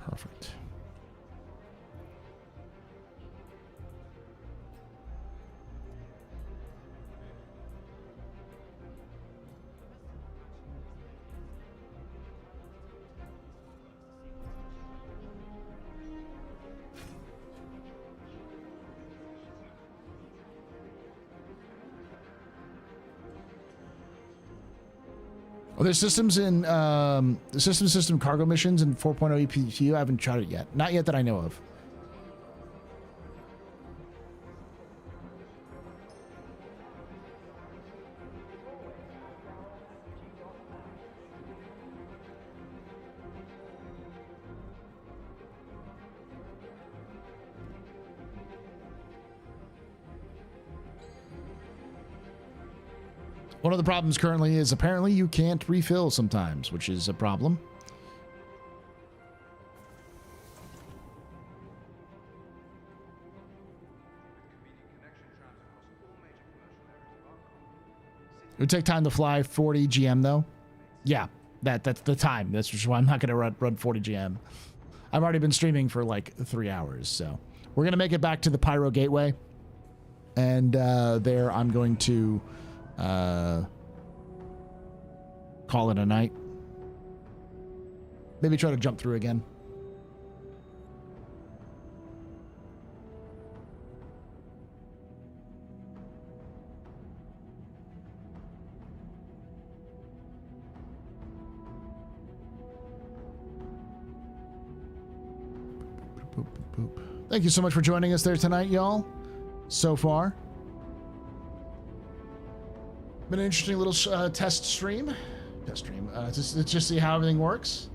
Perfect. Well, there's systems in the system cargo missions in 4.0 EPU. I haven't tried it yet. Not yet that I know of. One of the problems currently is apparently you can't refill sometimes, which is a problem. It would take time to fly 40 GM though. Yeah, that's the time. That's just why I'm not going to run 40 GM. I've already been streaming for like 3 hours, so we're going to make it back to the Pyro Gateway, and there I'm going to call it a night. Maybe try to jump through again. Thank you so much for joining us there tonight, y'all. So far, been an interesting little test stream. Just see how everything works.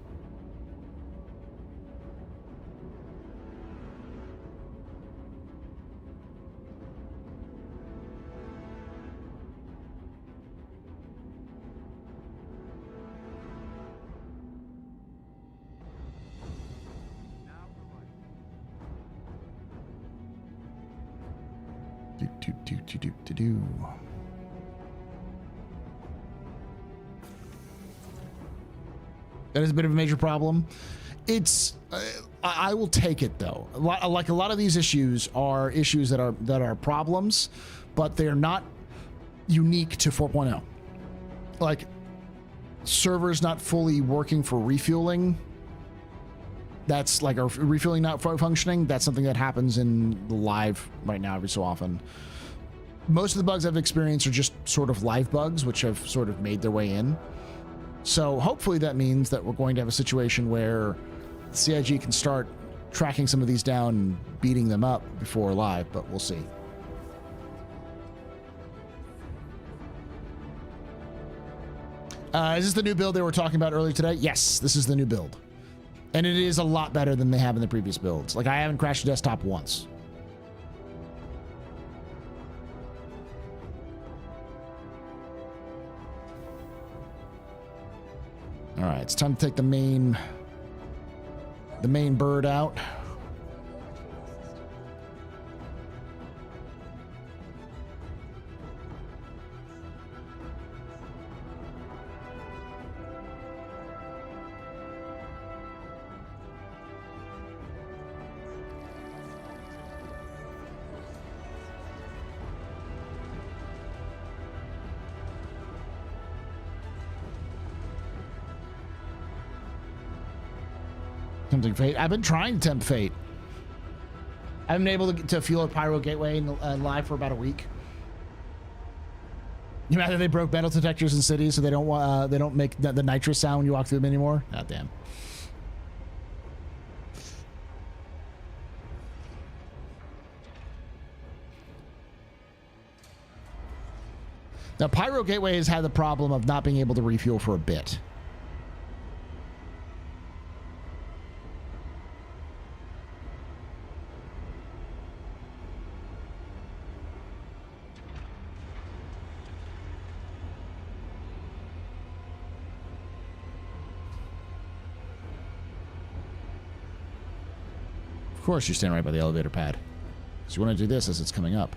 Do. That is a bit of a major problem. It's I will take it though. Like a lot of these issues are issues that are problems, but they're not unique to 4.0. Like servers not fully working for refueling. That's like our refueling not functioning. That's something that happens in the live right now every so often. Most of the bugs I've experienced are just sort of live bugs, which have sort of made their way in. So hopefully that means that we're going to have a situation where CIG can start tracking some of these down and beating them up before live, but we'll see. Is this the new build they were talking about earlier today? Yes, this is the new build. And it is a lot better than they have in the previous builds. Like, I haven't crashed a desktop once. All right, it's time to take the main bird out. Tempting fate. I've been trying to tempt fate. I haven't been able to fuel a pyro gateway in live for about a week. You know, they broke metal detectors in cities, so they don't make the nitrous sound when you walk through them anymore. God damn. Now, pyro gateway has had the problem of not being able to refuel for a bit. Of course you stand right by the elevator pad. So you want to do this as it's coming up.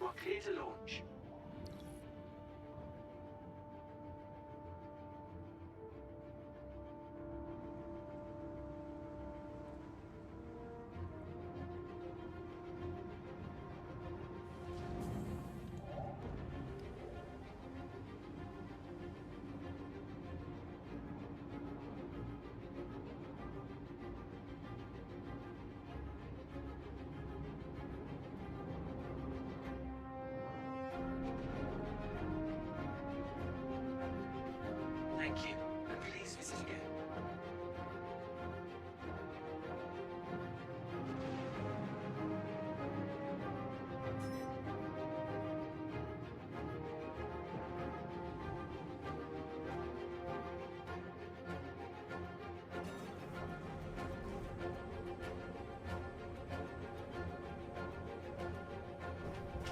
We're clear to launch. Thank you, and please visit again.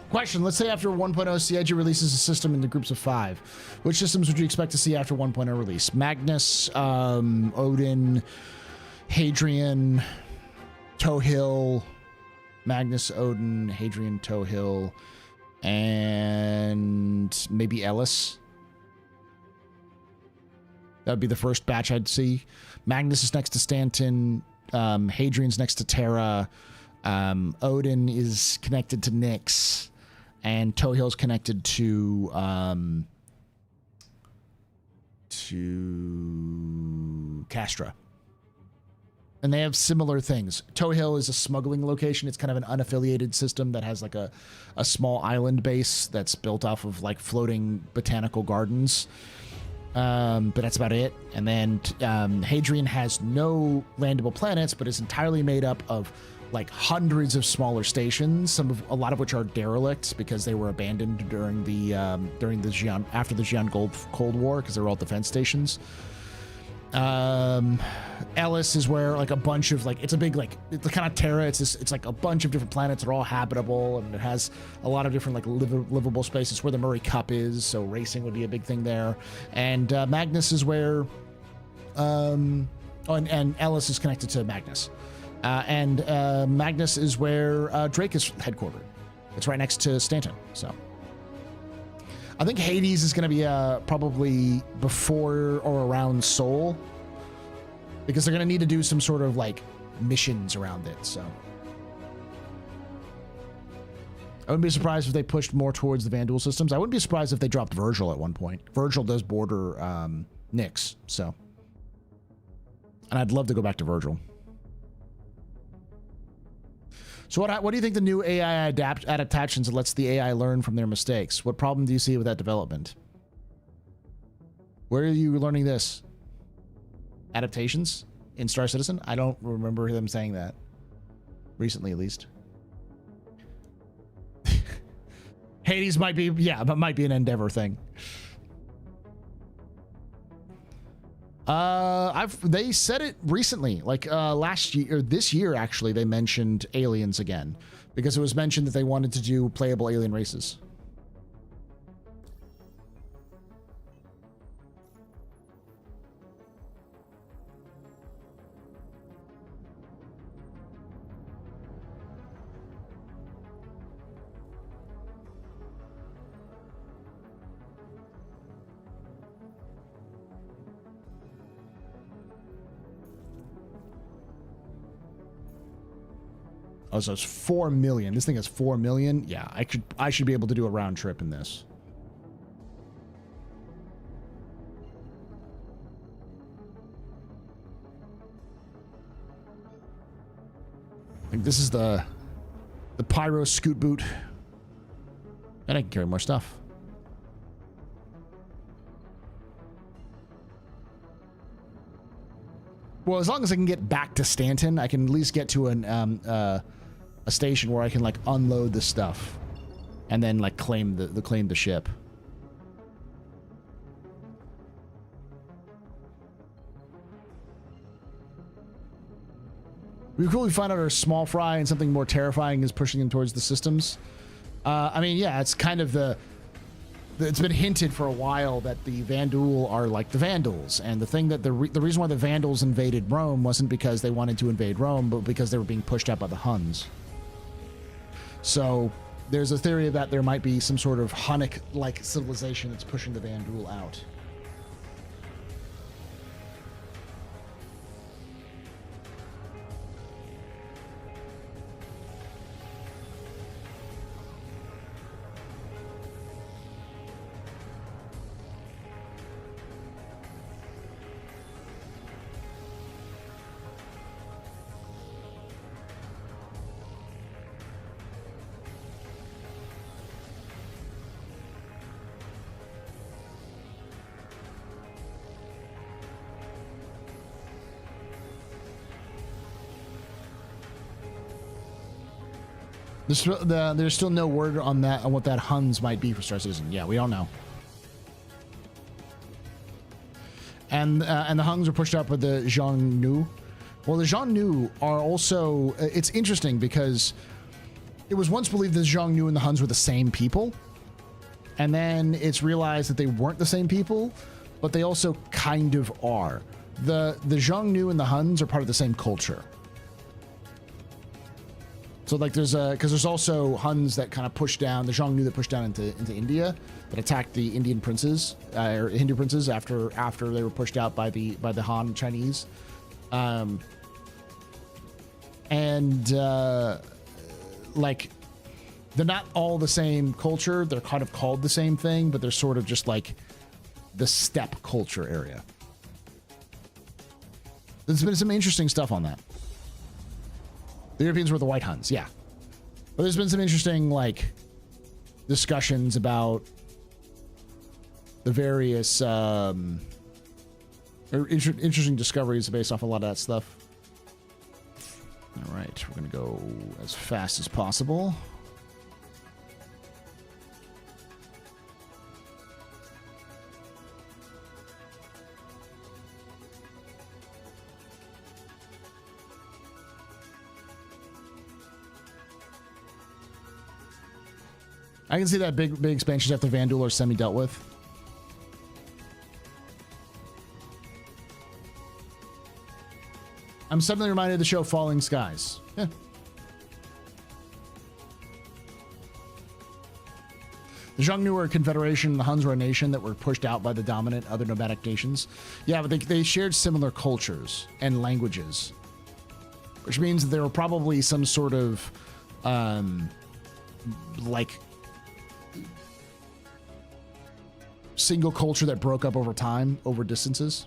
Question, let's say after 1.0 CIG releases a system into groups of 5. Which systems would you expect to see after 1.0 release? Magnus, Odin, Hadrian, Towhill, Magnus, Odin, Hadrian, Towhill, and maybe Ellis. That would be the first batch I'd see. Magnus is next to Stanton. Hadrian's next to Terra. Odin is connected to Nyx. And Tohill's connected to Castra. And they have similar things. Tohill is a smuggling location. It's kind of an unaffiliated system that has like a small island base that's built off of like floating botanical gardens. But that's about it. And then Hadrian has no landable planets, but is entirely made up of like hundreds of smaller stations. A lot of which are derelicts because they were abandoned during the after the Xi'an Cold War because they were all defense stations. Ellis is where like a bunch of like, it's a big like, it's kind of Terra. It's like a bunch of different planets that are all habitable, and it has a lot of different like livable spaces. Where the Murray Cup is, so racing would be a big thing there. And Magnus is where and Ellis is connected to Magnus. And Magnus is where Drake is headquartered. It's right next to Stanton. So I think Hades is going to be probably before or around Seoul, because they're going to need to do some sort of like missions around it. So I wouldn't be surprised if they pushed more towards the Vanduul systems. I wouldn't be surprised if they dropped Virgil at one point. Virgil does border Nyx, so, and I'd love to go back to Virgil. So what do you think the new AI adaptations that lets the AI learn from their mistakes? What problem do you see with that development? Where are you learning this? Adaptations in Star Citizen? I don't remember them saying that. Recently, at least. Hades might be, yeah, but might be an Endeavor thing. They said it recently, like last year or this year actually. They mentioned aliens again because it was mentioned that they wanted to do playable alien races. Oh, so it's 4 million. This thing has 4 million. Yeah, I should be able to do a round trip in this. I think this is the Pyro scoot boot. And I can carry more stuff. Well, as long as I can get back to Stanton, I can at least get to a station where I can like unload the stuff and then like claim the ship. We cool. We find out our small fry and something more terrifying is pushing them towards the systems. I mean, yeah, it's kind of it's been hinted for a while that the Vanduul are like the Vandals, and the thing that the reason why the Vandals invaded Rome wasn't because they wanted to invade Rome, but because they were being pushed out by the Huns. So there's a theory that there might be some sort of Hunnic-like civilization that's pushing the Vanduul out. There's still no word on what that Huns might be for Star Citizen. Yeah, we don't know. And the Huns are pushed up with the Xiongnu. Well, the Xiongnu are also. It's interesting because it was once believed that the Xiongnu and the Huns were the same people, and then it's realized that they weren't the same people, but they also kind of are. The Xiongnu and the Huns are part of the same culture. So like there's because there's also Huns that kind of push down the Xiongnu that pushed down into India that attacked the Indian princes or Hindu princes after they were pushed out by the Han Chinese, like they're not all the same culture. They're kind of called the same thing, but they're sort of just like the steppe culture area. There's been some interesting stuff on that. The Europeans were the White Huns, yeah. But there's been some interesting, like, discussions about the various, interesting discoveries based off a lot of that stuff. All right, we're going to go as fast as possible. I can see that big expansions after Vandal are semi-dealt with. I'm suddenly reminded of the show Falling Skies. Yeah. The Xiongnu were a confederation, the Huns were a nation that were pushed out by the dominant other nomadic nations. Yeah, but they shared similar cultures and languages, which means that there were probably some sort of, like, single culture that broke up over time, over distances.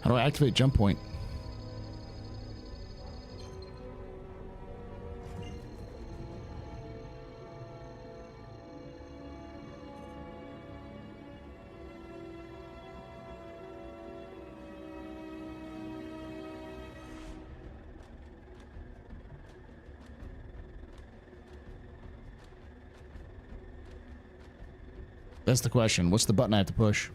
How do I activate jump point? That's the question. What's the button I have to push?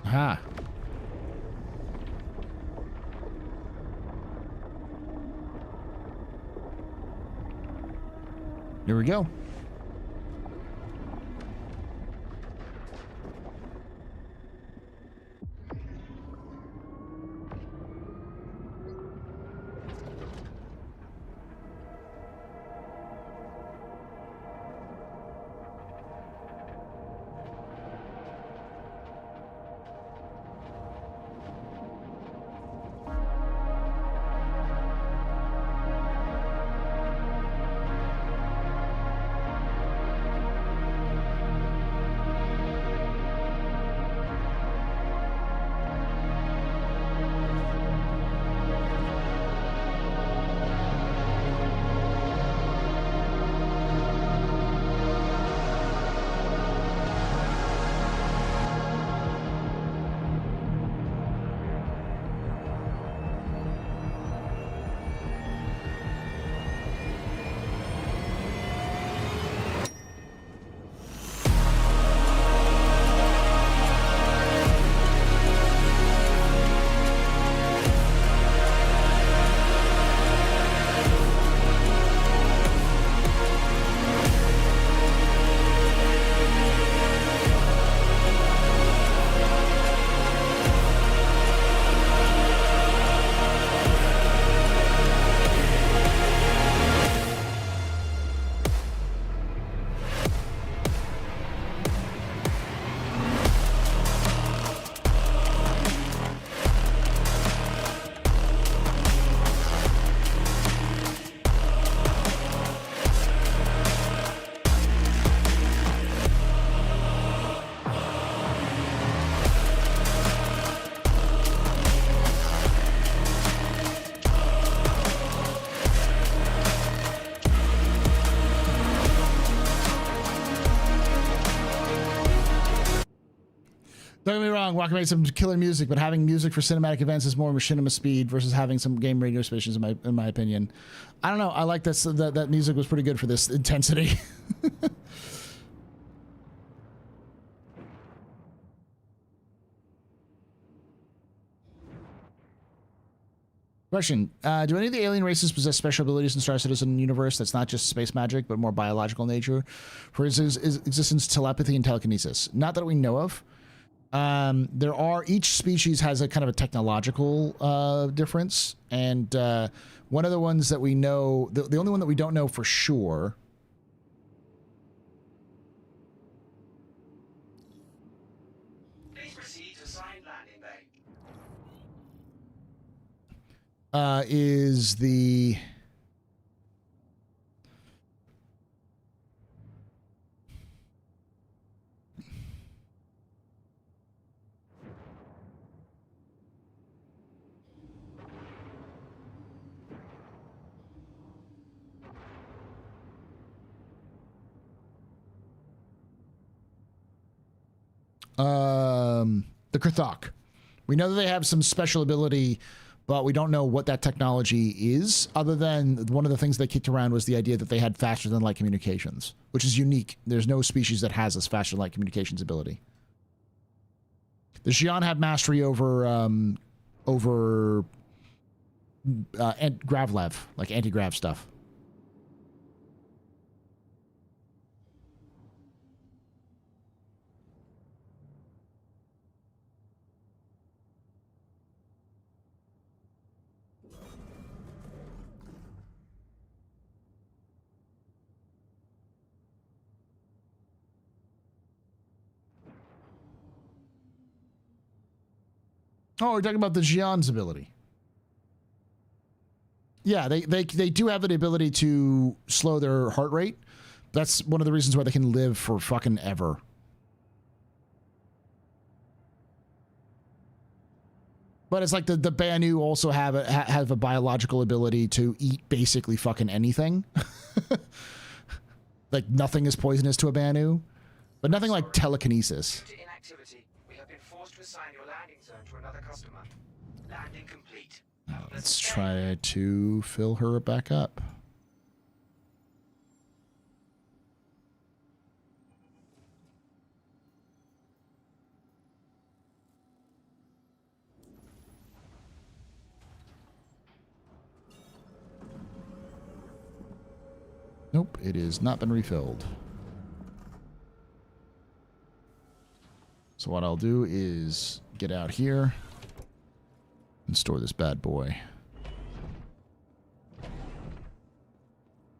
Aha. Here we go. Young, Walker made some killer music, but having music for cinematic events is more machinima speed versus having some game radio stations, in my opinion. I don't know. I like this. That music was pretty good for this intensity. Question. Do any of the alien races possess special abilities in Star Citizen universe that's not just space magic, but more biological nature? For instance, existence, telepathy, and telekinesis? Not that we know of. There are, each species has a kind of a technological difference. And one of the ones that we know, the only one that we don't know for sure... Please proceed to assigned landing bay. Is the Krthok. We know that they have some special ability, but we don't know what that technology is, other than one of the things they kicked around was the idea that they had faster than light communications, which is unique. There's no species that has this faster than light communications ability. The Xi'an have mastery over Gravlev, like anti-grav stuff. Oh, we're talking about the Xi'an's ability. Yeah, they do have the ability to slow their heart rate. That's one of the reasons why they can live for fucking ever. But it's like the Banu also have a biological ability to eat basically fucking anything. Like nothing is poisonous to a Banu, but nothing like telekinesis. Due to inactivity, we have been forced to assign your landing zone to another customer. Landing complete. Let's try to fill her back up. Nope, it has not been refilled. So what I'll do is get out here and store this bad boy.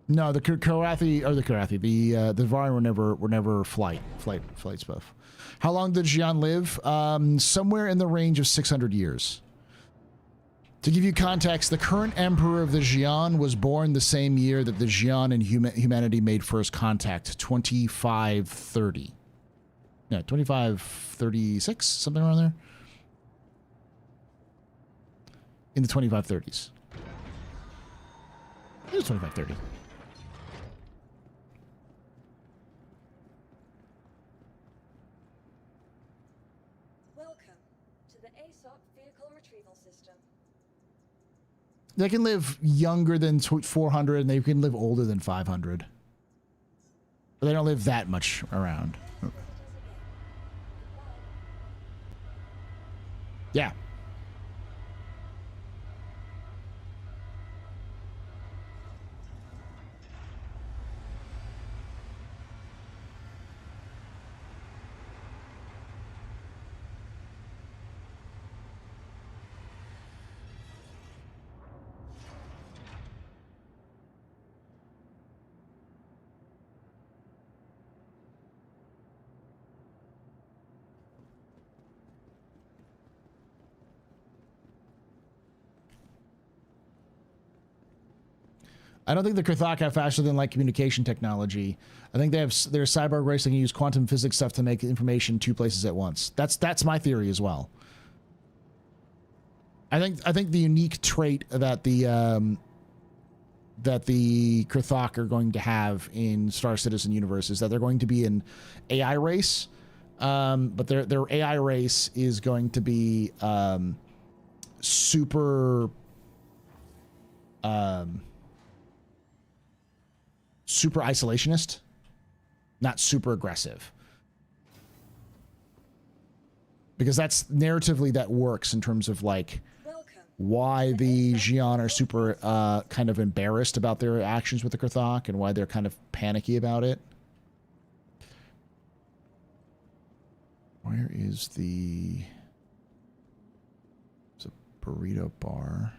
No, the Karathi or the Vari were never flight stuff. How long did Xi'an live? Somewhere in the range of 600 years. To give you context, the current emperor of the Xi'an was born the same year that the Xi'an and humanity made first contact, 2530. Yeah, 2536, something around there. In the 2530s. It was 2530. Welcome to the ASOP vehicle retrieval system. They can live younger than 400, and they can live older than 500. But they don't live that much around. Yeah. I don't think the Krthok have faster than light communication technology. I think they have their cyborg race that can use quantum physics stuff to make information two places at once. That's my theory as well. I think the unique trait that the Krthok are going to have in Star Citizen universe is that they're going to be an AI race But their AI race is going to be super super isolationist, not super aggressive. Because that's narratively that works in terms of like why the Xi'an are super kind of embarrassed about their actions with the Krthok and why they're kind of panicky about it. Where is the... It's a burrito bar.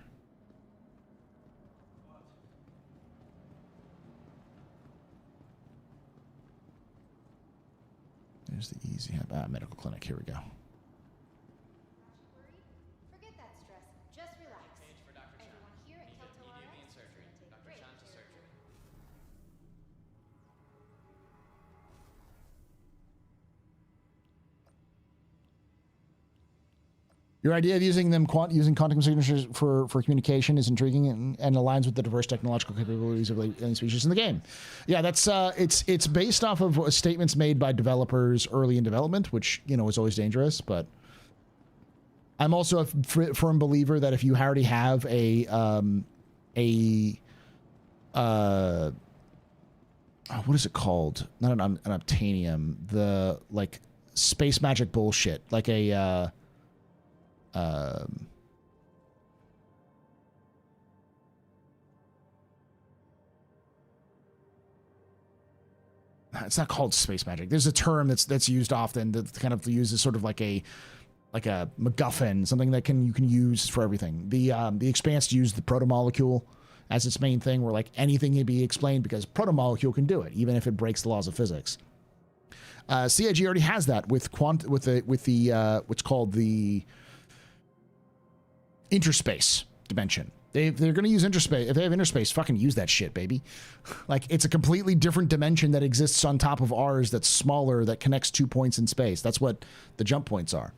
There's the easy medical clinic. Here we go. Forget that stress. Just relax. Page for Dr. Chan. Everyone here at Kelto RX surgery. Dr. Chan to surgery. Your idea of using them using quantum signatures for communication is intriguing and aligns with the diverse technological capabilities of alien species in the game. Yeah, that's it's based off of statements made by developers early in development, which you know is always dangerous. But I'm also a firm believer that if you already have what is it called? Not an obtanium, the like space magic bullshit, like a it's not called space magic. There's a term that's used often that kind of uses sort of like a MacGuffin, something that you can use for everything. The Expanse used the protomolecule as its main thing, where like anything can be explained because protomolecule can do it, even if it breaks the laws of physics. CIG already has that with the what's called the interspace dimension. They're going to use interspace. If they have interspace, fucking use that shit, baby. Like, it's a completely different dimension that exists on top of ours that's smaller, that connects 2 points in space. That's what the jump points are.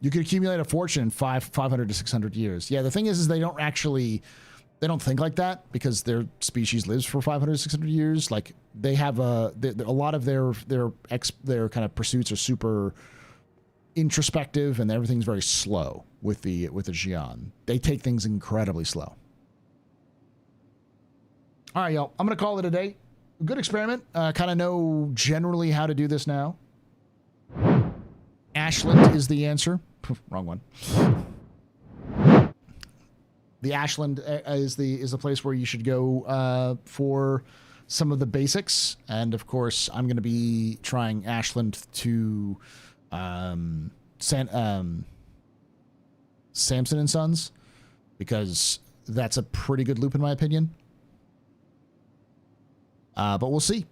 You could accumulate a fortune in 500 to 600 years. Yeah, the thing is they don't actually... They don't think like that because their species lives for 500, 600 years. Like they have a lot of their kind of pursuits are super introspective and everything's very slow with the Xi'an. They take things incredibly slow. All right, y'all. I'm going to call it a day. Good experiment. Kind of know generally how to do this now. Ashland is the answer. Wrong one. The Ashland is the place where you should go for some of the basics, and of course, I'm going to be trying Ashland to Samson and Sons because that's a pretty good loop in my opinion. But we'll see.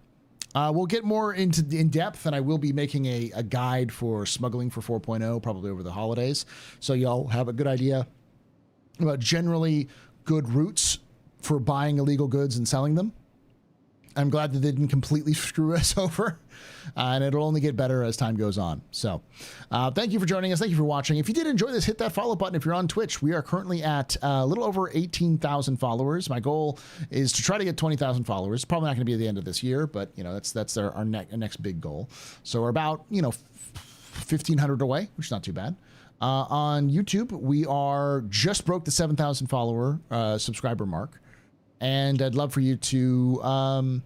We'll get more in depth, and I will be making a guide for smuggling for 4.0 probably over the holidays, so y'all have a good idea about generally good routes for buying illegal goods and selling them. I'm glad that they didn't completely screw us over, and it'll only get better as time goes on. So thank you for joining us. Thank you for watching. If you did enjoy this, hit that follow button. If you're on Twitch, we are currently at a little over 18,000 followers. My goal is to try to get 20,000 followers. Probably not going to be at the end of this year, but you know that's our next big goal. So we're about 1,500 away, which is not too bad. On YouTube, we are just broke the 7,000 follower subscriber mark, and I'd love for you to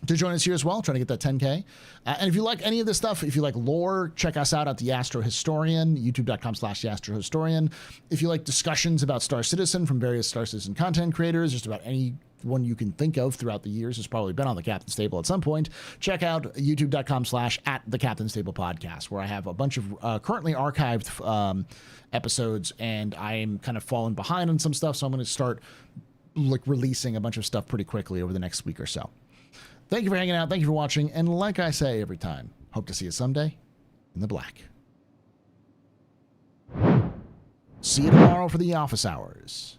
join us here as well, trying to get that 10K. And if you like any of this stuff, if you like lore, check us out at The Astro Historian, youtube.com/TheAstroHistorian. If you like discussions about Star Citizen from various Star Citizen content creators, just about any one you can think of throughout the years has probably been on the Captain's Table at some point, check out youtube.com/@TheCaptain'sTablePodcast, where I have a bunch of currently archived episodes, and I'm kind of falling behind on some stuff, so I'm going to start releasing a bunch of stuff pretty quickly over the next week or so. Thank you for hanging out. Thank you for watching. And like I say every time, hope to see you someday in the black. See you tomorrow for the office hours.